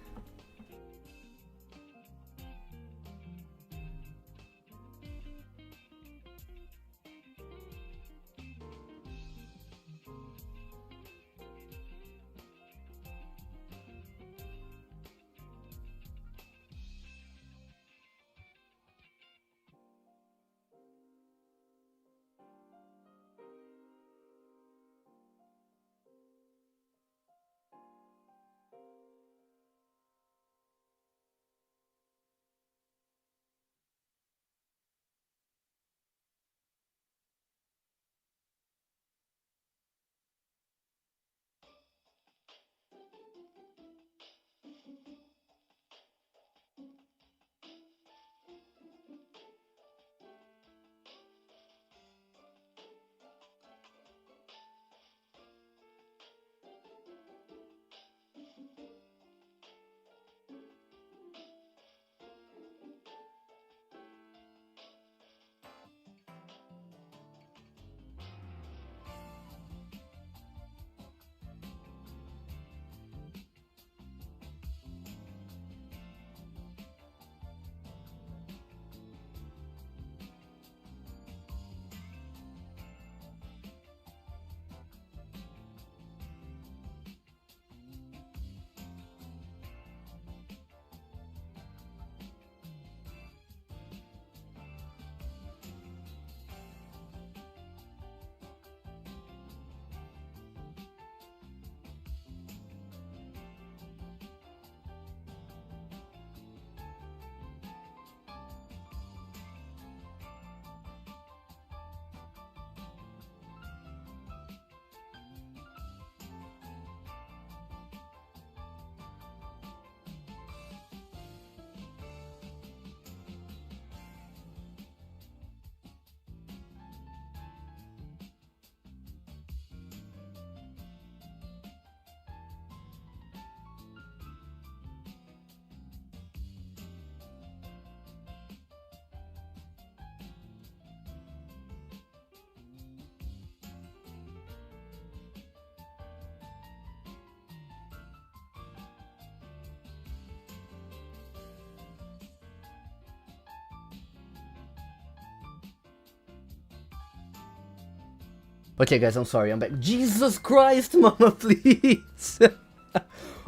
Okay, guys, I'm sorry, I'm back. Jesus Christ, mama, please!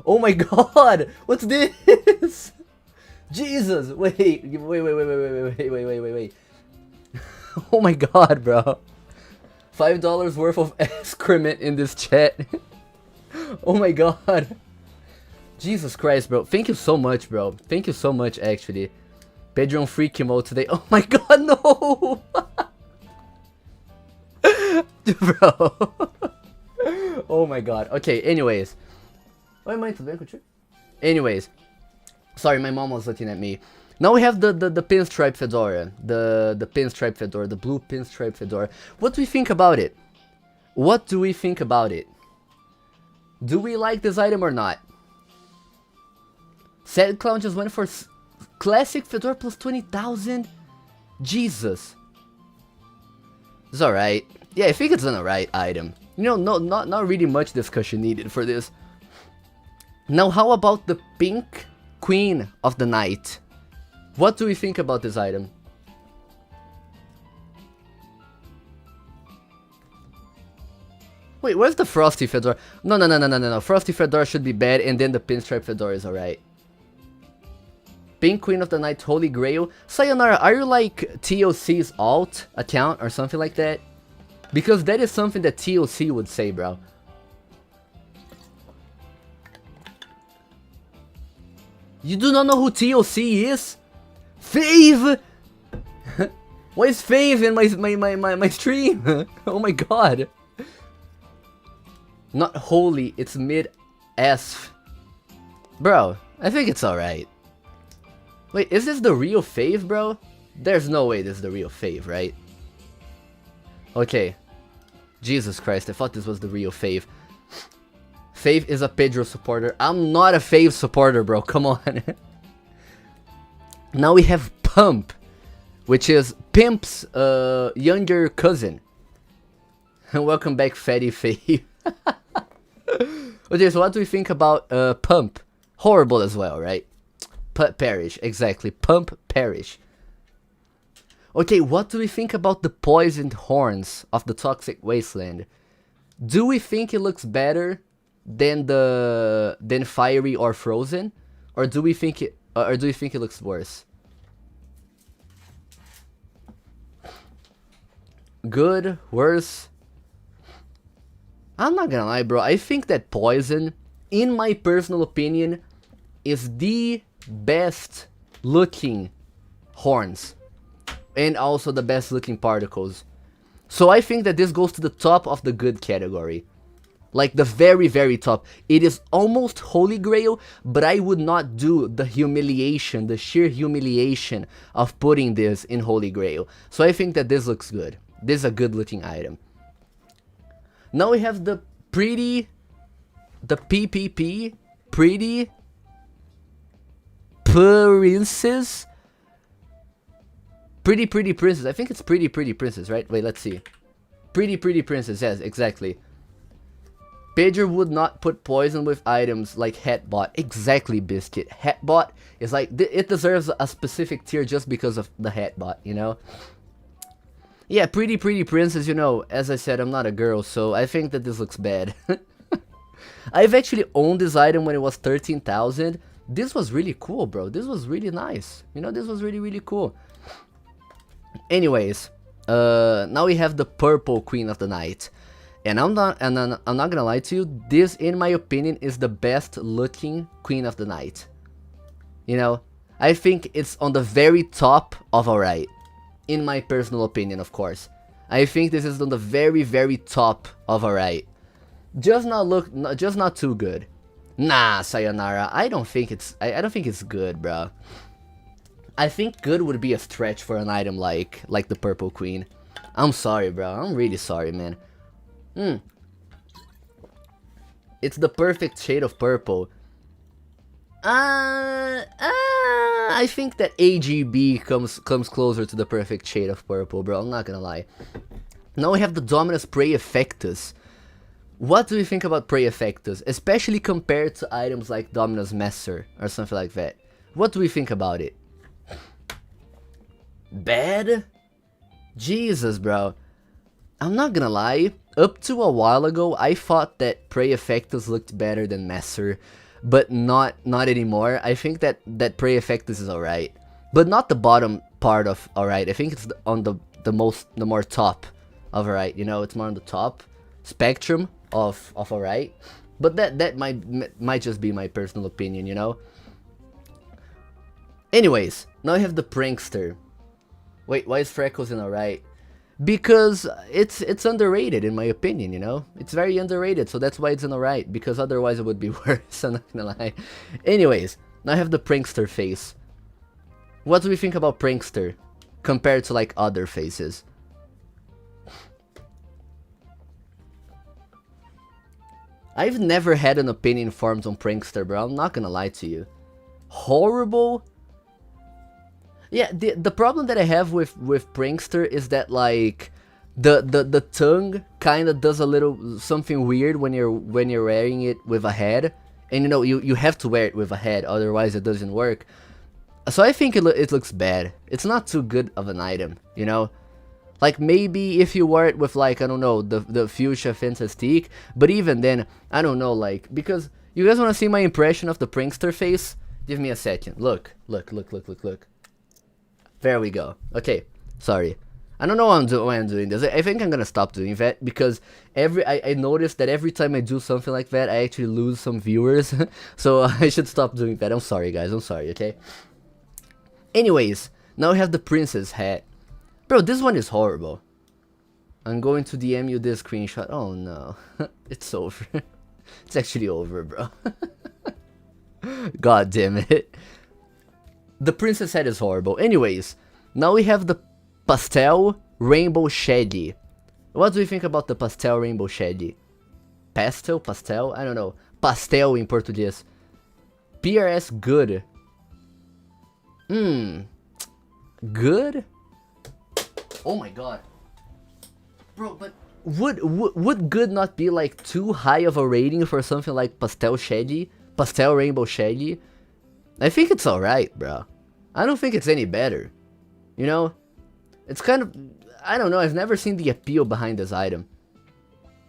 Oh my god! What's this? Jesus! Wait. Oh my god, bro. $5 worth of excrement in this chat. Oh my god. Jesus Christ, bro. Thank you so much, bro. Thank you so much, actually. Pedro on freaky mode today. Oh my god, no! Bro. Oh my god. Okay, anyways. Oi, mãe, tudo bem contigo? Anyways. Sorry, my mom was looking at me. Now we have the pinstripe fedora. The pinstripe fedora. The blue pinstripe fedora. What do we think about it? What do we think about it? Do we like this item or not? Sad Clown just went for classic fedora plus 20,000. Jesus. It's alright. Yeah, I think it's an alright item. You know, not really much discussion needed for this. Now, how about the pink Queen of the Night? What do we think about this item? Wait, where's the Frosty Fedora? No. Frosty Fedora should be bad, and then the Pinstripe Fedora is alright. Pink Queen of the Night, Holy Grail. Sayonara, are you like TOC's alt account or something like that? Because that is something that TOC would say, bro. You do not know who TOC is? Fave! Why is Fave in my stream? Oh my god. Not holy, it's mid-S. Bro, I think it's alright. Wait, is this the real Fave, bro? There's no way this is the real Fave, right? Okay. Jesus Christ, I thought this was the real Fave. Fave is a Pedro supporter. I'm not a Fave supporter, bro. Come on. Now we have Pump, which is Pimp's younger cousin. Welcome back, Fatty Fave. Okay, so what do we think about Pump? Horrible as well, right? Perish, exactly. Pump Perish. Okay, what do we think about the poisoned horns of the Toxic Wasteland? Do we think it looks better than Fiery or Frozen, or do we think it looks worse? Good, worse. I'm not gonna lie, bro. I think that Poison, in my personal opinion, is the best looking horns. And also the best looking particles. So I think that this goes to the top of the good category. Like the very, very top. It is almost Holy Grail, but I would not do the humiliation, the sheer humiliation of putting this in Holy Grail. So I think that this looks good. This is a good looking item. Now we have the PPP, Pretty Princess. Pretty Princess. I think it's Pretty Princess, right? Wait, let's see. Pretty Princess, yes, exactly. Pedro would not put poison with items like Hatbot. Exactly, Biscuit. Hatbot is like, it deserves a specific tier just because of the Hatbot, you know? Yeah, Pretty Princess, you know, as I said, I'm not a girl, so I think that this looks bad. I've actually owned this item when it was 13,000. This was really cool, bro. This was really nice. You know, this was really, really cool. Anyways, now we have the Purple Queen of the Night. And I'm not gonna lie to you, this, in my opinion, is the best looking Queen of the Night. You know, I think it's on the very top of alright. In my personal opinion, of course. I think this is on the very, very top of alright. Just not too good. Nah, Sayonara, I don't think it's good, bro. I think good would be a stretch for an item like the Purple Queen. I'm sorry, bro. I'm really sorry, man. It's the perfect shade of purple. I think that AGB comes closer to the perfect shade of purple, bro. I'm not gonna lie. Now we have the Dominus Prey Effectus. What do you think about Prey Effectus, especially compared to items like Dominus Messer or something like that? What do we think about it? Bad? Jesus, bro. I'm not gonna lie. Up to a while ago, I thought that Prey Effectus looked better than Messer, but not anymore. I think that Prey Effectus is alright, but not the bottom part of alright. I think it's on the more top of alright. You know, it's more on the top spectrum of alright. But that might just be my personal opinion, you know. Anyways, now I have the Prankster. Wait, why is Freckles in alright? Because it's underrated, in my opinion, you know? It's very underrated, so that's why it's in alright, because otherwise it would be worse, I'm not gonna lie. Anyways, now I have the Prankster face. What do we think about Prankster compared to, like, other faces? I've never had an opinion formed on Prankster, bro, I'm not gonna lie to you. Horrible? Yeah, the problem that I have with Prankster is that, like, the tongue kind of does a little something weird when you're wearing it with a head, and you know you have to wear it with a head, otherwise it doesn't work. So I think it looks bad. It's not too good of an item, you know. Like maybe if you wear it with, like, I don't know, the Fuchsia Fantastique, but even then, I don't know, like, because you guys want to see my impression of the Prankster face? Give me a second. Look. There we go. Okay, sorry. I don't know why I'm doing this. I think I'm gonna stop doing that because I noticed that every time I do something like that, I actually lose some viewers. So I should stop doing that. I'm sorry, guys. I'm sorry, okay? Anyways, now we have the Princess hat. Bro, this one is horrible. I'm going to DM you this screenshot. Oh no. It's over. It's actually over, bro. God damn it. The Princess head is horrible. Anyways, now we have the Pastel Rainbow Shaggy. What do you think about the Pastel Rainbow Shaggy? Pastel? I don't know. Pastel in Portuguese. PRS good. Good? Oh my god. Bro, but Would good not be like too high of a rating for something like Pastel Rainbow Shaggy? I think it's alright, bro. I don't think it's any better. You know? It's kind of... I don't know, I've never seen the appeal behind this item.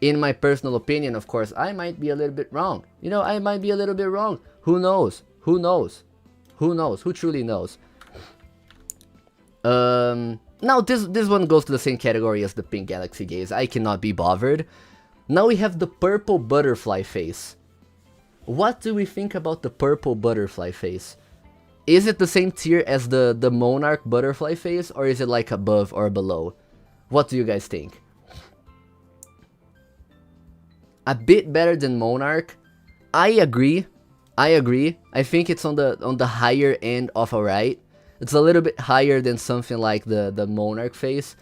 In my personal opinion, of course, I might be a little bit wrong. You know, I might be a little bit wrong. Who knows? Who knows? Who knows? Who truly knows? Now this one goes to the same category as the Pink Galaxy Gaze. I cannot be bothered. Now we have the purple butterfly face. What do we think about the purple butterfly face? Is it the same tier as the Monarch butterfly face, or is it like above or below? What do you guys think? A bit better than Monarch. I agree. I think it's on the higher end of alright. It's a little bit higher than something like the Monarch face.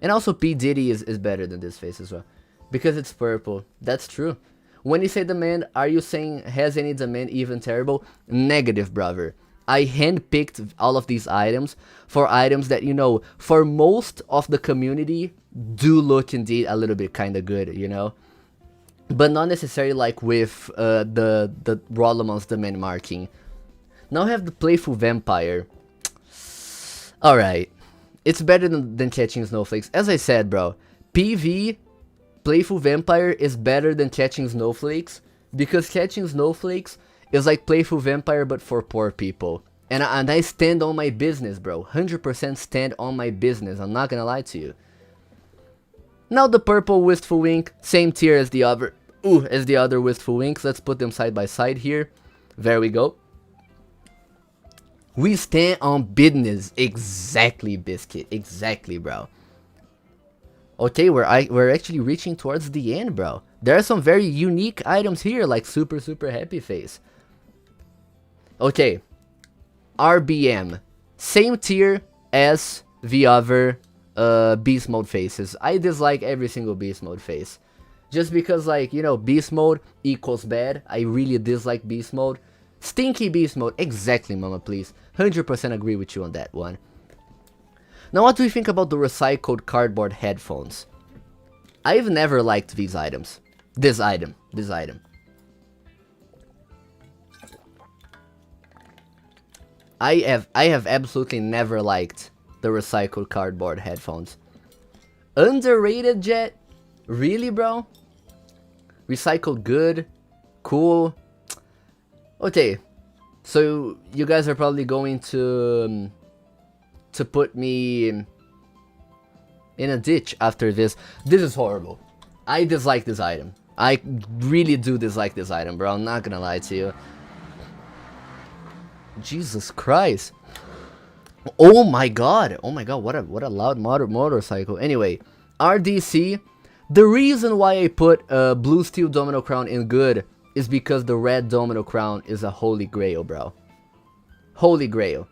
And also P. Diddy is better than this face as well. Because it's purple. That's true. When you say demand, are you saying has any demand even terrible? Negative, brother. I handpicked all of these items for items that, you know, for most of the community do look indeed a little bit kind of good, you know? But not necessarily like with the Rollamon's demand marking. Now I have the Playful Vampire. Alright. It's better than catching snowflakes. As I said, bro, PV Playful Vampire is better than catching snowflakes. Because catching snowflakes is like Playful Vampire but for poor people. And I stand on my business, bro. 100% stand on my business. I'm not gonna lie to you. Now the purple Wistful Wink, same tier as the other Wistful Winks. Let's put them side by side here. There we go. We stand on business. Exactly, Biscuit. Exactly, bro. Okay, we're actually reaching towards the end, bro. There are some very unique items here, like Super Happy Face. Okay. RBM. Same tier as the other Beast Mode faces. I dislike every single Beast Mode face. Just because, like, you know, Beast Mode equals bad. I really dislike Beast Mode. Stinky Beast Mode. Exactly, mama, please. 100% agree with you on that one. Now, what do you think about the recycled cardboard headphones? I've never liked these items. This item. I have absolutely never liked the recycled cardboard headphones. Underrated, Jet? Really, bro? Recycled good? Cool? Okay. So, you guys are probably going to put me in a ditch after this. This is horrible. I dislike this item. I really do dislike this item, bro. I'm not gonna lie to you. Jesus Christ. Oh my god. Oh my god, what a loud motorcycle. Anyway, RDC. The reason why I put Blue Steel Domino Crown in good is because the Red Domino Crown is a holy grail, bro. Holy grail.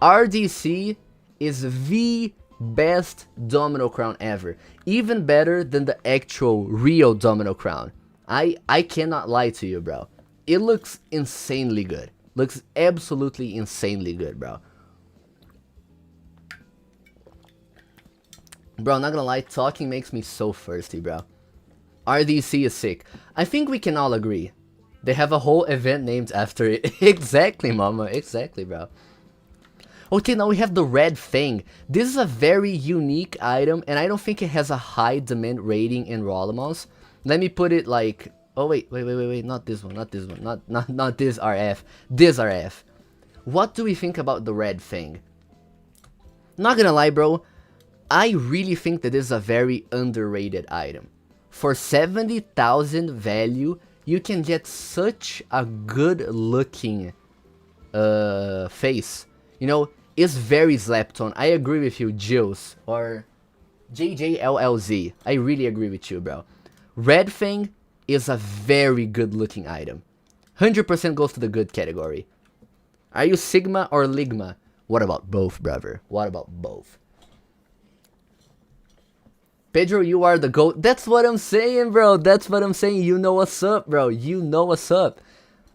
RDC is the best Domino Crown ever. Even better than the actual real Domino Crown. I cannot lie to you, bro. It looks insanely good. Looks absolutely insanely good, bro. Bro, I'm not gonna lie, talking makes me so thirsty, bro. RDC is sick. I think we can all agree. They have a whole event named after it. Exactly, mama. Exactly, bro. Okay, now we have the Red Fang. This is a very unique item, and I don't think it has a high demand rating in Rollimons. Let me put it like... Oh, wait, not this one, not this one, not this RF. This RF. What do we think about the Red Fang? Not gonna lie, bro. I really think that this is a very underrated item. For 70,000 value, you can get such a good looking face. You know, it's very slept on. I agree with you, Jills, or JJLLZ. I really agree with you, bro. Red Fang is a very good looking item. 100% goes to the good category. Are you Sigma or Ligma? What about both, brother? What about both? Pedro, you are the GOAT. That's what I'm saying, bro. That's what I'm saying. You know what's up, bro. You know what's up.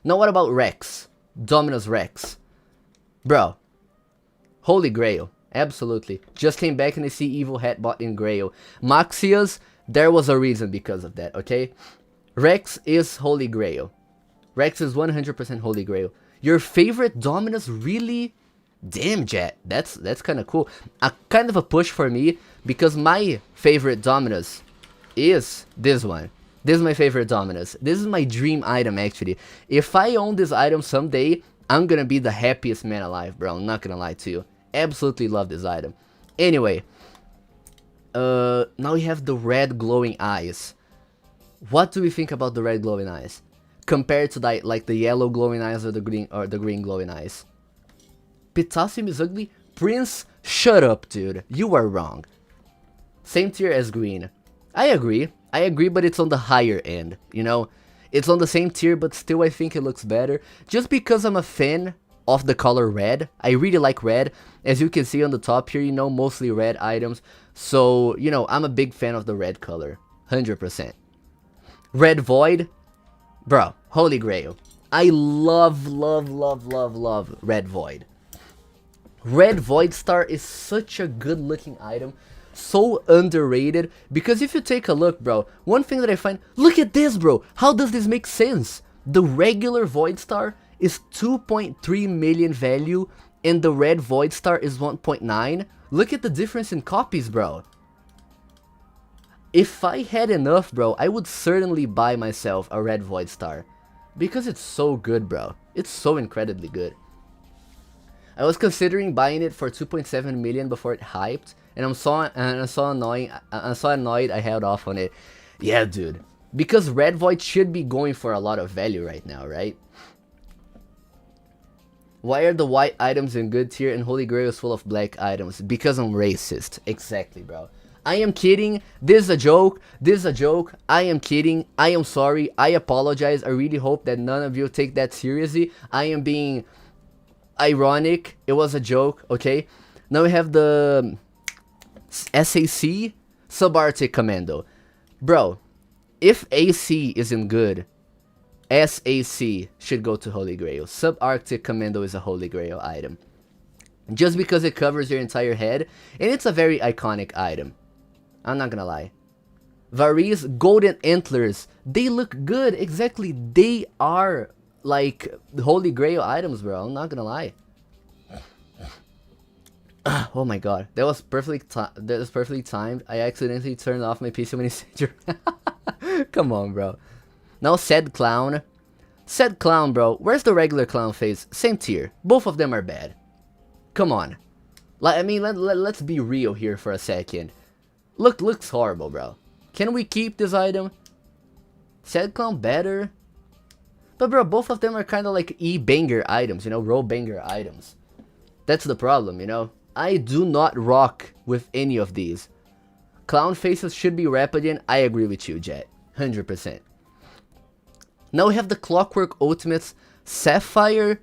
Now what about Rex? Dominus Rex. Bro. Holy grail. Absolutely. Just came back and I see Evil Hatbot in Grail. Maxia's There was a reason because of that, okay? Rex is Holy Grail. Rex is 100% Holy Grail. Your favorite Dominus really? Damn, Jet. That's kind of cool. A kind of a push for me because my favorite Dominus is this one. This is my favorite Dominus. This is my dream item, actually. If I own this item someday, I'm gonna be the happiest man alive, bro. I'm not gonna lie to you. Absolutely love this item. Anyway, now we have the red glowing eyes. What do we think about the red glowing eyes compared to the yellow glowing eyes or the green glowing eyes? Potassium is ugly? Prince, shut up, dude. You are wrong. Same tier as green. I agree, but it's on the higher end, you know? It's on the same tier, but still I think it looks better. Just because I'm a fan of the color red. I really like red. As you can see on the top here, you know, mostly red items. So, you know, I'm a big fan of the red color. 100%. Red Void. Bro, Holy Grail. I love Red Void. Red Void Star is such a good looking item, so underrated, because if you take a look, bro, one thing that I find, look at this, bro, how does this make sense? The regular Void Star is 2.3 million value, and the Red Void Star is 1.9. Look at the difference in copies, bro. If I had enough, bro, I would certainly buy myself a Red Void Star, because it's so good, bro. It's so incredibly good. I was considering buying it for 2.7 million before it hyped, and I'm so annoyed I held off on it. Yeah, dude. Because Red Void should be going for a lot of value right now, right? Why are the white items in good tier and Holy Grail is full of black items? Because I'm racist. Exactly, bro. I am kidding. This is a joke. This is a joke. I am kidding. I am sorry. I apologize. I really hope that none of you take that seriously. I am being ironic. It was a joke, okay? Now we have the SAC Subarctic Commando. Bro, if AC isn't good, SAC should go to Holy Grail. Subarctic Commando is a Holy Grail item. Just because it covers your entire head, and it's a very iconic item. I'm not gonna lie. Varese Golden Antlers, they look good. Exactly, they are like Holy Grail items, bro. I'm not gonna lie. Oh my god, that was perfectly timed. I accidentally turned off my PC when you said your Come on, bro. Now Sad Clown. Sad Clown, bro. Where's the regular clown face? Same tier. Both of them are bad. Come on. Like, I mean, let's be real here for a second. Looks horrible, bro. Can we keep this item? Sad Clown better. But bro, both of them are kind of like E-banger items, you know, roll banger items. That's the problem, you know. I do not rock with any of these. Clown faces should be Rapidian. I agree with you, Jet. 100%. Now we have the Clockwork Ultimates Sapphire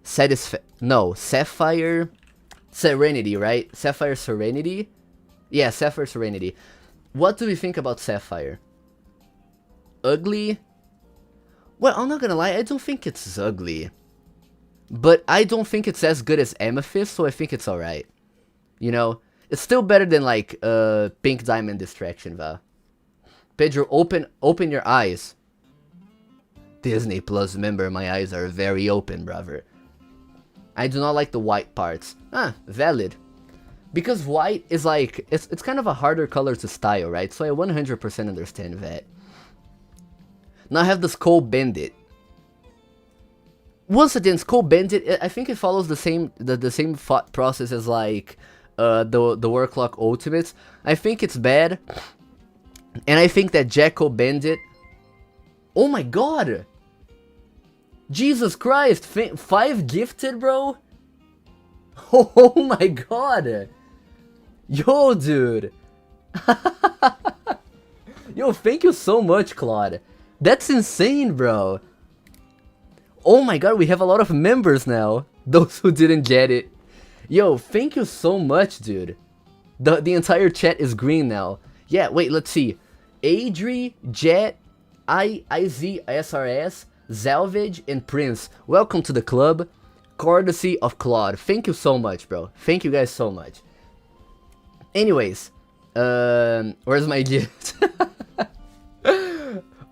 Sapphire Serenity, right? Sapphire Serenity? Yeah, Sapphire Serenity. What do we think about Sapphire? Ugly? Well, I'm not gonna lie, I don't think it's ugly. But I don't think it's as good as Amethyst, so I think it's alright. You know? It's still better than like Pink Diamond Distraction, va. Pedro, open your eyes. Disney Plus member, my eyes are very open, brother. I do not like the white parts. Ah, valid. Because white is like, it's kind of a harder color to style, right? So I 100% understand that. Now I have the Skull Bandit. Once again, Skull Bandit, I think it follows the same thought process as like the Warclock Ultimates. I think it's bad. And I think that Jackal Bandit... Oh my god! Jesus Christ! 5 gifted, bro? Oh my god! Yo, dude! Yo, thank you so much, Claude. That's insane, bro. Oh my god, we have a lot of members now. Those who didn't get it. Yo, thank you so much, dude. The entire chat is green now. Yeah, wait, let's see. Adri, Jet, IZ, SRS, Salvage, and Prince. Welcome to the club. Courtesy of Claude. Thank you so much, bro. Thank you guys so much. Anyways, Where's my gift?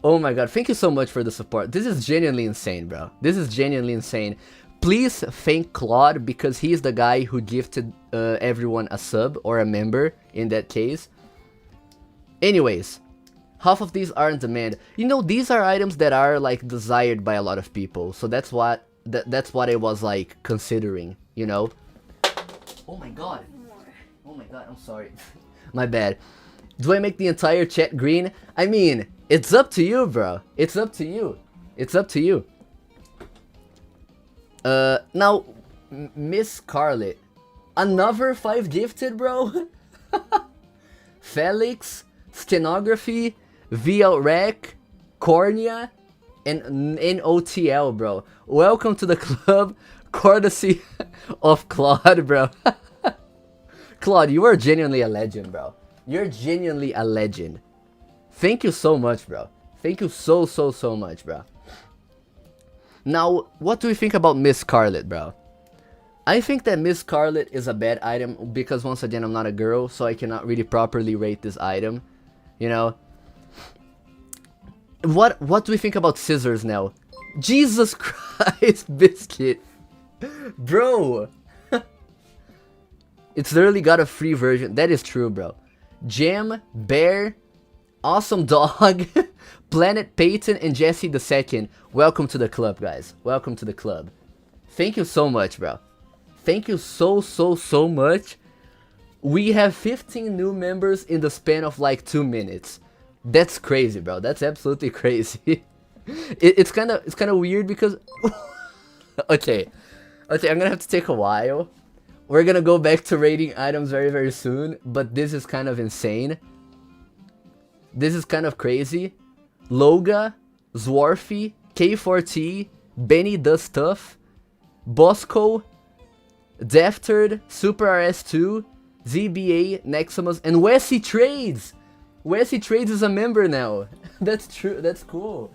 Oh my god, thank you so much for the support. This is genuinely insane, bro. This is genuinely insane. Please thank Claude, because he's the guy who gifted everyone a sub, or a member in that case. Anyways, half of these are in demand. You know, these are items that are like desired by a lot of people, so that's what I was like considering, you know. Oh my god. Oh my god, I'm sorry. My bad. Do I make the entire chat green? I mean, it's up to you, bro. It's up to you. It's up to you. Now, Miss Scarlet. Another 5 gifted, bro? Felix, Stenography, VL Rec, Cornea, and NOTL, bro. Welcome to the club, courtesy of Claude, bro. Claude, you are genuinely a legend, bro. You're genuinely a legend. Thank you so much, bro. Thank you so much, bro. Now, what do we think about Miss Scarlet, bro? I think that Miss Scarlet is a bad item because, once again, I'm not a girl, so I cannot really properly rate this item. You know? What do we think about Scissors now? Jesus Christ, Biscuit. Bro. It's literally got a free version. That is true, bro. Jam, Bear, Awesome Dog, Planet Peyton, and Jesse the Second. Welcome to the club, guys. Welcome to the club. Thank you so much, bro. Thank you so much. We have 15 new members in the span of like 2 minutes. That's crazy, bro. That's absolutely crazy. It's kind of weird because okay, I'm gonna have to take a while. We're gonna go back to rating items very soon, but this is kind of insane. This is kind of crazy. Loga, Zwarfy, K4T, Benny Does Stuff, Bosco, Defterd, Super RS2, ZBA, Neximus, and Wesley Trades! Wesley Trades is a member now. That's true, that's cool.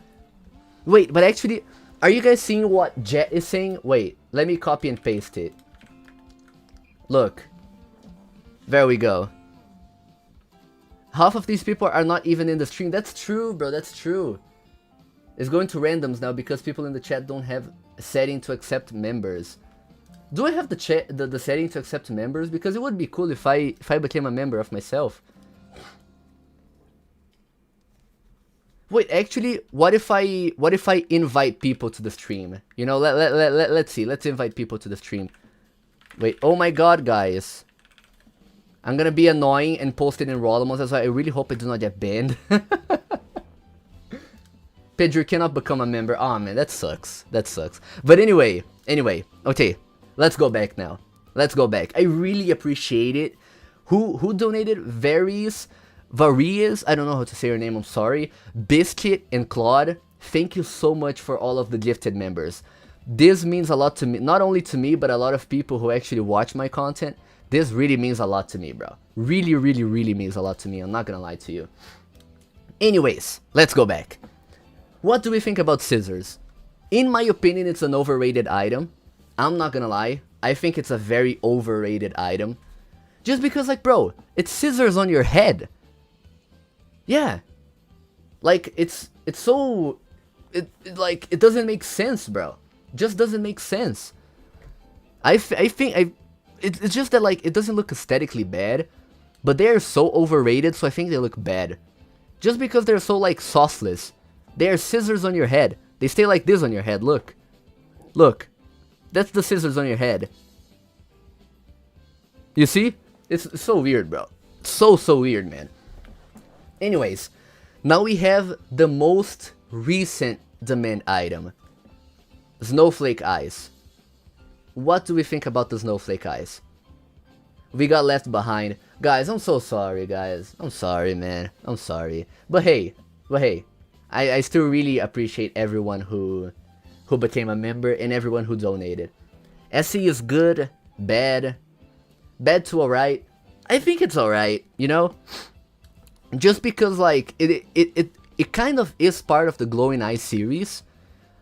Wait, but actually, are you guys seeing what Jet is saying? Wait, let me copy and paste it. Look. There we go. Half of these people are not even in the stream. That's true, bro, that's true. It's going to randoms now because people in the chat don't have a setting to accept members. Do I have the setting to accept members? Because it would be cool if I became a member of myself. Wait, actually, what if I invite people to the stream? You know, let's see. Let's invite people to the stream. Wait, oh my god, guys. I'm gonna be annoying and post it in Rolamos. That's why I really hope it does not get banned. Pedro cannot become a member. Aw, man, that sucks. That sucks. But anyway, okay. Let's go back now. Let's go back. I really appreciate it. Who donated? Various, I don't know how to say your name, I'm sorry. Biscuit and Claude, thank you so much for all of the gifted members. This means a lot to me, not only to me, but a lot of people who actually watch my content. This really means a lot to me, bro. Really means a lot to me, I'm not gonna lie to you. Anyways, let's go back. What do we think about Scissors? In my opinion, it's an overrated item. I'm not gonna lie, I think it's a very overrated item. Just because, like, bro, it's scissors on your head. Yeah. Like, it's so... Like, it doesn't make sense, bro. Just doesn't make sense. I think it's just that, like, it doesn't look aesthetically bad, but they are so overrated, so I think they look bad. Just because they're so, like, sauceless. They are scissors on your head. They stay like this on your head, look. Look. That's the scissors on your head. You see? It's so weird, bro. So weird, man. Anyways, now we have the most recent demand item. Snowflake Eyes. What do we think about the Snowflake Eyes? We got left behind. Guys, I'm so sorry, guys. I'm sorry, man. I'm sorry. But hey, I still really appreciate everyone who became a member and everyone who donated. SE is good, bad to alright. I think it's alright, you know? Just because, like, it kind of is part of the Glowing Eyes series.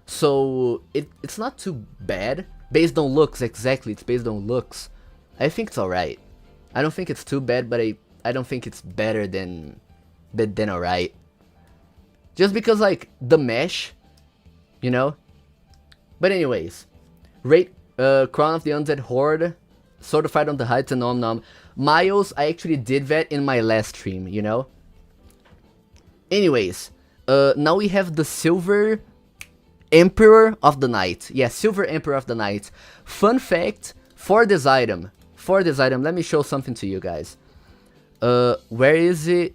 So, it's not too bad. Based on looks, exactly, it's based on looks. I think it's alright. I don't think it's too bad, but I don't think it's better than alright. Just because, like, the mesh, you know? But anyways, rate Crown of the Undead Horde, Certified on the Heights, and Nom Nom. Miles, I actually did that in my last stream, you know? Anyways, now we have the Silver Emperor of the Night. Yeah, Silver Emperor of the Night. Fun fact, for this item, let me show something to you guys. Where is it?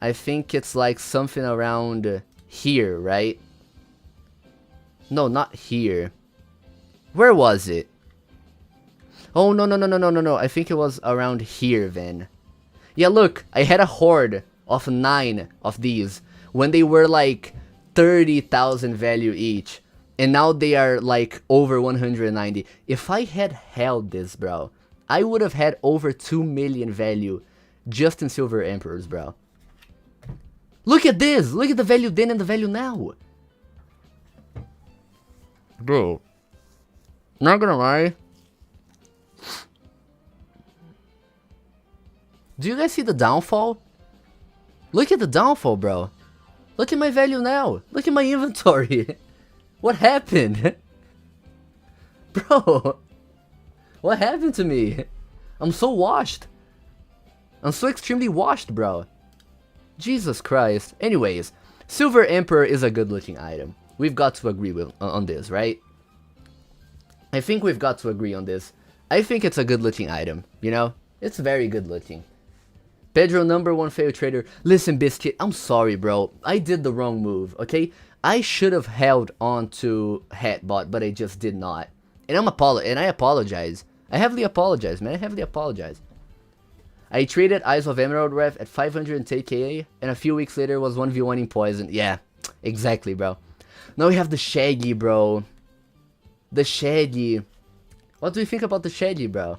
I think it's like something around here, right? No, not here. Where was it? Oh, no. I think it was around here then. Yeah, look, I had a horde of 9 of these when they were like 30,000 value each. And now they are like over 190. If I had held this, bro, I would have had over 2 million value just in Silver Emperors, bro. Look at this! Look at the value then and the value now! Bro, not gonna lie. Do you guys see the downfall? Look at the downfall, bro. Look at my value now. Look at my inventory. What happened? Bro, what happened to me? I'm so washed. I'm so extremely washed, bro. Jesus Christ. Anyways, Silver Emperor is a good looking item. We've got to agree on this, right? I think we've got to agree on this. I think it's a good looking item, you know? It's very good looking. Pedro, #1 failed trader. Listen, Biscuit, I'm sorry, bro. I did the wrong move, okay? I should have held on to Hatbot, but I just did not. And I apologize. I heavily apologize, man. I heavily apologize. I traded Eyes of Emerald Ref at 500 KA, and a few weeks later was 1v1 in Poison. Yeah, exactly, bro. Now we have the Shaggy, bro. The Shaggy. What do you think about the Shaggy, bro?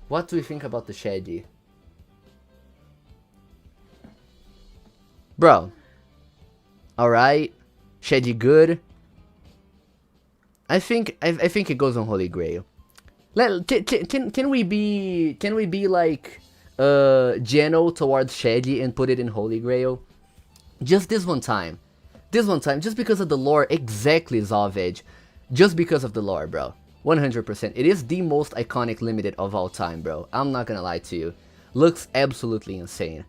What do we think about the Shaggy? Bro. Alright. Shaggy good. I think it goes on Holy Grail. Can we be like gentle towards Shaggy and put it in Holy Grail? Just this one time. Just because of the lore, exactly, Zovage. Just because of the lore, bro. 100%. It is the most iconic limited of all time, bro. I'm not gonna lie to you. Looks absolutely insane.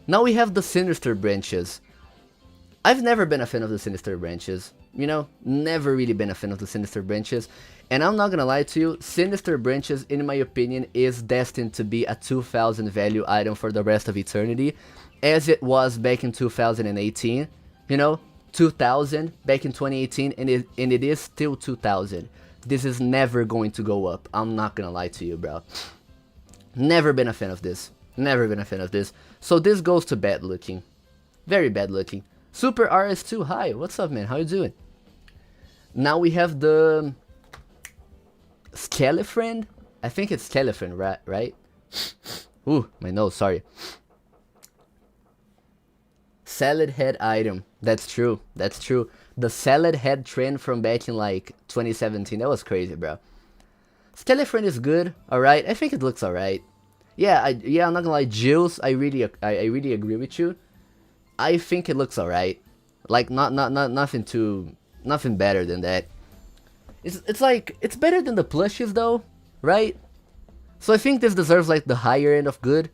Now we have the Sinister Branches. I've never been a fan of the Sinister Branches. You know, never really been a fan of the Sinister Branches. And I'm not gonna lie to you, Sinister Branches, in my opinion, is destined to be a 2000 value item for the rest of eternity. As it was back in 2018, you know, 2000 back in 2018, and it is still 2000. This is never going to go up. I'm not gonna lie to you, bro. Never been a fan of this. Never been a fan of this. So this goes to bad looking. Very bad looking. Super RS2, hi, what's up, man? How you doing? Now we have the Skelefriend. I think it's Skelefriend, right? Ooh, my nose, sorry. Salad head item. That's true. That's true. The salad head trend from back in like 2017. That was crazy, bro. Skelefriend is good. Alright. I think it looks alright. Yeah, I'm not gonna lie. Jills, I really agree with you. I think it looks alright. Like nothing better than that. It's like it's better than the plushies though, right? So I think this deserves like the higher end of good.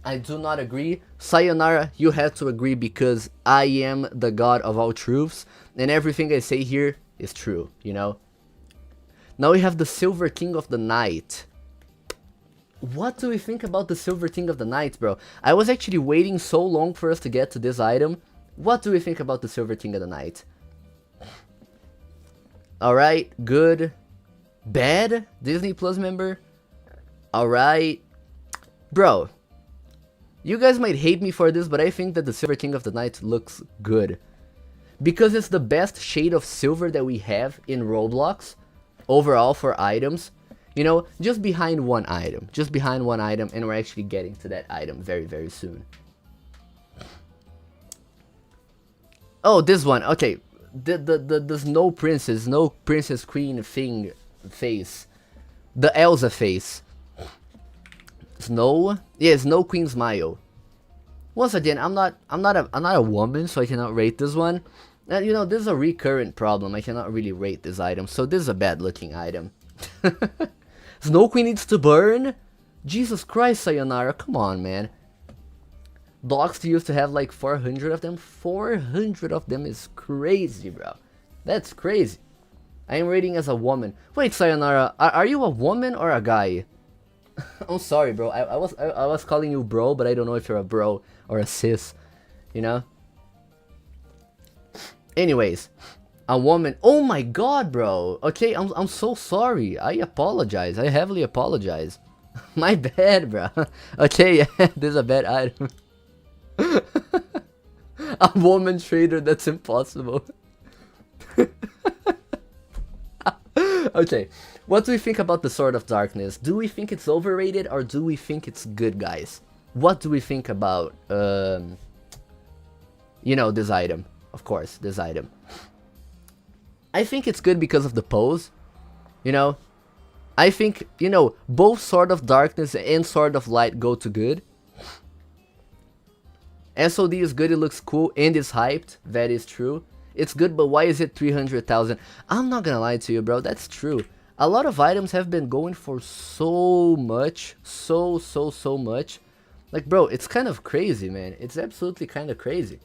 I do not agree. Sayonara, you have to agree because I am the god of all truths, and everything I say here is true, you know? Now we have the Silver King of the Night. What do we think about the Silver King of the Night, bro? I was actually waiting so long for us to get to this item. What do we think about the Silver King of the Night? Alright, good. Bad? Disney Plus member? Alright. Bro. You guys might hate me for this, but I think that the Silver King of the Night looks good. Because it's the best shade of silver that we have in Roblox. Overall for items. You know, just behind one item. Just behind one item, and we're actually getting to that item very, very soon. Oh, this one. Okay. The Snow Princess, Queen thing. face. The Elsa face. Snow? Yeah, Snow Queen Smile. Once again, I'm not a woman, so I cannot rate this one. And you know, this is a recurrent problem. I cannot really rate this item, so this is a bad looking item. Snow Queen needs to burn? Jesus Christ, Sayonara, come on, man. Dogs used to have like 400 of them. 400 of them is crazy, bro. That's crazy. I am rating as a woman. Wait, Sayonara, are you a woman or a guy? I'm sorry, bro. I was calling you bro, but I don't know if you're a bro or a sis. You know? Anyways, a woman. Oh my god, bro. Okay, I'm so sorry. I apologize. I heavily apologize. My bad, bro. Okay, yeah, this is a bad item. A woman trader, that's impossible. Okay, what do we think about the Sword of Darkness? Do we think it's overrated or do we think it's good, guys? What do we think about, you know, this item? Of course, this item. I think it's good because of the pose, you know? I think, you know, both Sword of Darkness and Sword of Light go to good. SOD is good, it looks cool, and it's hyped, that is true. It's good, but why is it 300,000? I'm not gonna lie to you, bro, that's true. A lot of items have been going for so much, so much. Like, bro, it's kind of crazy, man. It's absolutely kind of crazy.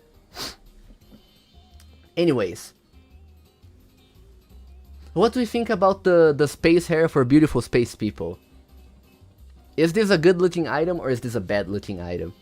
Anyways. What do we think about the space hair for beautiful space people? Is this a good looking item or is this a bad looking item?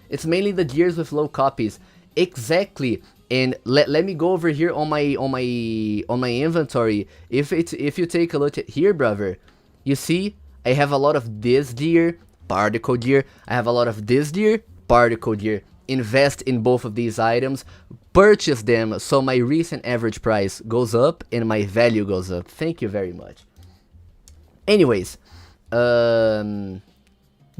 It's mainly the gears with low copies. Exactly. And let me go over here on my inventory. If you take a look at here, brother, you see I have a lot of this gear, particle gear. I have a lot of this gear, particle gear. Invest in both of these items, purchase them so my recent average price goes up and my value goes up. Thank you very much. Anyways, this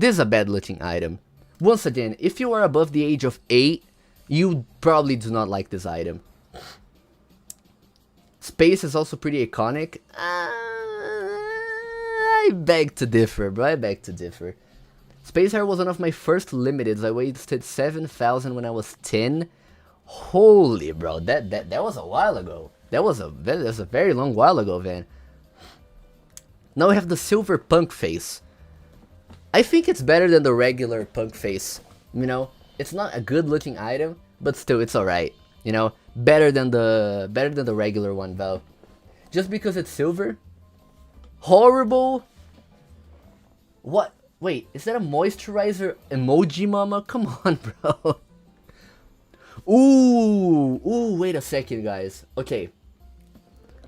is a bad looking item. Once again, if you are above the age of 8, you probably do not like this item. Space is also pretty iconic. I beg to differ, bro. I beg to differ. Space Hair was one of my first limiteds. I wasted 7,000 when I was 10. Holy, bro, that was a while ago. That was a very long while ago, man. Now we have the silver punk face. I think it's better than the regular punk face. You know, it's not a good looking item, but still it's alright. You know, better than the regular one though. Just because it's silver. Horrible. What? Wait, is that a moisturizer emoji, mama? Come on, bro. Ooh, wait a second, guys. Okay.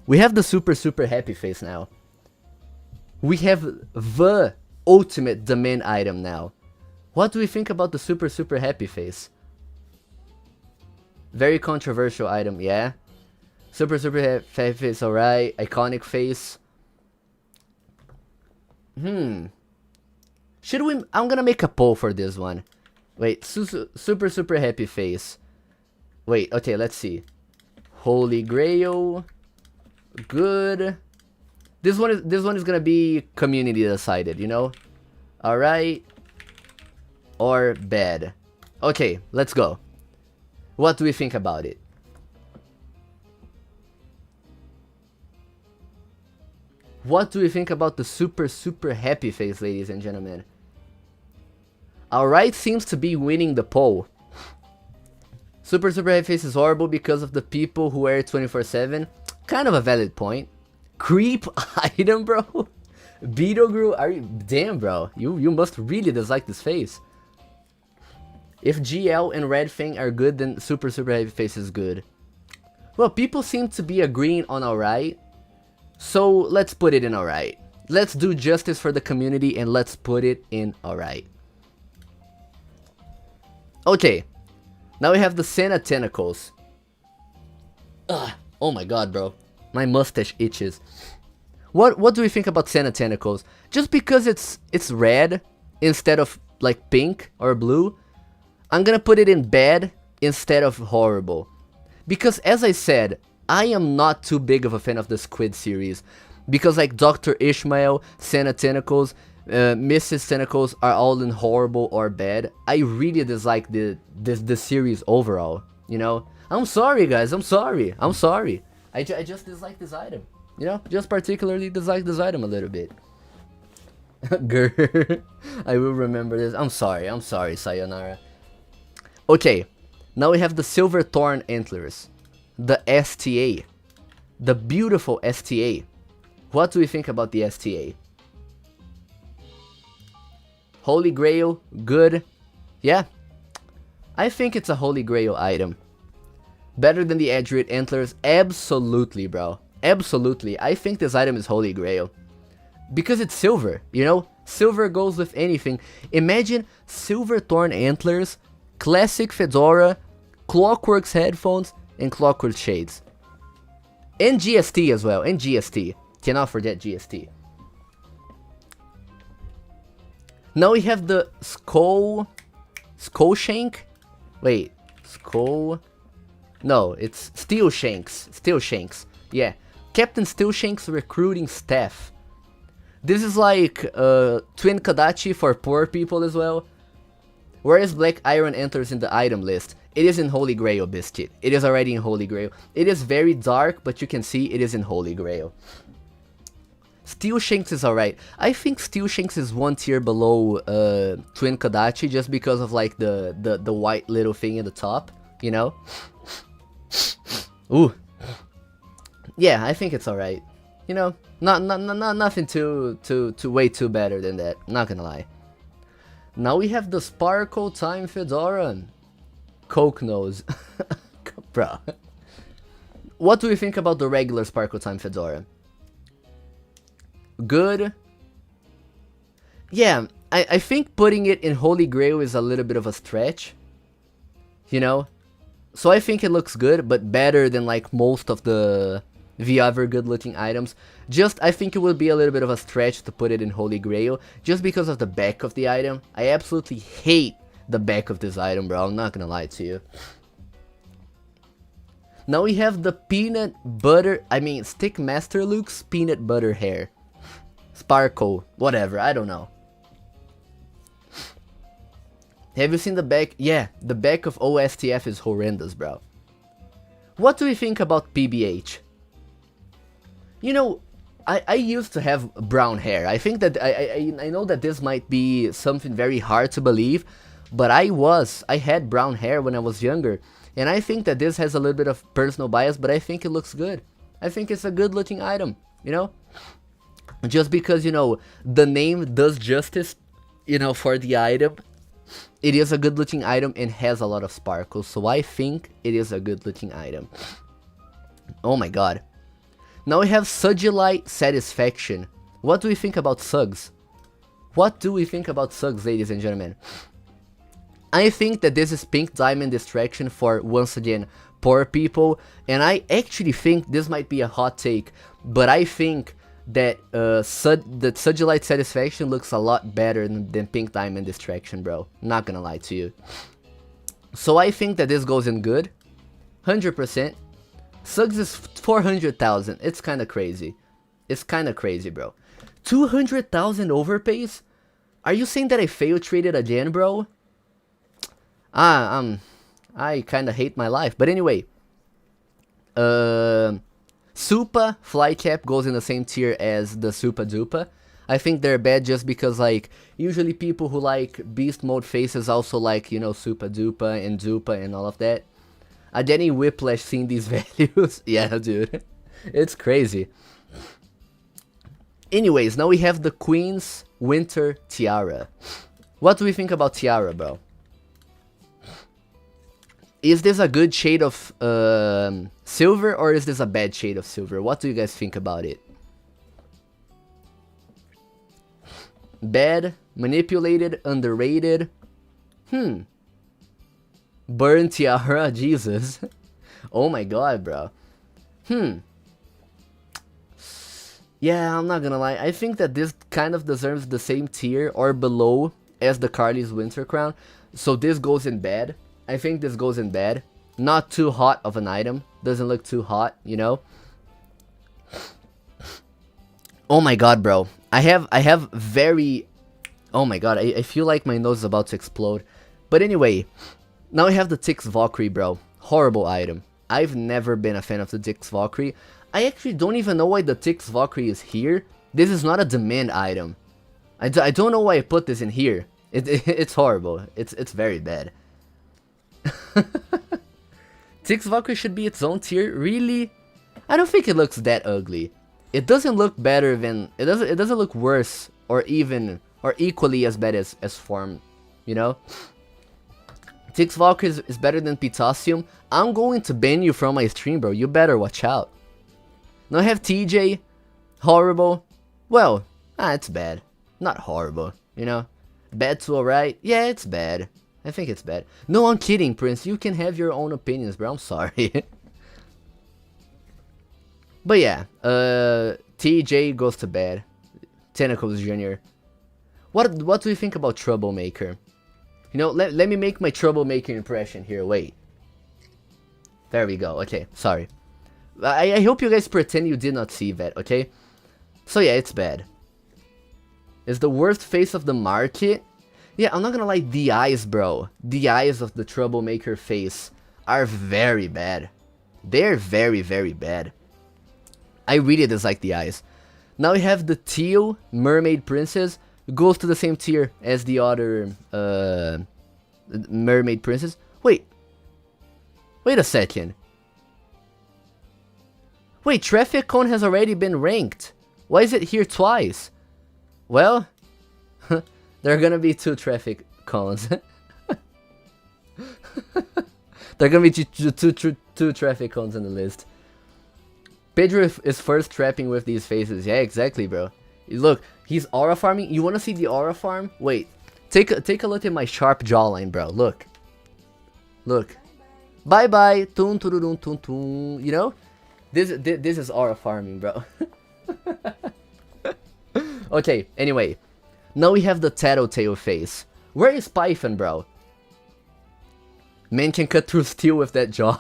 We have the super happy face now. We have the ultimate demand item now. What do we think about the super happy face? Very controversial item, yeah. Super happy face, alright. Iconic face. Should we... I'm gonna make a poll for this one. Wait, super happy face. Wait, okay, let's see. Holy Grail. Good. This one is gonna be community decided, you know? Alright. Or bad. Okay, let's go. What do we think about it? What do we think about the super happy face, ladies and gentlemen? Alright seems to be winning the poll. Super happy face is horrible because of the people who wear it 24/7. Kind of a valid point. Creep item, bro. Beetlegroot, are you... Damn, bro. You must really dislike this face. If GL and Red Fang are good, then super happy face is good. Well, people seem to be agreeing on alright. So, let's put it in alright. Let's do justice for the community and let's put it in alright. Okay. Now we have the Senna tentacles. Ugh. Oh my god, bro. My mustache itches. What do we think about Senna tentacles? Just because it's red instead of like pink or blue, I'm gonna put it in bad instead of horrible. Because as I said, I am not too big of a fan of the Squid series. Because like Dr. Ishmael, Santa Tentacles, Mrs. Tentacles are all in horrible or bad. I really dislike the series overall, you know? I'm sorry guys, I'm sorry. I just dislike this item, you know? Just particularly dislike this item a little bit. Grr. I will remember this. I'm sorry, sayonara. Okay, now we have the Silver Thorn Antlers. The STA. The beautiful STA. What do we think about the STA? Holy Grail, good. Yeah, I think it's a Holy Grail item. Better than the Edgewood Antlers? Absolutely, bro. Absolutely. I think this item is Holy Grail. Because it's silver, you know? Silver goes with anything. Imagine Silver Thorn Antlers, classic fedora, Clockworks headphones, and Clockwork shades. And GST as well, and GST. Cannot forget GST. Now we have the Skull Shank? Wait, Skull... No, it's Steel Shanks. Yeah, Captain Steel Shanks recruiting staff. This is like Twin Kadachi for poor people as well. Whereas Black Iron enters in the item list, it is in Holy Grail, Biscuit. It is already in Holy Grail. It is very dark, but you can see it is in Holy Grail. Steel Shanks is alright. I think Steel Shanks is one tier below Twin Kadachi just because of like the white little thing in the top, you know? Ooh. Yeah, I think it's alright. You know, nothing too way too better than that. Not gonna lie. Now we have the Sparkle Time Fedora. Coke Nose. Bro. What do we think about the regular Sparkle Time Fedora? Good. Yeah, I think putting it in Holy Grail is a little bit of a stretch. You know? So I think it looks good, but better than like most of the other good looking items. Just, I think it would be a little bit of a stretch to put it in Holy Grail, just because of the back of the item. I absolutely hate the back of this item, bro, I'm not gonna lie to you. Now we have the Stickmaster Luke's peanut butter hair. Sparkle, whatever, I don't know. Have you seen the back? Yeah, the back of OSTF is horrendous, bro. What do we think about PBH? You know, I used to have brown hair. I think that, I know that this might be something very hard to believe, but I had brown hair when I was younger, and I think that this has a little bit of personal bias, but I think it looks good. I think it's a good looking item, you know? Just because, you know, the name does justice, you know, for the item. It is a good looking item and has a lot of sparkles, so I think it is a good looking item. Oh my god. Now we have Sudgelight Satisfaction. What do we think about Suggs? What do we think about Suggs, ladies and gentlemen? I think that this is Pink Diamond Distraction for, once again, poor people. And I actually think this might be a hot take, but I think that the Sudgelight Satisfaction looks a lot better than Pink Diamond Distraction, bro. Not gonna lie to you. So I think that this goes in good. 100%. Suggs is 400,000. It's kind of crazy. It's kind of crazy, bro. 200,000 overpays? Are you saying that I fail traded again, bro? I kind of hate my life. But anyway. Supa Flycap goes in the same tier as the Supa Dupa. I think they're bad just because, like, usually people who like Beast Mode faces also like, you know, Supa Dupa and Dupa and all of that. Danny Whiplash seeing these values. Yeah, dude. It's crazy. Anyways, now we have the Queen's Winter Tiara. What do we think about Tiara, bro? Is this a good shade of silver, or is this a bad shade of silver? What do you guys think about it? Bad, manipulated, underrated. Burn Tiara, Jesus. Oh my god, bro. Yeah, I'm not gonna lie. I think that this kind of deserves the same tier or below as the Carly's Winter Crown. So this goes in bad. I think this goes in bad. Not too hot of an item. Doesn't look too hot, you know? Oh my god, bro. I have very... Oh my god, I feel like my nose is about to explode. But anyway, now I have the Tix Valkyrie, bro. Horrible item. I've never been a fan of the Tix Valkyrie. I actually don't even know why the Tix Valkyrie is here. This is not a demand item. I don't know why I put this in here. It's horrible. It's very bad. Tix Valkyrie should be its own tier. Really? I don't think it looks that ugly. It doesn't look better than... It doesn't look worse or even... Or equally as bad as Form. You know? Tix Valkyrie is better than Potassium. I'm going to ban you from my stream, bro. You better watch out. Now I have TJ. Horrible. Well, it's bad. Not horrible, you know? Bad to alright? Yeah, it's bad. I think it's bad. No, I'm kidding, Prince. You can have your own opinions, bro. I'm sorry. But yeah, TJ goes to bed. Tentacles Jr. What do you think about Troublemaker? You know, let me make my Troublemaker impression here. Wait. There we go. Okay, sorry. I hope you guys pretend you did not see that, okay? So yeah, it's bad. It's the worst face of the market. Yeah, I'm not gonna lie, the eyes, bro. The eyes of the Troublemaker face are very bad. They're very, very bad. I really dislike the eyes. Now we have the Teal Mermaid Princess. Goes to the same tier as the other Mermaid Princess. Wait a second. Wait, Traffic Cone has already been ranked. Why is it here twice? Well, there are gonna be 2 Traffic Cones. There are gonna be two Traffic Cones on the list. Pedro is first trapping with these faces. Yeah, exactly, bro. Look, he's aura farming. You wanna see the aura farm? Wait, take a look at my sharp jawline, bro. Look. Bye bye. Tun tururun tun tun. You know, this is aura farming, bro. Okay. Anyway, now we have the Tattletale face. Where is Python, bro? Man can cut through steel with that jaw.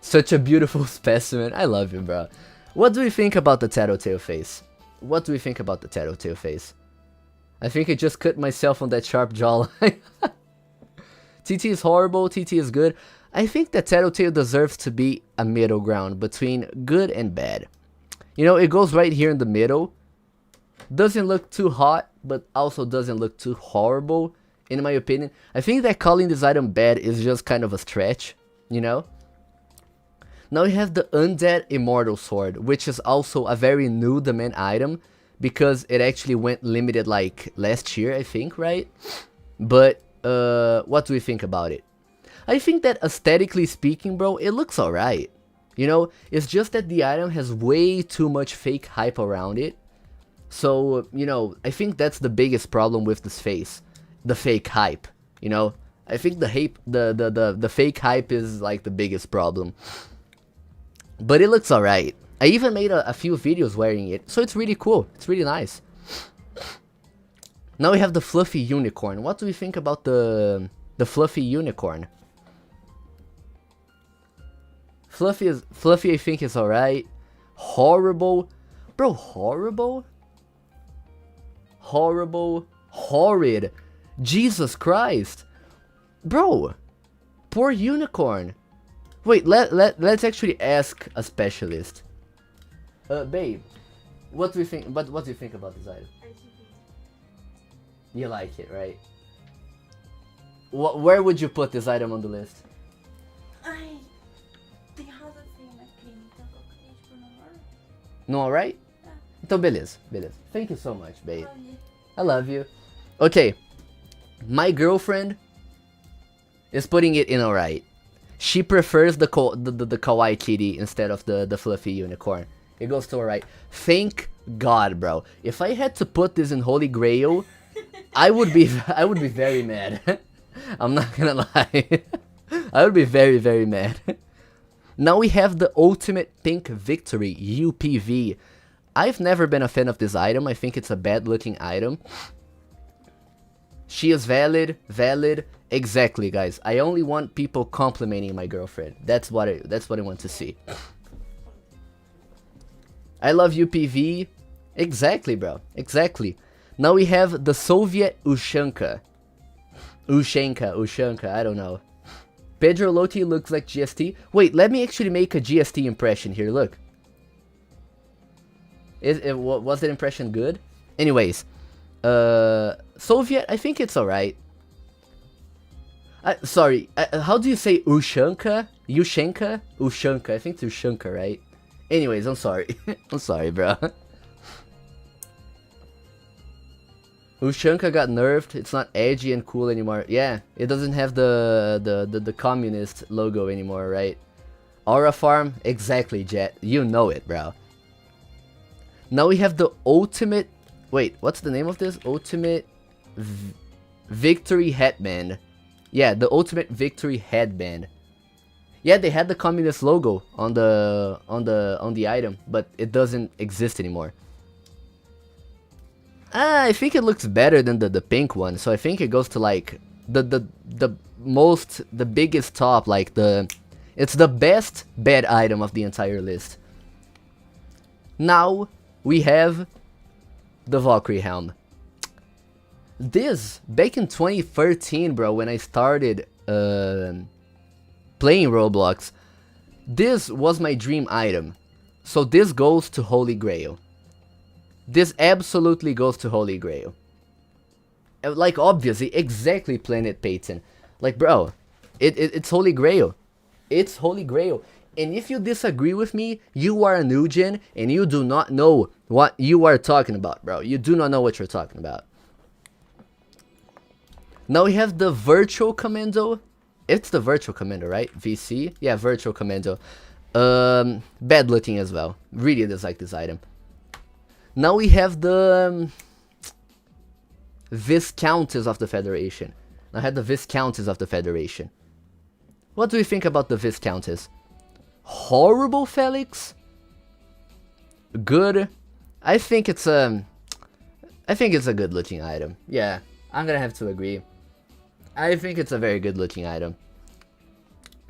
Such a beautiful specimen. I love him, bro. What do we think about the Tattletale face? What do we think about the Tattletale face? I think I just cut myself on that sharp jawline. TT is horrible, TT is good. I think that Tattletale deserves to be a middle ground between good and bad. You know, it goes right here in the middle. Doesn't look too hot, but also doesn't look too horrible, in my opinion. I think that calling this item bad is just kind of a stretch, you know? Now we have the Undead Immortal Sword, which is also a very new demand item, because it actually went limited like last year, I think, right? But, what do we think about it? I think that aesthetically speaking, bro, it looks alright. You know, it's just that the item has way too much fake hype around it. So, you know, I think that's the biggest problem with this face. The fake hype, you know? I think the fake hype is like the biggest problem. But it looks alright. I even made a few videos wearing it, so it's really cool. It's really nice. Now we have the Fluffy Unicorn. What do we think about the Fluffy Unicorn? Fluffy, I think, is alright. Horrible. Bro, horrible? Horrible. Horrid. Jesus Christ. Bro. Poor Unicorn. Wait, let's actually ask a specialist. Babe, what do you think? But what do you think about this item? You like it, right? Where would you put this item on the list? No, alright? Então, beleza. Thank you so much, babe. I love you. Okay. My girlfriend is putting it in alright. She prefers the kawaii kitty instead of the fluffy unicorn. It goes to alright. Thank God, bro. If I had to put this in Holy Grail, I would be very mad. I'm not gonna lie. I would be very, very mad. Now we have the Ultimate Pink Victory, UPV. I've never been a fan of this item. I think it's a bad looking item. She is valid, valid. Exactly, guys. I only want people complimenting my girlfriend. That's what I want to see. I love UPV. Exactly, bro. Exactly. Now we have the Soviet Ushanka. Ushanka, I don't know. Pedro Loti looks like GST. Wait, let me actually make a GST impression here, look. Was that impression good? Anyways, Soviet, I think it's alright. Sorry, how do you say Ushanka? Ushanka? Ushanka, I think it's Ushanka, right? Anyways, I'm sorry. I'm sorry, bro. Ushanka got nerfed. It's not edgy and cool anymore. Yeah, it doesn't have the communist logo anymore, right? Aura Farm, exactly, Jet. You know it, bro. Now we have the ultimate. Wait, what's the name of this? Ultimate Victory Headband. Yeah, the Ultimate Victory Headband. Yeah, they had the communist logo on the item, but it doesn't exist anymore. I think it looks better than the pink one, so I think it goes to like the biggest top, like it's the best bad item of the entire list. Now we have the Valkyrie Helm. This, back in 2013, bro, when I started playing Roblox, this was my dream item. So this goes to Holy Grail. This absolutely goes to Holy Grail. Like, obviously, exactly Planet Payton. Like, bro, it's Holy Grail. It's Holy Grail. And if you disagree with me, you are a new gen and you do not know what you are talking about, bro. You do not know what you're talking about. Now we have the Virtual Commando. It's the Virtual Commando, right? VC? Yeah, Virtual Commando. Bad looking as well. Really dislike this item. Now we have the Viscountess of the Federation. I had the Viscountess of the Federation. What do you think about the Viscountess? Horrible, Felix? Good? I think it's a good looking item. Yeah, I'm gonna have to agree. I think it's a very good looking item.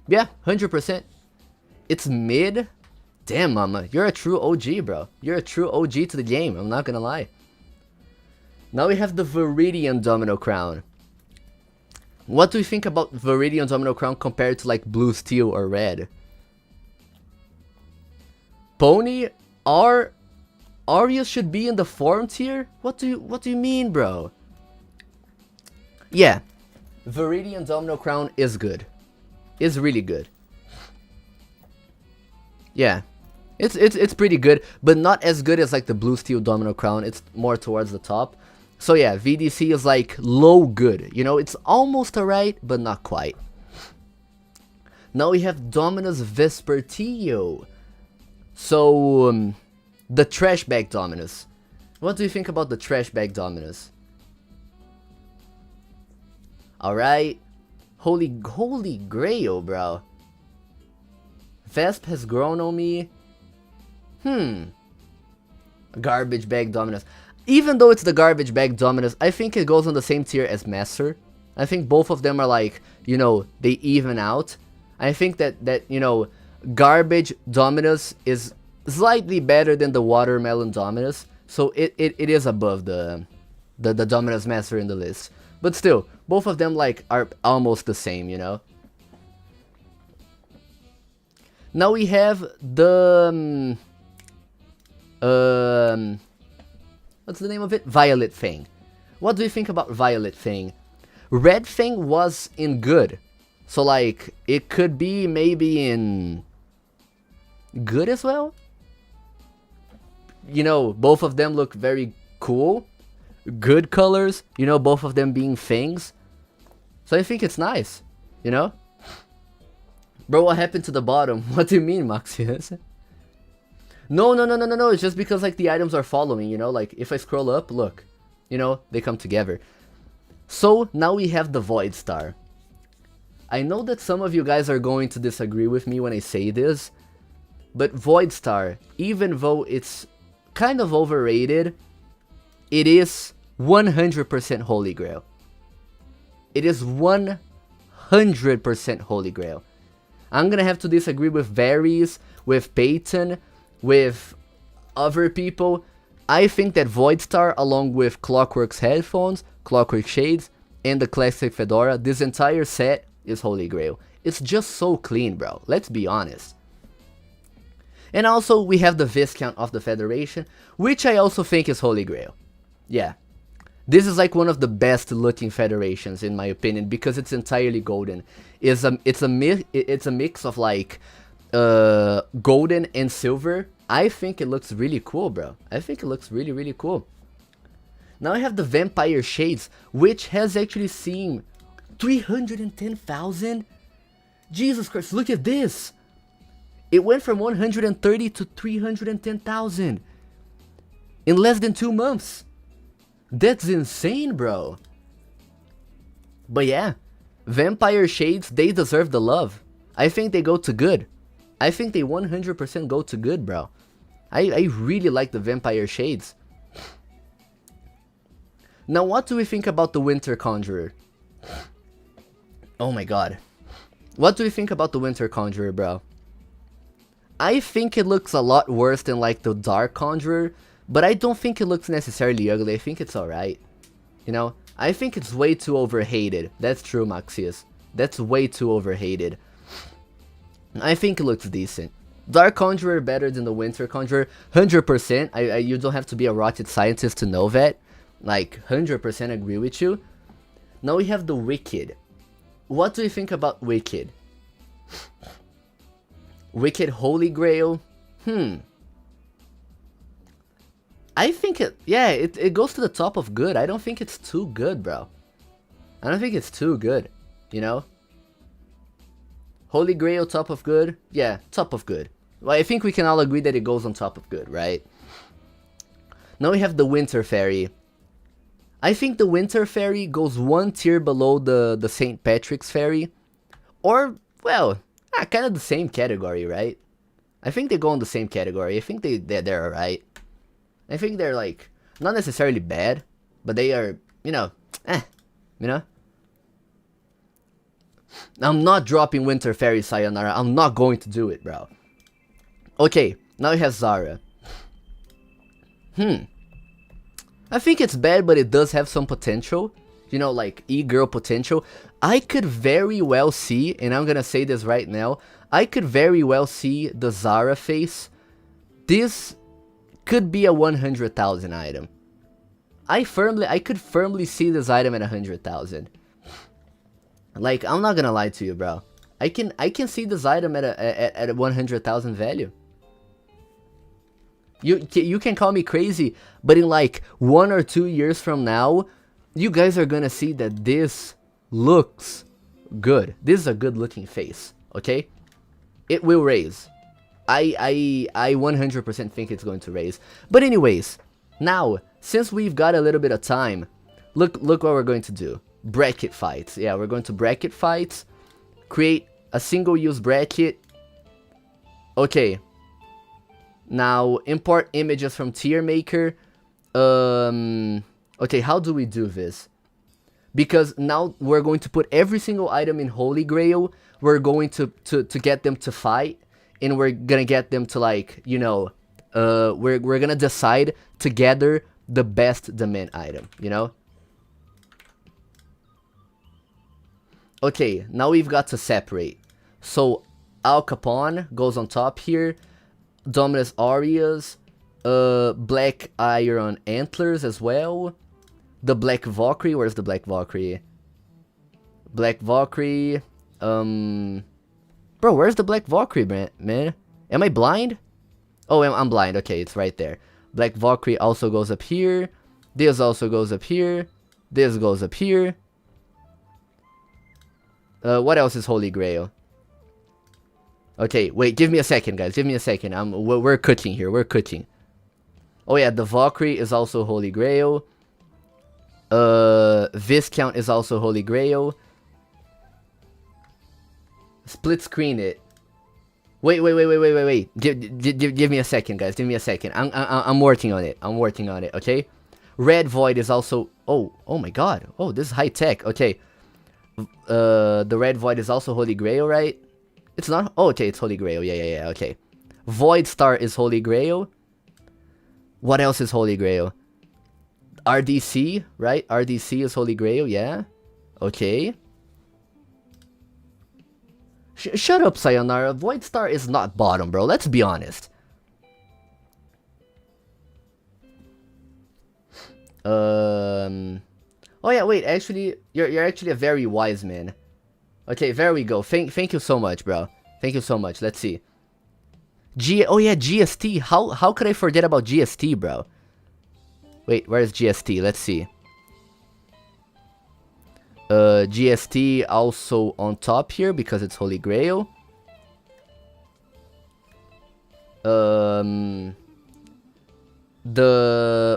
Yeah, 100%. It's mid. Damn, mama, you're a true OG, bro. You're a true OG to the game, I'm not gonna lie. Now we have the Viridian Domino Crown. What do you think about Viridian Domino Crown compared to like Blue Steel or Red? Pony, Arius should be in the form tier? What do you mean, bro? Yeah, Viridian Domino Crown is good. Is really good. Yeah, it's pretty good, but not as good as like the Blue Steel Domino Crown. It's more towards the top. So yeah, VDC is like low good. You know, it's almost alright, but not quite. Now we have Dominus Vespertio. So, the Trash Bag Dominus. What do you think about the Trash Bag Dominus? Alright. Holy Grail, bro. Vesp has grown on me. Garbage Bag Dominus. Even though it's the Garbage Bag Dominus, I think it goes on the same tier as Master. I think both of them are like, you know, they even out. I think that you know, Garbage Dominus is slightly better than the Watermelon Dominus. So it is above the Dominus Master in the list. But still, both of them like are almost the same, you know. Now we have the what's the name of it? Violet Fang. What do you think about Violet Fang? Red Fang was in good. So like it could be maybe in good as well. You know, both of them look very cool. Good colors, you know, both of them being fangs. So I think it's nice, you know? Bro, what happened to the bottom? What do you mean, Maxius? No, it's just because like the items are following, you know? Like if I scroll up, look, you know, they come together. So now we have the Void Star. I know that some of you guys are going to disagree with me when I say this, but Void Star, even though it's kind of overrated, it is 100% Holy Grail. It is 100% Holy Grail. I'm gonna have to disagree with Varys, with Peyton, with other people. I think that Voidstar, along with Clockwork's headphones, Clockwork shades, and the classic fedora, this entire set is Holy Grail. It's just so clean, bro. Let's be honest. And also, we have the Viscount of the Federation, which I also think is Holy Grail. Yeah. This is like one of the best looking federations in my opinion, because it's entirely golden. It's a mix of like golden and silver. I think it looks really cool, bro. I think it looks really, really cool. Now I have the Vampire Shades, which has actually seen 310,000. Jesus Christ, look at this. It went from 130 to 310,000 in less than 2 months. That's insane, bro. But yeah, Vampire Shades, they deserve the love. I think they go to good. I think they 100% go to good, bro. I really like the Vampire Shades. Now, what do we think about the Winter Conjurer? Oh my god. What do we think about the Winter Conjurer, bro? I think it looks a lot worse than like the Dark Conjurer, but I don't think it looks necessarily ugly. I think it's alright. You know, I think it's way too overhated. That's true, Maxius. That's way too overhated. I think it looks decent. Dark Conjurer better than the Winter Conjurer, 100%. You don't have to be a rocket scientist to know that. Like, 100% agree with you. Now we have the Wicked. What do you think about Wicked? Wicked Holy Grail? I think it goes to the top of good. I don't think it's too good, bro. I don't think it's too good, you know? Holy Grail, top of good? Yeah, top of good. Well, I think we can all agree that it goes on top of good, right? Now we have the Winter Fairy. I think the Winter Fairy goes one tier below the St. Patrick's Fairy. Or, well, kind of the same category, right? I think they go in the same category. I think they're alright. I think they're like, not necessarily bad, but they are, you know, you know? I'm not dropping Winter Fairy Sayonara. I'm not going to do it, bro. Okay, now we have Zara. I think it's bad, but it does have some potential. You know, like e-girl potential. I could very well see, and I'm gonna say this right now, I could very well see the Zara face. This could be a 100,000 item. I could firmly see this item at 100,000. Like, I'm not gonna lie to you, bro. I can see this item at a 100,000 value. You can call me crazy, but in like 1 or 2 years from now, you guys are gonna see that this looks good. This is a good looking face, okay? It will raise. I 100% think it's going to raise. But anyways, now, since we've got a little bit of time, look what we're going to do. Bracket fights. Yeah, we're going to bracket fights. Create a single use bracket. Okay. Now, import images from tier maker. Okay, how do we do this? Because now we're going to put every single item in Holy Grail. We're going to get them to fight. And we're gonna get them to, like, you know, we're gonna decide together the best demand item, you know? Okay, now we've got to separate. So, Al Capone goes on top here. Dominus Aureus. Black Iron Antlers as well. The Black Valkyrie. Where's the Black Valkyrie? Black Valkyrie. Bro, where's the Black Valkyrie, man? Am I blind? Oh, I'm blind. Okay, it's right there. Black Valkyrie also goes up here. This also goes up here. This goes up here. What else is Holy Grail? Okay, wait, give me a second, guys. Give me a second. We're cooking here. We're cooking. Oh yeah, the Valkyrie is also Holy Grail. Viscount is also Holy Grail. Split screen it. Wait. Give me a second, guys. Give me a second. I'm working on it. I'm working on it, okay? Red Void is also... Oh my god. Oh, this is high tech. Okay. The red void is also Holy Grail, right? It's not. Oh, okay, it's Holy Grail. Yeah. Okay. Void Star is Holy Grail. What else is Holy Grail? RDC, right? RDC is Holy Grail. Yeah. Okay. Shut up, Sayonara. Void Star is not bottom, bro. Let's be honest. Oh yeah, wait. Actually, you're actually a very wise man. Okay, there we go. Thank you so much, bro. Thank you so much. Let's see. Oh yeah, GST. How could I forget about GST, bro? Wait, where is GST? Let's see. GST also on top here because it's Holy Grail.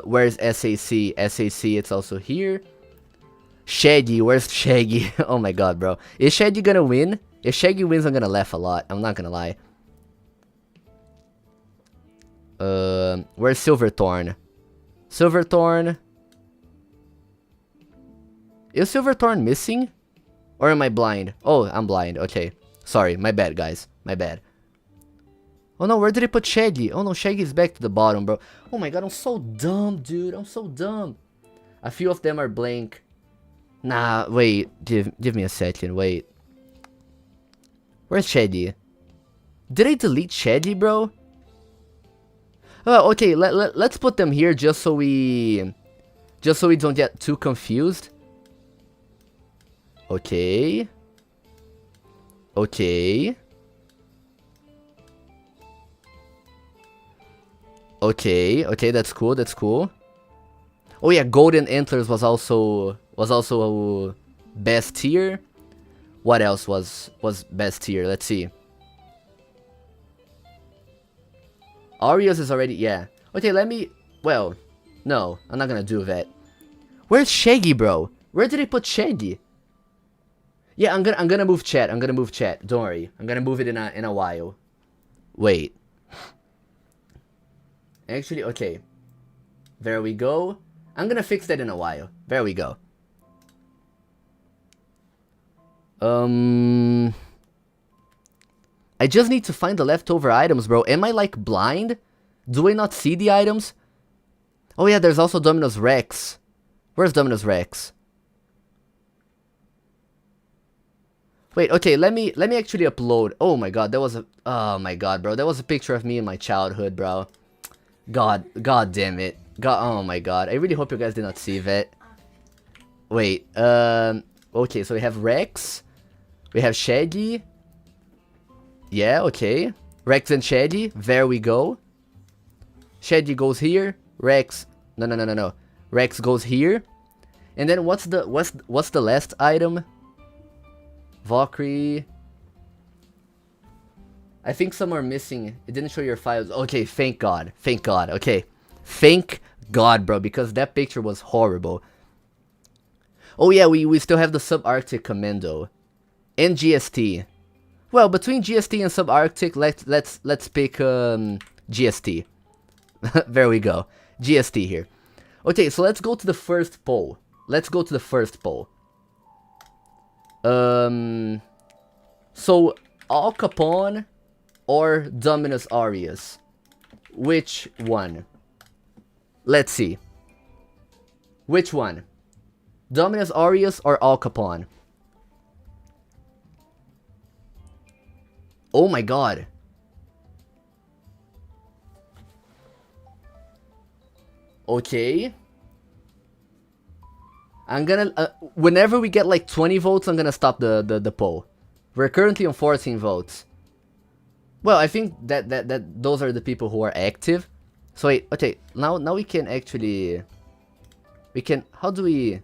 Where's SAC? SAC, it's also here. Shaggy, where's Shaggy? Oh my god, bro. Is Shaggy gonna win? If Shaggy wins, I'm gonna laugh a lot. I'm not gonna lie. Where's Silverthorn? Silverthorn. Is Silverthorn missing? Or am I blind? Oh, I'm blind. Okay. Sorry, my bad, guys. My bad. Oh no, where did he put Shaggy? Oh no, Shaggy's back to the bottom, bro. Oh my god, I'm so dumb, dude. I'm so dumb. A few of them are blank. Nah, wait. Give me a second. Wait. Where's Shaggy? Did I delete Shaggy, bro? Oh, okay. Let's put them here just so we don't get too confused. Okay. Okay. Okay, that's cool, that's cool. Oh yeah, Golden Antlers was also best tier. What else was best tier? Let's see. Arios is already, yeah. Okay, let me, well, no, I'm not gonna do that. Where's Shaggy, bro? Where did he put Shaggy? Yeah, I'm gonna move chat. I'm gonna move chat. Don't worry. I'm gonna move it in a while. Wait. Actually, okay. There we go. I'm gonna fix that in a while. There we go. I just need to find the leftover items, bro. Am I like blind? Do I not see the items? Oh yeah, there's also Dominus Rex. Where's Dominus Rex? Wait, okay, let me actually upload. Oh my god, oh my god, bro. That was a picture of me in my childhood, bro. God damn it. Oh my god. I really hope you guys did not see that. Wait, okay, so we have Rex. We have Shaggy. Yeah, okay. Rex and Shaggy. There we go. Shaggy goes here. Rex. No. Rex goes here. And then what's the last item? Valkyrie. I think some are missing. It didn't show your files. Okay, thank God. Thank God. Okay. Thank God, bro, because that picture was horrible. Oh yeah, we still have the Subarctic Commando. And GST. Well, between GST and Subarctic, let's pick GST. There we go. GST here. Okay, so let's go to the first poll. Let's go to the first poll. So Al Capone or Dominus Aureus? Which one? Let's see. Which one? Dominus Aureus or Al Capone? Oh my god. Okay. I'm gonna, whenever we get like 20 votes, I'm gonna stop the poll. We're currently on 14 votes. Well, I think that those are the people who are active. So wait, okay, now we can actually, how do we,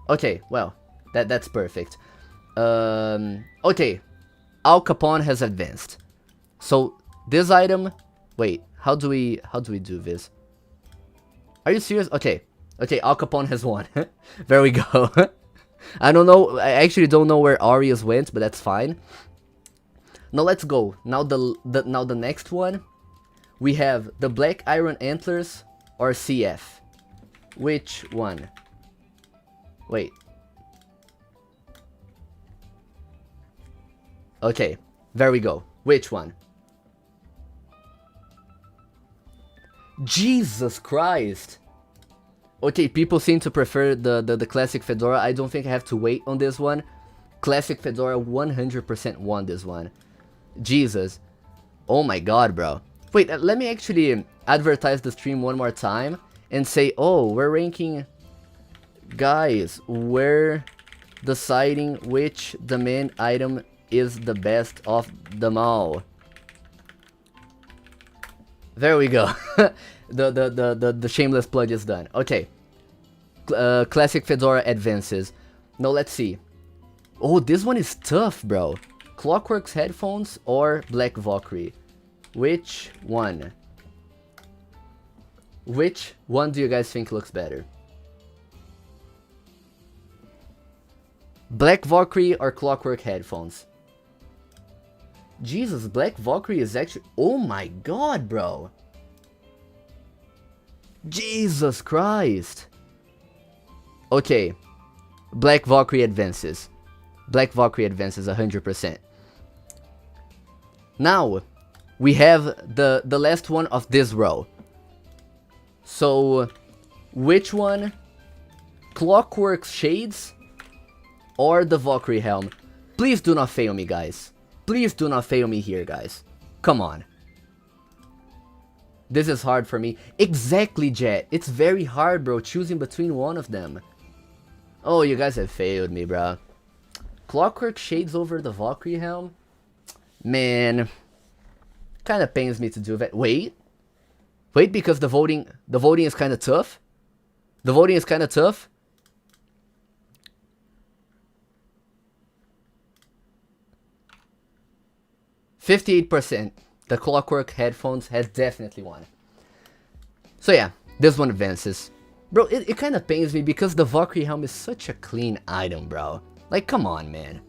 okay, well, that's perfect. Okay, Al Capone has advanced. So this item, wait, how do we do this? Are you serious? Okay, Al Capone has won. There we go. I don't know, I actually don't know where Aureus went, but that's fine. Now let's go. Now the next one, we have the Black Iron Antlers or CF. Which one? Wait. Okay, there we go. Which one? Jesus Christ! Okay, people seem to prefer the classic Fedora. I don't think I have to wait on this one. Classic Fedora 100% won this one. Jesus. Oh my god, bro. Wait, let me actually advertise the stream one more time and say, oh, we're ranking... Guys, we're deciding which domain item is the best of them all. There we go. the shameless plug is done. Okay. Classic Fedora advances. Now let's see. Oh, this one is tough, bro. Clockwork's headphones or Black Valkyrie? Which one? Which one do you guys think looks better? Black Valkyrie or Clockwork headphones? Jesus, Black Valkyrie is actually... Oh my god, bro. Jesus Christ. Okay. Black Valkyrie advances. Black Valkyrie advances 100%. Now, we have the last one of this row. So, which one? Clockwork Shades or the Valkyrie Helm? Please do not fail me, guys. Please do not fail me here, guys. Come on. This is hard for me. Exactly, Jet. It's very hard, bro, choosing between one of them. Oh, you guys have failed me, bro. Clockwork Shades over the Valkyrie Helm? Man. Kinda pains me to do that. Wait. Wait, because the voting is kinda tough? The voting is kinda tough? %58%. The Clockwork headphones has definitely won. So yeah, this one advances. Bro, it kind of pains me because the Valkyrie helm is such a clean item, bro. Like, come on, man.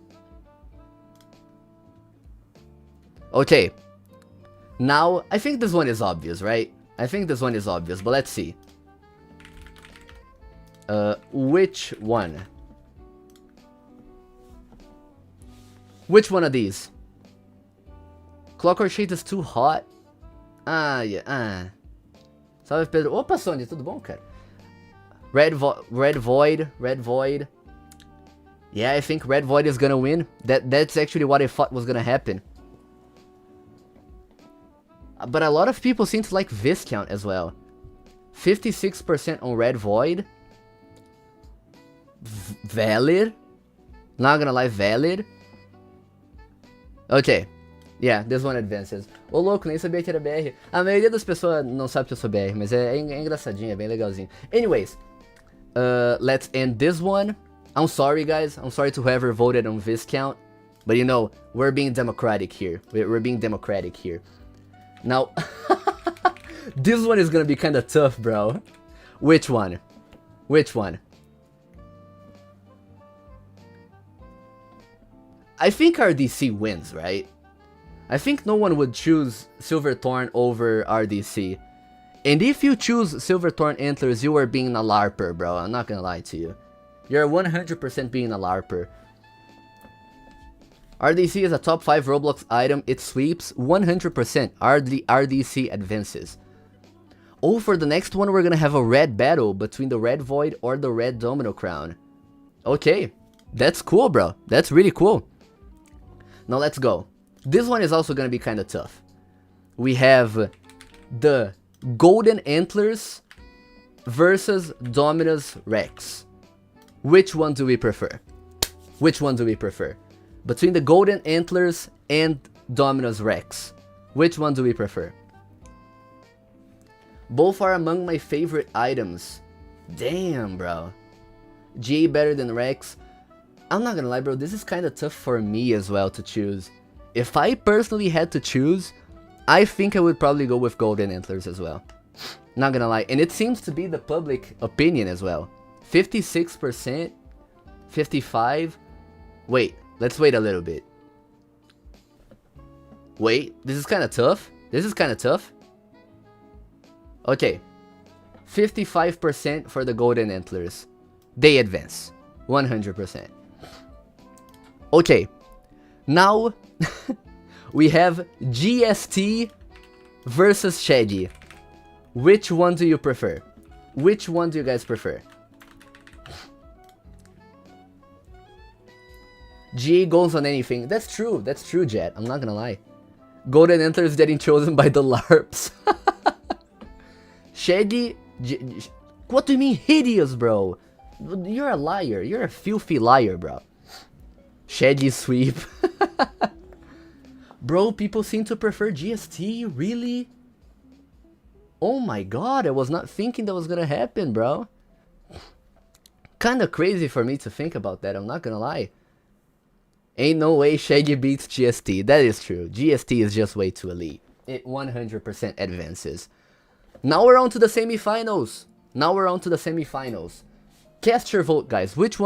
Okay. Now, I think this one is obvious, right? I think this one is obvious, but let's see. Which one? Which one of these? Clockwork Shades is too hot. Ah, yeah. Salve, Pedro. Opa, Sony, tudo bom, cara? Red Void. Yeah, I think Red Void is gonna win. That's actually what I thought was gonna happen. But a lot of people seem to like Viscount as well. 56% on Red Void. Valid. Not gonna lie, valid. Okay. Yeah, this one advances. Ô louco, nem sabia que era BR. A maioria das pessoas não sabe que eu sou BR, mas é engraçadinho, é bem legalzinho. Anyways, let's end this one. I'm sorry, guys. I'm sorry to whoever voted on Viscount. But you know, we're being democratic here. We're being democratic here. Now, this one is gonna be kinda tough, bro. Which one? Which one? I think RDC wins, right? I think no one would choose Silverthorn over RDC. And if you choose Silverthorn Antlers, you are being a LARPer, bro. I'm not gonna lie to you. You're 100% being a LARPer. RDC is a top 5 Roblox item. It sweeps 100%. RDC advances. Oh, for the next one, we're gonna have a red battle between the Red Void or the Red Domino Crown. Okay. That's cool, bro. That's really cool. Now let's go. This one is also gonna be kinda tough. We have the Golden Antlers versus Dominus Rex. Which one do we prefer? Which one do we prefer? Between the Golden Antlers and Dominus Rex. Which one do we prefer? Both are among my favorite items. Damn, bro. GA better than Rex. I'm not gonna lie, bro. This is kinda tough for me as well to choose. If I personally had to choose, I think I would probably go with Golden Antlers as well. Not gonna lie. And it seems to be the public opinion as well. 56%, 55%. Wait, let's wait a little bit. Wait, this is kind of tough. This is kind of tough. Okay. 55% for the Golden Antlers. They advance. 100%. Okay. Now, We have GST versus Shaggy. Which one do you prefer? Which one do you guys prefer? GA goes on anything. That's true, Jet. I'm not gonna lie. Golden Antlers getting chosen by the LARPs. Shaggy... What do you mean hideous, bro? You're a liar. You're a filthy liar, bro. Shaggy sweep. Bro, people seem to prefer GST? Really? Oh my god, I was not thinking that was gonna happen, bro. Kinda crazy for me to think about that, I'm not gonna lie. Ain't no way Shaggy beats GST. That is true. GST is just way too elite. It 100% advances. Now we're on to the semifinals. Cast your vote, guys. Which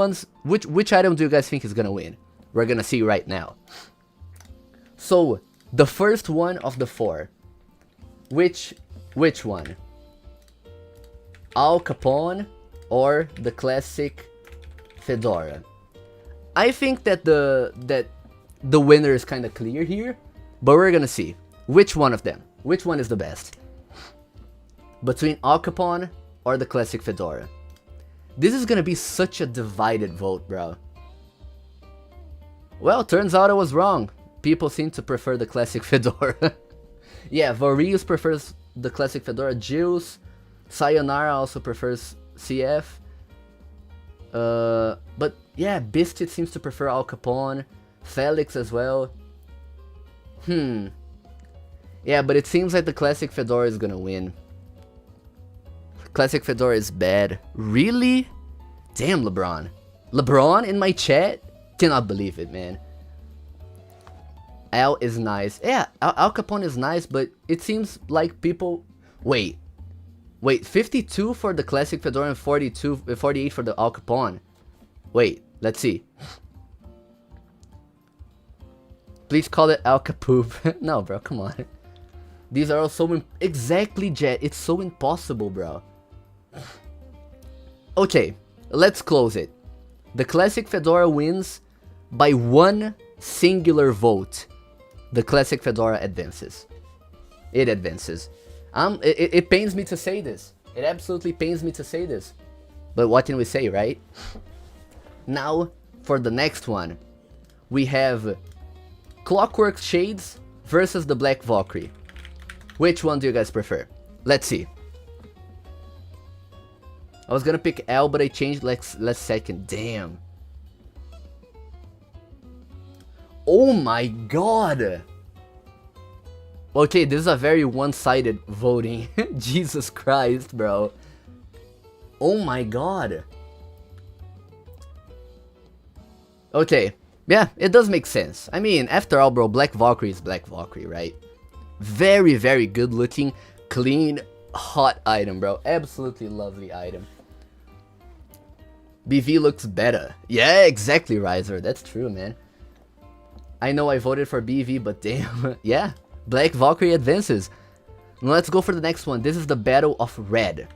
item do you guys think is gonna win? We're gonna see right now. So, the first one of the four. Which one? Al Capone or the classic Fedora? I think that the winner is kind of clear here, but we're gonna see which one of them. Which one is the best? Between Al Capone or the classic Fedora? This is gonna be such a divided vote, bro. Well, turns out I was wrong. People seem to prefer the classic Fedora. Yeah, Varius prefers the classic Fedora. Jules, Sayonara also prefers CF. But yeah, Biscuit seems to prefer Al Capone. Felix as well. Yeah, but it seems like the classic Fedora is gonna win. Classic Fedora is bad. Really? Damn, LeBron. LeBron in my chat? Cannot believe it, man. Al is nice. Yeah, Al Capone is nice, but it seems like people... Wait, 52 for the classic Fedora and 48 for the Al Capone. Wait, let's see. Please call it Al Capoop. No, bro, come on. These are all so... Exactly, Jet. It's so impossible, bro. Okay, let's close it. The classic Fedora wins by one singular vote. The classic Fedora advances. It advances. It pains me to say this. It absolutely pains me to say this. But what can we say, right? Now, for the next one, we have Clockwork Shades versus the Black Valkyrie. Which one do you guys prefer? Let's see. I was gonna pick L, but I changed last second. Damn. Oh my god. Okay, this is a very one-sided voting. Jesus Christ, bro. Oh my god. Okay. Yeah, it does make sense. I mean, after all, bro, Black Valkyrie is Black Valkyrie, right? Very, very good looking, clean, hot item, bro. Absolutely lovely item. BV looks better. Yeah, exactly, Riser. That's true, man. I know I voted for BV, but damn. Yeah, Black Valkyrie advances. Now let's go for the next one. This is the Battle of Red.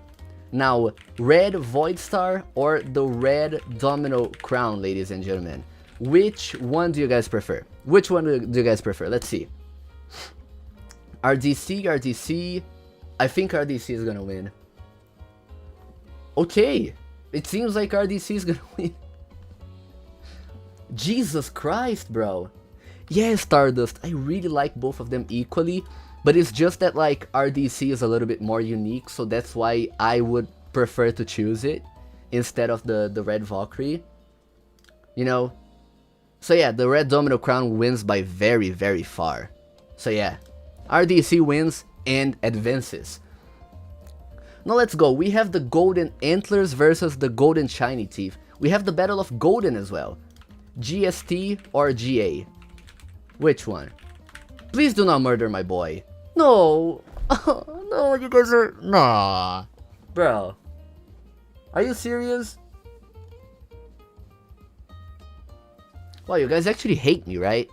Now, Red Void Star or the Red Domino Crown, ladies and gentlemen. Which one do you guys prefer? Which one do you guys prefer? Let's see. RDC. I think RDC is gonna win. Okay. It seems like RDC is gonna win. Jesus Christ, bro. Yeah, Stardust. I really like both of them equally. But it's just that, like, RDC is a little bit more unique. So that's why I would prefer to choose it instead of the Red Valkyrie. You know? So yeah, the Red Domino Crown wins by very, very far. So yeah. RDC wins and advances. Now let's go. We have the Golden Antlers versus the Golden Shiny Teeth. We have the Battle of Golden as well. GST or GA? Which one? Please do not murder my boy. No. Oh, no, you guys are... Nah. Bro. Are you serious? Wow, you guys actually hate me, right?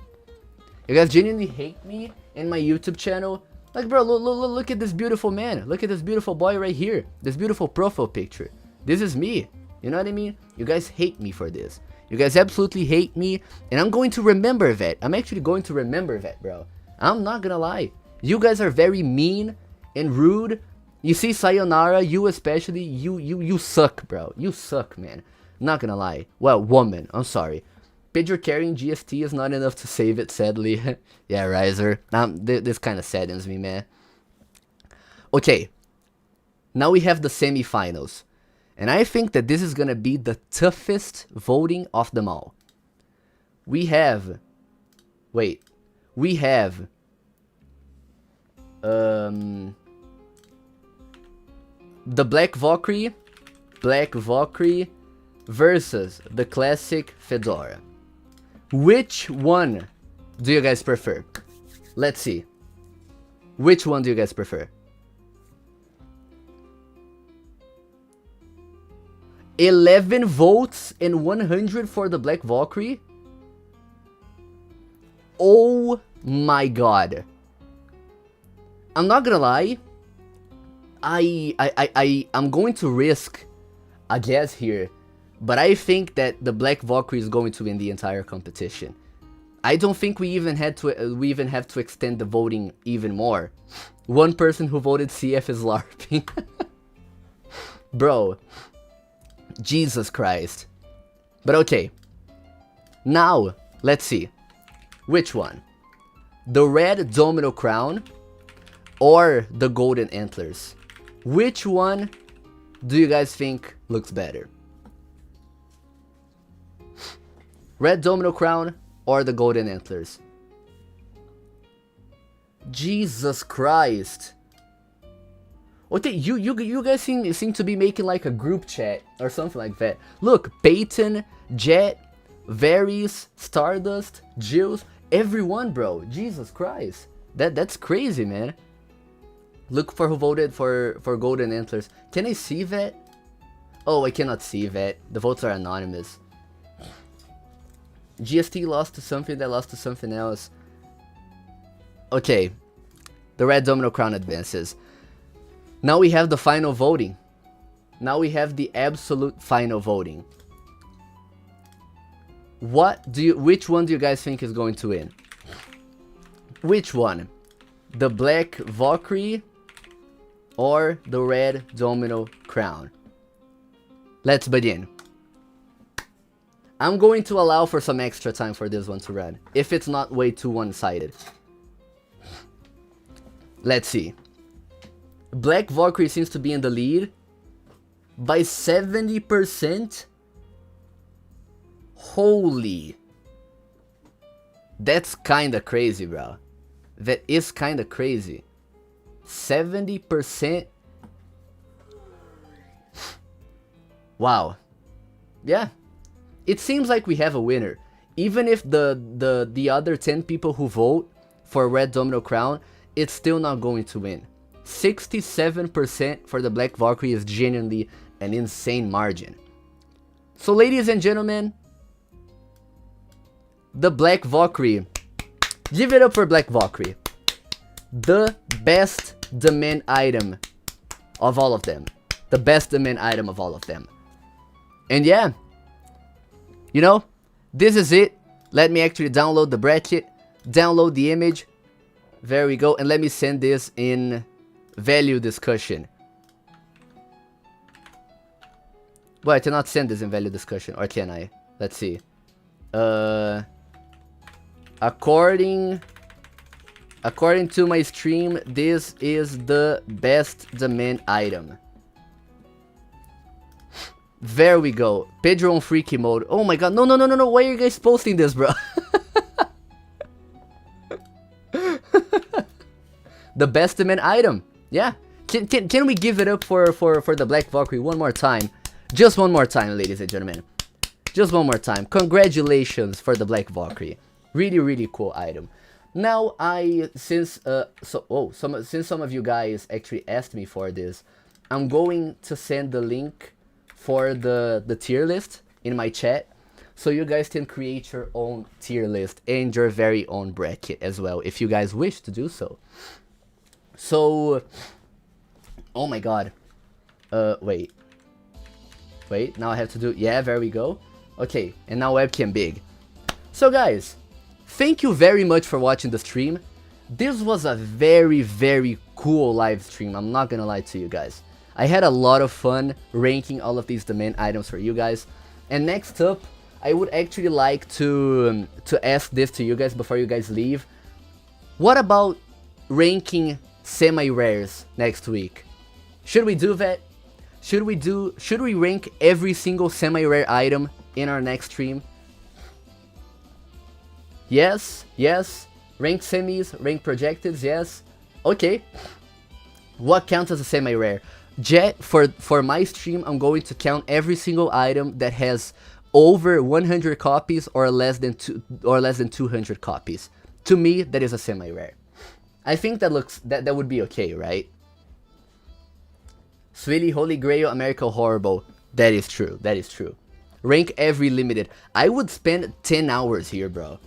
You guys genuinely hate me and my YouTube channel? Like, bro, look at this beautiful man. Look at this beautiful boy right here. This beautiful profile picture. This is me. You know what I mean? You guys hate me for this. You guys absolutely hate me, and I'm going to remember that. I'm actually going to remember that, bro. I'm not gonna lie. You guys are very mean and rude. You see, Sayonara, you especially, you suck, bro. You suck, man. Not gonna lie. Well, woman, I'm sorry. Pedro carrying GST is not enough to save it, sadly. Yeah, Riser. This kind of saddens me, man. Okay. Now we have the semifinals. And I think that this is gonna be the toughest voting of them all. We have... Wait. We have... The Black Valkyrie versus the classic Fedora. Which one do you guys prefer? Let's see. Which one do you guys prefer? 11 votes and 100 for the Black Valkyrie? Oh my god. I'm not gonna lie. I'm going to risk a guess here, but I think that the Black Valkyrie is going to win the entire competition. I don't think we even have to extend the voting even more. One person who voted CF is LARPing. Bro. Jesus Christ. But okay. Now, let's see. Which one? The red domino crown or the golden antlers? Which one do you guys think looks better? Red domino crown or the golden antlers? Jesus Christ. Okay, you guys seem to be making like a group chat or something like that. Look, Peyton, Jet, Varys, Stardust, Jills, everyone, bro. Jesus Christ. That's crazy, man. Look for who voted for golden antlers. Can I see that? Oh, I cannot see that. The votes are anonymous. GST lost to something that lost to something else. Okay. The red domino crown advances. Now we have the final voting. Now we have the absolute final voting. Which one do you guys think is going to win? Which one? The Black Valkyrie or the red domino crown? Let's begin. I'm going to allow for some extra time for this one to run, if it's not way too one-sided. Let's see. Black Valkyrie seems to be in the lead by 70%. Holy. That's kinda crazy, bro. That is kinda crazy. 70%. Wow. Yeah. It seems like we have a winner. Even if the other 10 people who vote for Red Domino Crown, it's still not going to win. 67% for the Black Valkyrie is genuinely an insane margin. So ladies and gentlemen, the Black Valkyrie. Give it up for Black Valkyrie. The best demand item of all of them. The best demand item of all of them. And yeah, you know, this is it. Let me actually download the bracket, download the image. There we go. And let me send this in value discussion. Well, I cannot send this in value discussion, or can I? Let's see. According to my stream, this is the best demand item. There we go. Pedro on freaky mode. Oh my god. No. Why are you guys posting this, bro? The best demand item. Yeah. Can we give it up for the Black Valkyrie one more time? Just one more time, ladies and gentlemen. Just one more time. Congratulations for the Black Valkyrie. Really cool item. Now since some of you guys actually asked me for this, I'm going to send the link for the tier list in my chat, so you guys can create your own tier list and your very own bracket as well, if you guys wish to do so. So, oh my god, wait, now I have to do, yeah, there we go. Okay, and now webcam big. So guys, thank you very much for watching the stream. This was a very, very cool live stream, I'm not gonna lie to you guys. I had a lot of fun ranking all of these demand items for you guys. And next up, I would actually like to ask this to you guys before you guys leave. What about ranking semi-rares next week? Should we do that? Should we rank every single semi-rare item in our next stream? Yes, yes. Rank semis, rank projecteds, yes. Okay. What counts as a semi-rare? Jet, for my stream, I'm going to count every single item that has over 100 copies or less than 200 copies. To me, that is a semi-rare. I think that would be okay, right? Sweetie, Holy Grail, America Horrible. That is true. That is true. Rank every limited. I would spend 10 hours here, bro.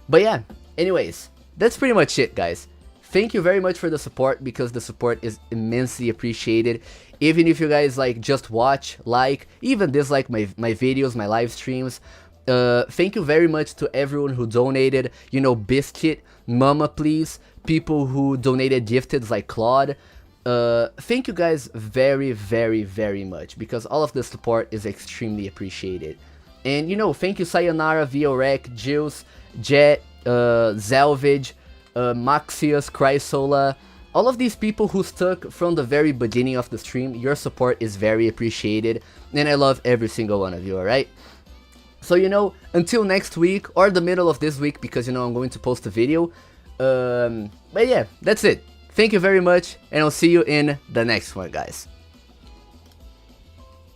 But yeah, anyways, that's pretty much it, guys. Thank you very much for the support, because the support is immensely appreciated. Even if you guys like just watch, like, even dislike my videos, my live streams. Thank you very much to everyone who donated, you know, Biscuit, Mama Please, people who donated gifteds like Claude. Thank you guys very, very, very much, because all of the support is extremely appreciated. And, you know, thank you Sayonara, Viorek, Jules, Jet, Zelvage, Maxius, Chrysola, all of these people who stuck from the very beginning of the stream. Your support is very appreciated, and I love every single one of you, alright? So, you know, until next week, or the middle of this week, because, you know, I'm going to post a video. But yeah, that's it. Thank you very much, and I'll see you in the next one, guys.